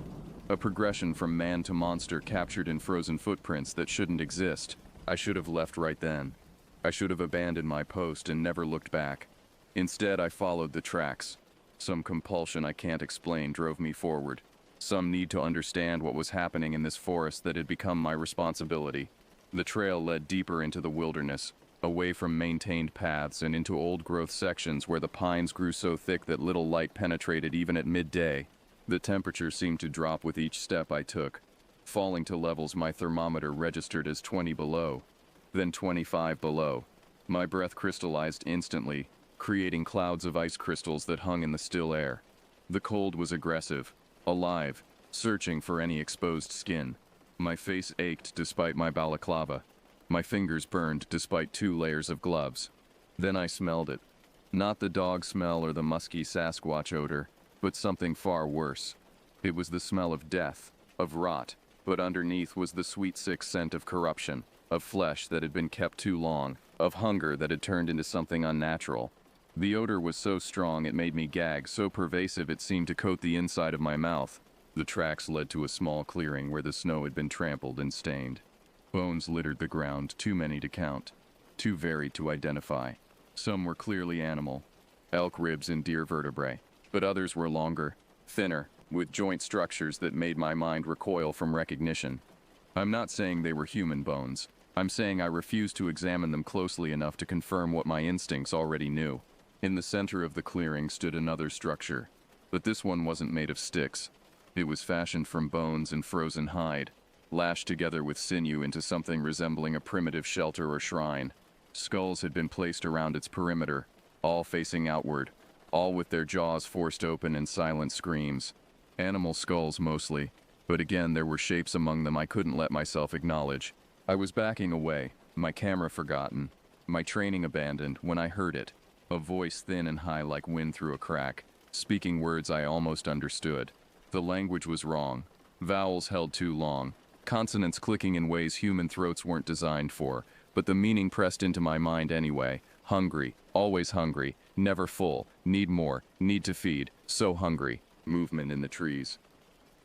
a progression from man to monster captured in frozen footprints that shouldn't exist. I should have left right then. I should have abandoned my post and never looked back. Instead, I followed the tracks. Some compulsion I can't explain drove me forward. Some need to understand what was happening in this forest that had become my responsibility. The trail led deeper into the wilderness, away from maintained paths and into old-growth sections where the pines grew so thick that little light penetrated even at midday. The temperature seemed to drop with each step I took, falling to levels my thermometer registered as 20 below, then 25 below. My breath crystallized instantly, creating clouds of ice crystals that hung in the still air. The cold was aggressive, alive, searching for any exposed skin. My face ached despite my balaclava. My fingers burned despite 2 layers of gloves. Then I smelled it. Not the dog smell or the musky Sasquatch odor, but something far worse. It was the smell of death, of rot, but underneath was the sweet sick scent of corruption, of flesh that had been kept too long, of hunger that had turned into something unnatural. The odor was so strong it made me gag, so pervasive it seemed to coat the inside of my mouth. The tracks led to a small clearing where the snow had been trampled and stained. Bones littered the ground, too many to count, too varied to identify. Some were clearly animal, elk ribs and deer vertebrae, but others were longer, thinner, with joint structures that made my mind recoil from recognition. I'm not saying they were human bones. I'm saying I refused to examine them closely enough to confirm what my instincts already knew. In the center of the clearing stood another structure, but this one wasn't made of sticks. It was fashioned from bones and frozen hide, lashed together with sinew into something resembling a primitive shelter or shrine. Skulls had been placed around its perimeter, all facing outward, all with their jaws forced open in silent screams. Animal skulls mostly, but again there were shapes among them I couldn't let myself acknowledge. I was backing away, my camera forgotten, my training abandoned, when I heard it. A voice thin and high like wind through a crack, speaking words I almost understood. The language was wrong. Vowels held too long, consonants clicking in ways human throats weren't designed for, but the meaning pressed into my mind anyway. Hungry, always hungry, never full, need more, need to feed, so hungry. Movement in the trees.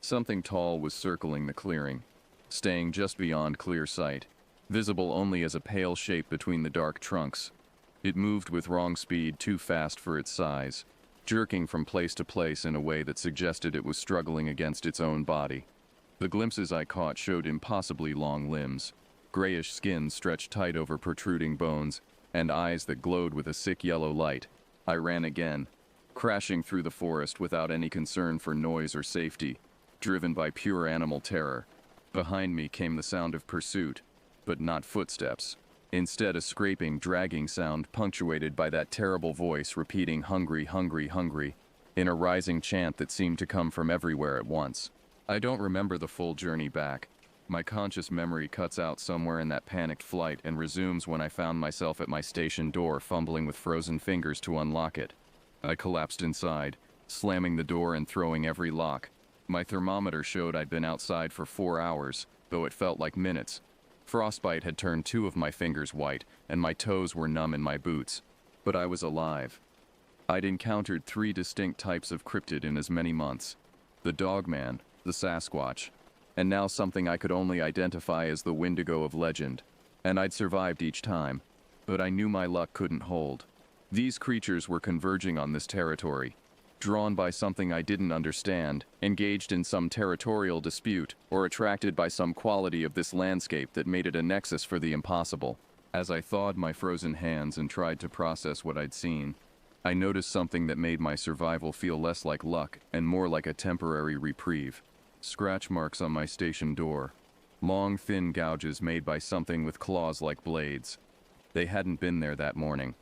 Something tall was circling the clearing, staying just beyond clear sight, visible only as a pale shape between the dark trunks. It moved with wrong speed, too fast for its size, jerking from place to place in a way that suggested it was struggling against its own body. The glimpses I caught showed impossibly long limbs, grayish skin stretched tight over protruding bones, and eyes that glowed with a sick yellow light. I ran again, crashing through the forest without any concern for noise or safety, driven by pure animal terror. Behind me came the sound of pursuit, but not footsteps. Instead, a scraping, dragging sound punctuated by that terrible voice repeating "hungry, hungry, hungry," in a rising chant that seemed to come from everywhere at once. I don't remember the full journey back. My conscious memory cuts out somewhere in that panicked flight and resumes when I found myself at my station door fumbling with frozen fingers to unlock it. I collapsed inside, slamming the door and throwing every lock. My thermometer showed I'd been outside for 4 hours, though it felt like minutes. Frostbite had turned 2 of my fingers white, and my toes were numb in my boots. But I was alive. I'd encountered 3 distinct types of cryptid in as many months. The Dogman, the Sasquatch, and now something I could only identify as the Wendigo of legend. And I'd survived each time, but I knew my luck couldn't hold. These creatures were converging on this territory, drawn by something I didn't understand, engaged in some territorial dispute, or attracted by some quality of this landscape that made it a nexus for the impossible. As I thawed my frozen hands and tried to process what I'd seen, I noticed something that made my survival feel less like luck and more like a temporary reprieve. Scratch marks on my station door. Long, thin gouges made by something with claws like blades. They hadn't been there that morning.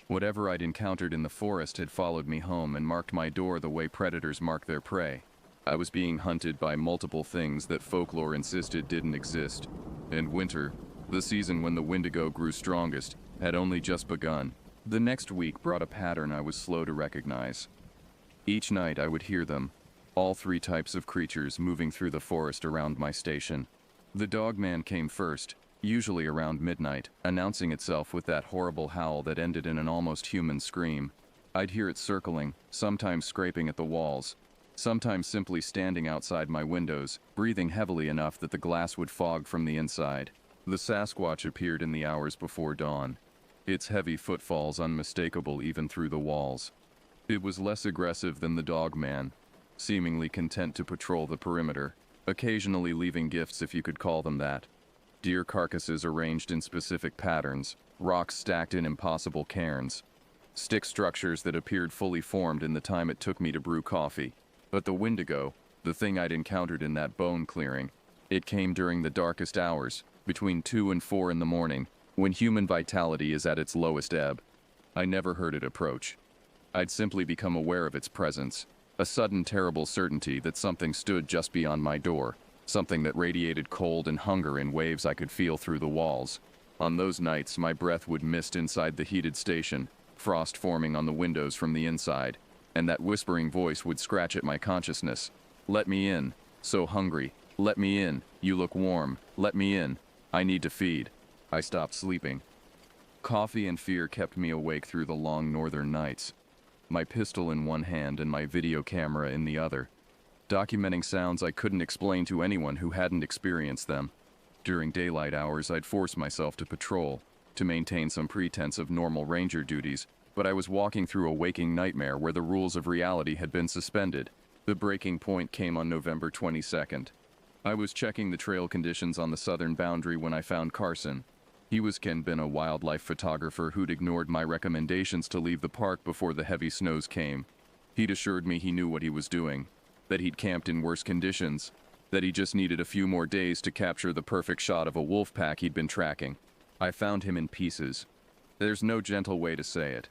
Whatever I'd encountered in the forest had followed me home and marked my door the way predators mark their prey. I was being hunted by multiple things that folklore insisted didn't exist. And winter, the season when the Wendigo grew strongest, had only just begun. The next week brought a pattern I was slow to recognize. Each night I would hear them, all 3 types of creatures moving through the forest around my station. The Dogman came first, usually around midnight, announcing itself with that horrible howl that ended in an almost human scream. I'd hear it circling, sometimes scraping at the walls, sometimes simply standing outside my windows, breathing heavily enough that the glass would fog from the inside. The Sasquatch appeared in the hours before dawn, its heavy footfalls unmistakable even through the walls. It was less aggressive than the Dogman, seemingly content to patrol the perimeter, occasionally leaving gifts if you could call them that. Deer carcasses arranged in specific patterns, rocks stacked in impossible cairns, stick structures that appeared fully formed in the time it took me to brew coffee. But the Wendigo, the thing I'd encountered in that bone clearing, it came during the darkest hours, between 2 and 4 in the morning, when human vitality is at its lowest ebb. I never heard it approach. I'd simply become aware of its presence, a sudden terrible certainty that something stood just beyond my door. Something that radiated cold and hunger in waves I could feel through the walls. On those nights, my breath would mist inside the heated station, frost forming on the windows from the inside, and that whispering voice would scratch at my consciousness. Let me in. So hungry. Let me in. You look warm. Let me in. I need to feed. I stopped sleeping. Coffee and fear kept me awake through the long northern nights. My pistol in one hand and my video camera in the other, documenting sounds I couldn't explain to anyone who hadn't experienced them. During daylight hours, I'd force myself to patrol, to maintain some pretense of normal ranger duties, but I was walking through a waking nightmare where the rules of reality had been suspended. The breaking point came on November 22nd. I was checking the trail conditions on the southern boundary when I found Carson. He was Ken Bin, a wildlife photographer who'd ignored my recommendations to leave the park before the heavy snows came. He'd assured me he knew what he was doing, that he'd camped in worse conditions, that he just needed a few more days to capture the perfect shot of a wolf pack he'd been tracking. I found him in pieces. There's no gentle way to say it.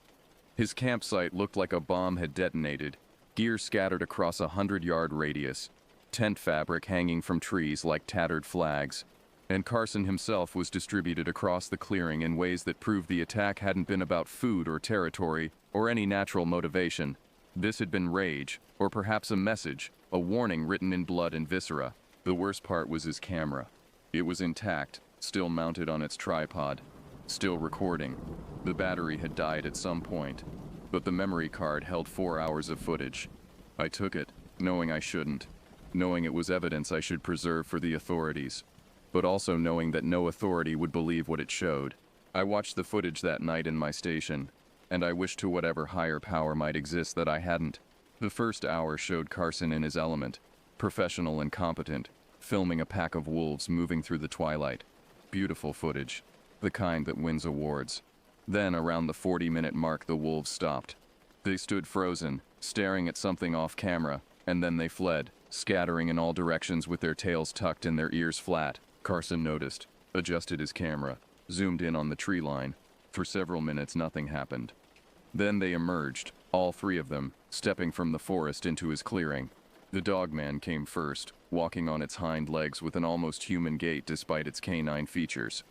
His campsite looked like a bomb had detonated, gear scattered across a 100-yard radius, tent fabric hanging from trees like tattered flags, and Carson himself was distributed across the clearing in ways that proved the attack hadn't been about food or territory or any natural motivation. This had been rage, or perhaps a message, a warning written in blood and viscera. The worst part was his camera. It was intact, still mounted on its tripod, still recording. The battery had died at some point, but the memory card held 4 hours of footage. I took it, knowing I shouldn't, knowing it was evidence I should preserve for the authorities, but also knowing that no authority would believe what it showed. I watched the footage that night in my station, and I wished to whatever higher power might exist that I hadn't. The first hour showed Carson in his element, professional and competent, filming a pack of wolves moving through the twilight. Beautiful footage, the kind that wins awards. Then, around the 40-minute mark, the wolves stopped. They stood frozen, staring at something off camera, and then they fled, scattering in all directions with their tails tucked and their ears flat. Carson noticed, adjusted his camera, zoomed in on the tree line. For several minutes, nothing happened. Then they emerged, all three of them, stepping from the forest into his clearing. The dogman came first, walking on its hind legs with an almost human gait despite its canine features.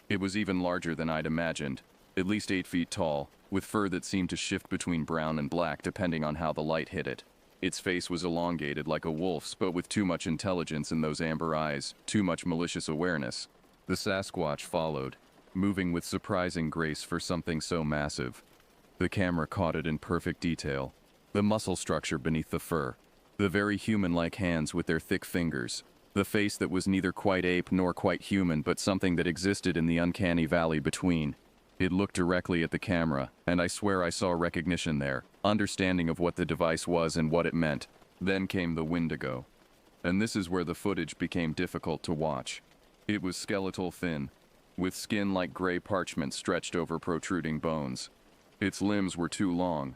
It was even larger than I'd imagined, at least 8 feet tall, with fur that seemed to shift between brown and black depending on how the light hit it. Its face was elongated like a wolf's, but with too much intelligence in those amber eyes, too much malicious awareness. The Sasquatch followed, moving with surprising grace for something so massive. The camera caught it in perfect detail. The muscle structure beneath the fur, the very human-like hands with their thick fingers, the face that was neither quite ape nor quite human but something that existed in the uncanny valley between. It looked directly at the camera, and I swear I saw recognition there, understanding of what the device was and what it meant. Then came the Wendigo. And this is where the footage became difficult to watch. It was skeletal thin, with skin like gray parchment stretched over protruding bones. Its limbs were too long,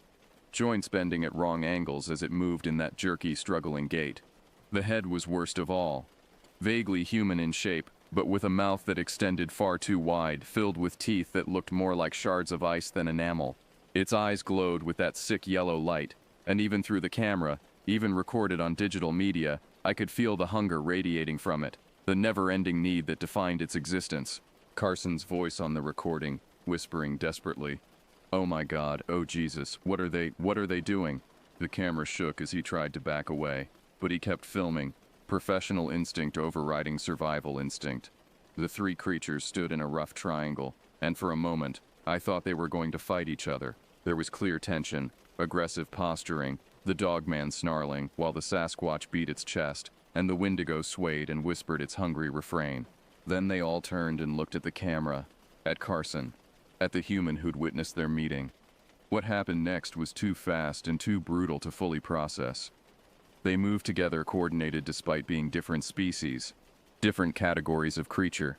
joints bending at wrong angles as it moved in that jerky, struggling gait. The head was worst of all. Vaguely human in shape, but with a mouth that extended far too wide, filled with teeth that looked more like shards of ice than enamel. Its eyes glowed with that sick yellow light, and even through the camera, even recorded on digital media, I could feel the hunger radiating from it, the never-ending need that defined its existence. Carson's voice on the recording, whispering desperately, "Oh my God, oh Jesus, what are they doing?" The camera shook as he tried to back away, but he kept filming, professional instinct overriding survival instinct. The three creatures stood in a rough triangle, and for a moment, I thought they were going to fight each other. There was clear tension, aggressive posturing, the dogman snarling, while the Sasquatch beat its chest, and the Wendigo swayed and whispered its hungry refrain. Then they all turned and looked at the camera, at Carson, at the human who'd witnessed their meeting. What happened next was too fast and too brutal to fully process. They moved together coordinated despite being different species, different categories of creature.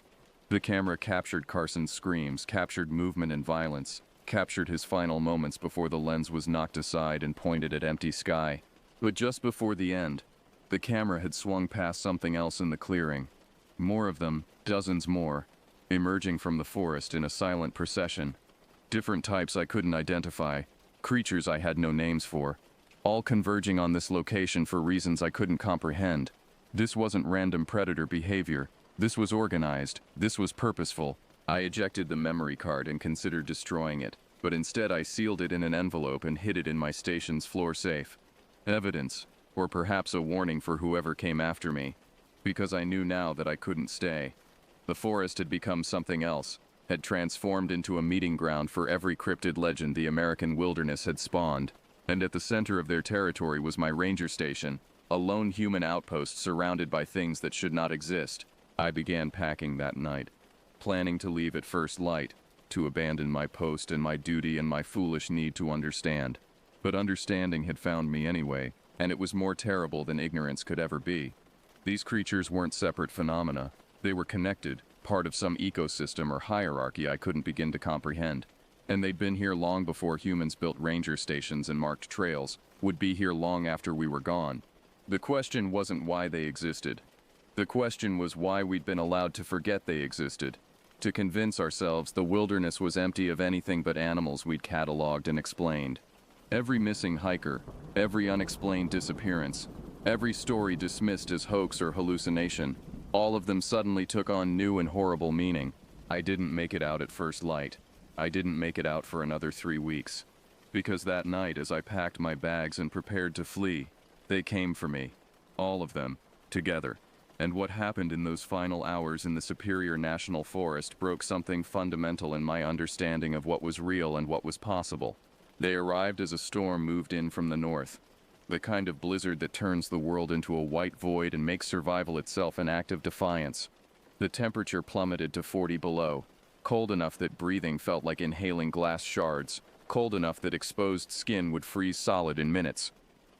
The camera captured Carson's screams, captured movement and violence, captured his final moments before the lens was knocked aside and pointed at empty sky. But just before the end, the camera had swung past something else in the clearing. More of them, dozens more, emerging from the forest in a silent procession. Different types I couldn't identify, creatures I had no names for, all converging on this location for reasons I couldn't comprehend. This wasn't random predator behavior. This was organized. This was purposeful. I ejected the memory card and considered destroying it, but instead I sealed it in an envelope and hid it in my station's floor safe. Evidence, or perhaps a warning for whoever came after me, because I knew now that I couldn't stay. The forest had become something else, had transformed into a meeting ground for every cryptid legend the American wilderness had spawned. And at the center of their territory was my ranger station, a lone human outpost surrounded by things that should not exist. I began packing that night, planning to leave at first light, to abandon my post and my duty and my foolish need to understand. But understanding had found me anyway, and it was more terrible than ignorance could ever be. These creatures weren't separate phenomena. They were connected, part of some ecosystem or hierarchy I couldn't begin to comprehend. And they'd been here long before humans built ranger stations and marked trails, would be here long after we were gone. The question wasn't why they existed. The question was why we'd been allowed to forget they existed, to convince ourselves the wilderness was empty of anything but animals we'd cataloged and explained. Every missing hiker, every unexplained disappearance, every story dismissed as hoax or hallucination, all of them suddenly took on new and horrible meaning. I didn't make it out at first light. I didn't make it out for another 3 weeks. Because that night, as I packed my bags and prepared to flee, they came for me. All of them, together. And what happened in those final hours in the Superior National Forest broke something fundamental in my understanding of what was real and what was possible. They arrived as a storm moved in from the north. The kind of blizzard that turns the world into a white void and makes survival itself an act of defiance. The temperature plummeted to 40 below, cold enough that breathing felt like inhaling glass shards, cold enough that exposed skin would freeze solid in minutes.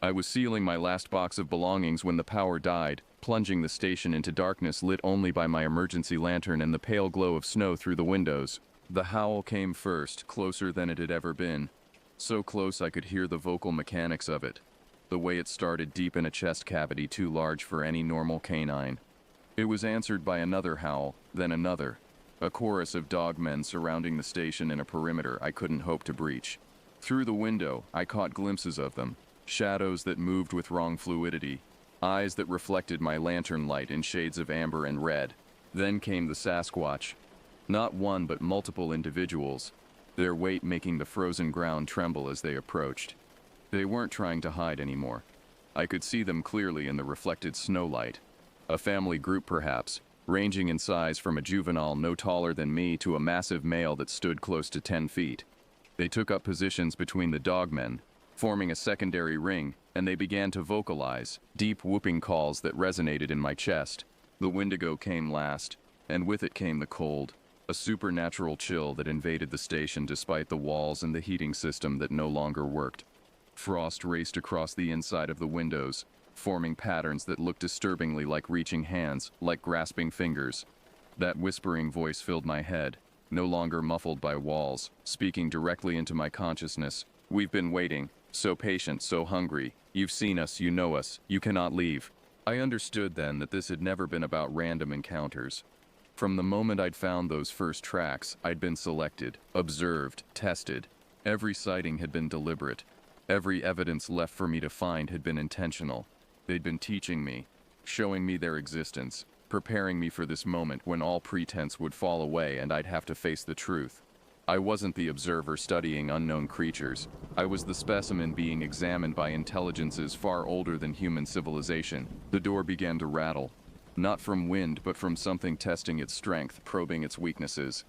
I was sealing my last box of belongings when the power died, plunging the station into darkness lit only by my emergency lantern and the pale glow of snow through the windows. The howl came first, closer than it had ever been. So close I could hear the vocal mechanics of it. The way it started deep in a chest cavity too large for any normal canine. It was answered by another howl, then another. A chorus of dogmen surrounding the station in a perimeter I couldn't hope to breach. Through the window, I caught glimpses of them. Shadows that moved with wrong fluidity. Eyes that reflected my lantern light in shades of amber and red. Then came the Sasquatch. Not one but multiple individuals, their weight making the frozen ground tremble as they approached. They weren't trying to hide anymore. I could see them clearly in the reflected snowlight. A family group perhaps, ranging in size from a juvenile no taller than me to a massive male that stood close to 10 feet. They took up positions between the dogmen, forming a secondary ring, and they began to vocalize, deep whooping calls that resonated in my chest. The Wendigo came last, and with it came the cold, a supernatural chill that invaded the station despite the walls and the heating system that no longer worked. Frost raced across the inside of the windows, forming patterns that looked disturbingly like reaching hands, like grasping fingers. That whispering voice filled my head, no longer muffled by walls, speaking directly into my consciousness. We've been waiting, so patient, so hungry. You've seen us, you know us, you cannot leave. I understood then that this had never been about random encounters. From the moment I'd found those first tracks, I'd been selected, observed, tested. Every sighting had been deliberate. Every evidence left for me to find had been intentional. They'd been teaching me, showing me their existence, preparing me for this moment when all pretense would fall away and I'd have to face the truth. I wasn't the observer studying unknown creatures. I was the specimen being examined by intelligences far older than human civilization. The door began to rattle. Not from wind, but from something testing its strength, probing its weaknesses.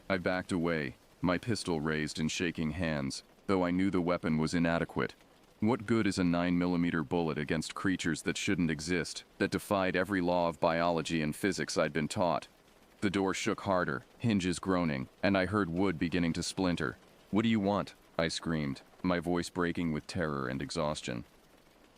I backed away, my pistol raised in shaking hands, though I knew the weapon was inadequate. What good is a 9mm bullet against creatures that shouldn't exist, that defied every law of biology and physics I'd been taught? The door shook harder, hinges groaning, and I heard wood beginning to splinter. "What do you want?" I screamed, my voice breaking with terror and exhaustion.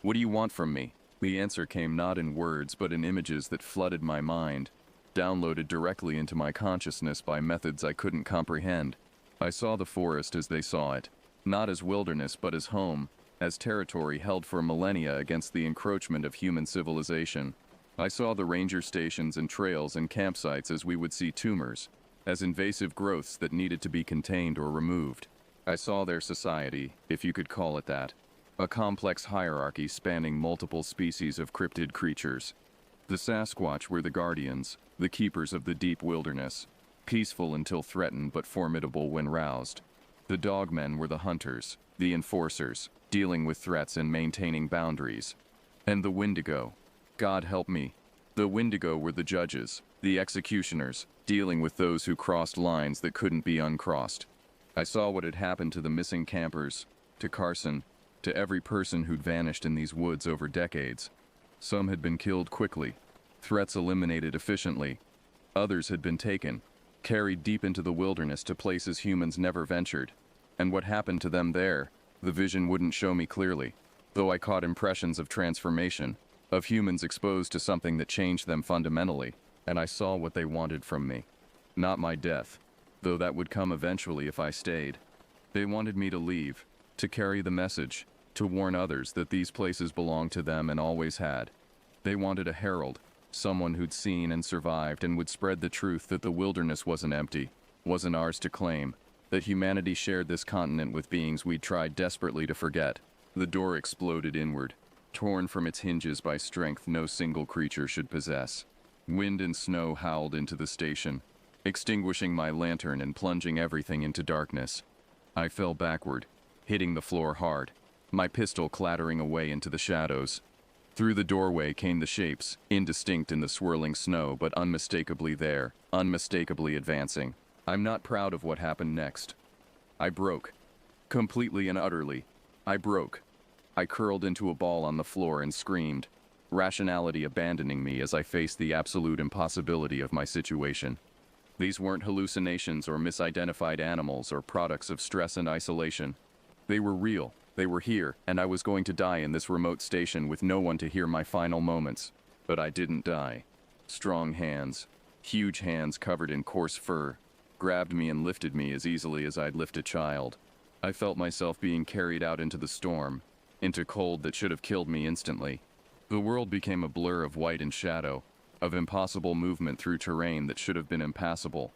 "What do you want from me?" The answer came not in words but in images that flooded my mind, downloaded directly into my consciousness by methods I couldn't comprehend. I saw the forest as they saw it, not as wilderness but as home, as territory held for millennia against the encroachment of human civilization. I saw the ranger stations and trails and campsites as we would see tumors, as invasive growths that needed to be contained or removed. I saw their society, if you could call it that, a complex hierarchy spanning multiple species of cryptid creatures. The Sasquatch were the guardians, the keepers of the deep wilderness, peaceful until threatened but formidable when roused. The dogmen were the hunters, the enforcers, dealing with threats and maintaining boundaries. And the Wendigo, God help me, the Wendigo were the judges, the executioners, dealing with those who crossed lines that couldn't be uncrossed. I saw what had happened to the missing campers, to Carson, to every person who'd vanished in these woods over decades. Some had been killed quickly, threats eliminated efficiently. Others had been taken, carried deep into the wilderness to places humans never ventured. And what happened to them there, the vision wouldn't show me clearly. though I caught impressions of transformation, of humans exposed to something that changed them fundamentally, and I saw what they wanted from me. Not my death, though that would come eventually if I stayed. They wanted me to leave, to carry the message, to warn others that these places belonged to them and always had. They wanted a herald, someone who'd seen and survived and would spread the truth that the wilderness wasn't empty, wasn't ours to claim, that humanity shared this continent with beings we'd tried desperately to forget. The door exploded inward, torn from its hinges by strength no single creature should possess. Wind and snow howled into the station, extinguishing my lantern and plunging everything into darkness. I fell backward, hitting the floor hard, my pistol clattering away into the shadows. Through the doorway came the shapes, indistinct in the swirling snow, but unmistakably there, unmistakably advancing. I'm not proud of what happened next. I broke. Completely and utterly. I broke. I curled into a ball on the floor and screamed, rationality abandoning me as I faced the absolute impossibility of my situation. These weren't hallucinations or misidentified animals or products of stress and isolation. They were real. They were here, and I was going to die in this remote station with no one to hear my final moments. But I didn't die. Strong hands, huge hands covered in coarse fur, grabbed me and lifted me as easily as I'd lift a child. I felt myself being carried out into the storm, into cold that should have killed me instantly. The world became a blur of white and shadow, of impossible movement through terrain that should have been impassable.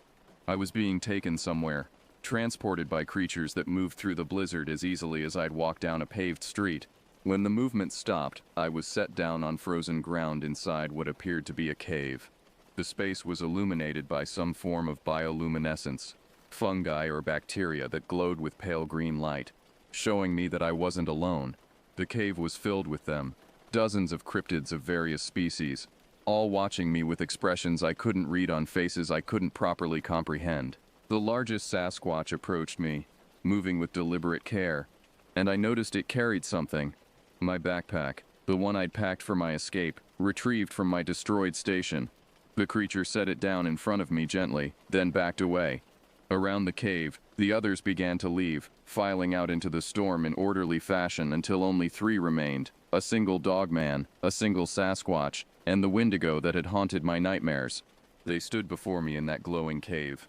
I was being taken somewhere, transported by creatures that moved through the blizzard as easily as I'd walk down a paved street. When the movement stopped, I was set down on frozen ground inside what appeared to be a cave. The space was illuminated by some form of bioluminescence, fungi or bacteria that glowed with pale green light, showing me that I wasn't alone. The cave was filled with them, dozens of cryptids of various species, all watching me with expressions I couldn't read on faces I couldn't properly comprehend. The largest Sasquatch approached me, moving with deliberate care, and I noticed it carried something. My backpack, the one I'd packed for my escape, retrieved from my destroyed station. The creature set it down in front of me gently, then backed away. Around the cave, the others began to leave, filing out into the storm in orderly fashion until only 3 remained: a single dogman, a single Sasquatch, and the Wendigo that had haunted my nightmares. They stood before me in that glowing cave,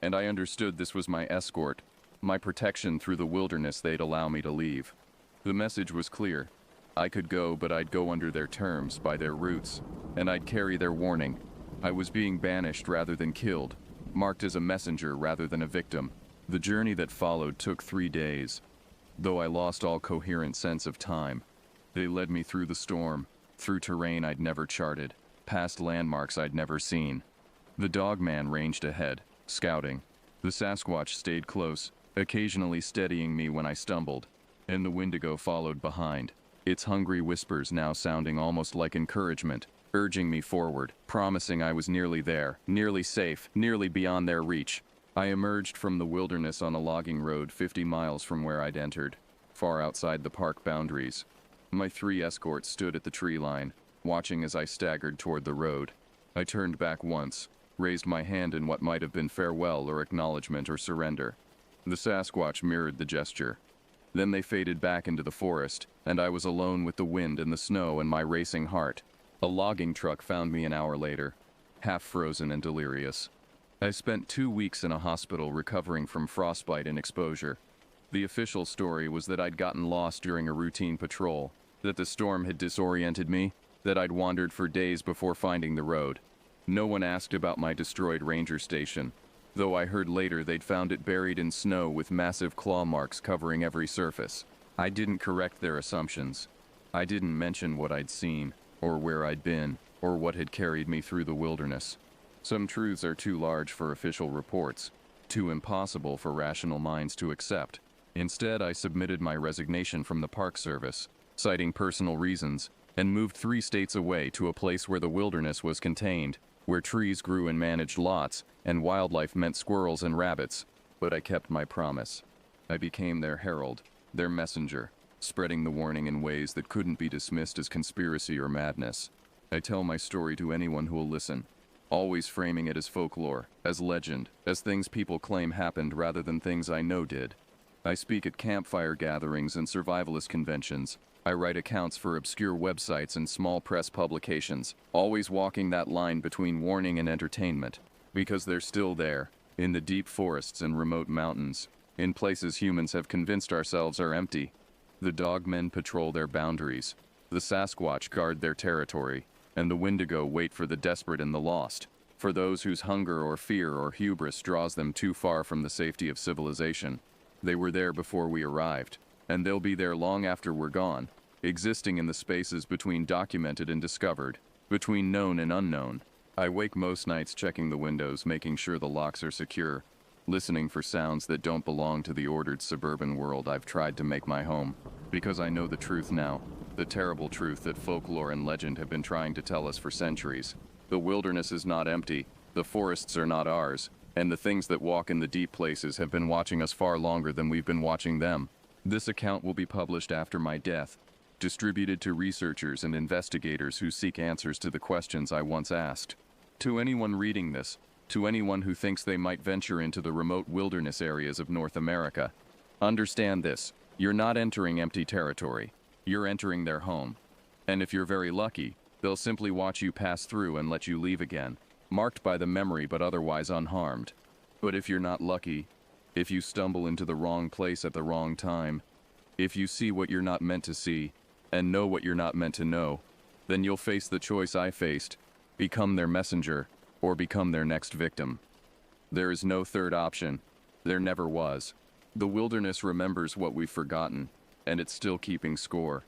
and I understood this was my escort, my protection through the wilderness they'd allow me to leave. The message was clear. I could go, but I'd go under their terms, by their roots, and I'd carry their warning. I was being banished rather than killed, marked as a messenger rather than a victim. The journey that followed took 3 days, though I lost all coherent sense of time. They led me through the storm, through terrain I'd never charted, past landmarks I'd never seen. The dogman ranged ahead, scouting. The Sasquatch stayed close, occasionally steadying me when I stumbled, and the Wendigo followed behind, its hungry whispers now sounding almost like encouragement, urging me forward, promising I was nearly there, nearly safe, nearly beyond their reach. I emerged from the wilderness on a logging road 50 miles from where I'd entered, far outside the park boundaries. My 3 escorts stood at the tree line, watching as I staggered toward the road. I turned back once, raised my hand in what might have been farewell or acknowledgement or surrender. The Sasquatch mirrored the gesture. Then they faded back into the forest, and I was alone with the wind and the snow and my racing heart. A logging truck found me an hour later, half frozen and delirious. I spent 2 weeks in a hospital recovering from frostbite and exposure. The official story was that I'd gotten lost during a routine patrol, that the storm had disoriented me, that I'd wandered for days before finding the road. No one asked about my destroyed ranger station, though I heard later they'd found it buried in snow with massive claw marks covering every surface. I didn't correct their assumptions. I didn't mention what I'd seen, or where I'd been, or what had carried me through the wilderness. Some truths are too large for official reports, too impossible for rational minds to accept. Instead, I submitted my resignation from the Park Service, citing personal reasons, and moved 3 states away to a place where the wilderness was contained, where trees grew in managed lots, and wildlife meant squirrels and rabbits. But I kept my promise. I became their herald, their messenger, spreading the warning in ways that couldn't be dismissed as conspiracy or madness. I tell my story to anyone who will listen, always framing it as folklore, as legend, as things people claim happened rather than things I know did. I speak at campfire gatherings and survivalist conventions. I write accounts for obscure websites and small press publications, always walking that line between warning and entertainment. Because they're still there, in the deep forests and remote mountains, in places humans have convinced ourselves are empty. The dogmen patrol their boundaries, the Sasquatch guard their territory, and the Wendigo wait for the desperate and the lost, for those whose hunger or fear or hubris draws them too far from the safety of civilization. They were there before we arrived, and they'll be there long after we're gone, existing in the spaces between documented and discovered, between known and unknown. I wake most nights checking the windows, making sure the locks are secure, listening for sounds that don't belong to the ordered suburban world I've tried to make my home. Because I know the truth now, the terrible truth that folklore and legend have been trying to tell us for centuries. The wilderness is not empty, the forests are not ours, and the things that walk in the deep places have been watching us far longer than we've been watching them. This account will be published after my death, distributed to researchers and investigators who seek answers to the questions I once asked. To anyone reading this, to anyone who thinks they might venture into the remote wilderness areas of North America, understand this: you're not entering empty territory, you're entering their home. And if you're very lucky, they'll simply watch you pass through and let you leave again, marked by the memory but otherwise unharmed. But if you're not lucky, if you stumble into the wrong place at the wrong time, if you see what you're not meant to see, and know what you're not meant to know, then you'll face the choice I faced: become their messenger, or become their next victim. There is no third option. There never was. The wilderness remembers what we've forgotten, and it's still keeping score.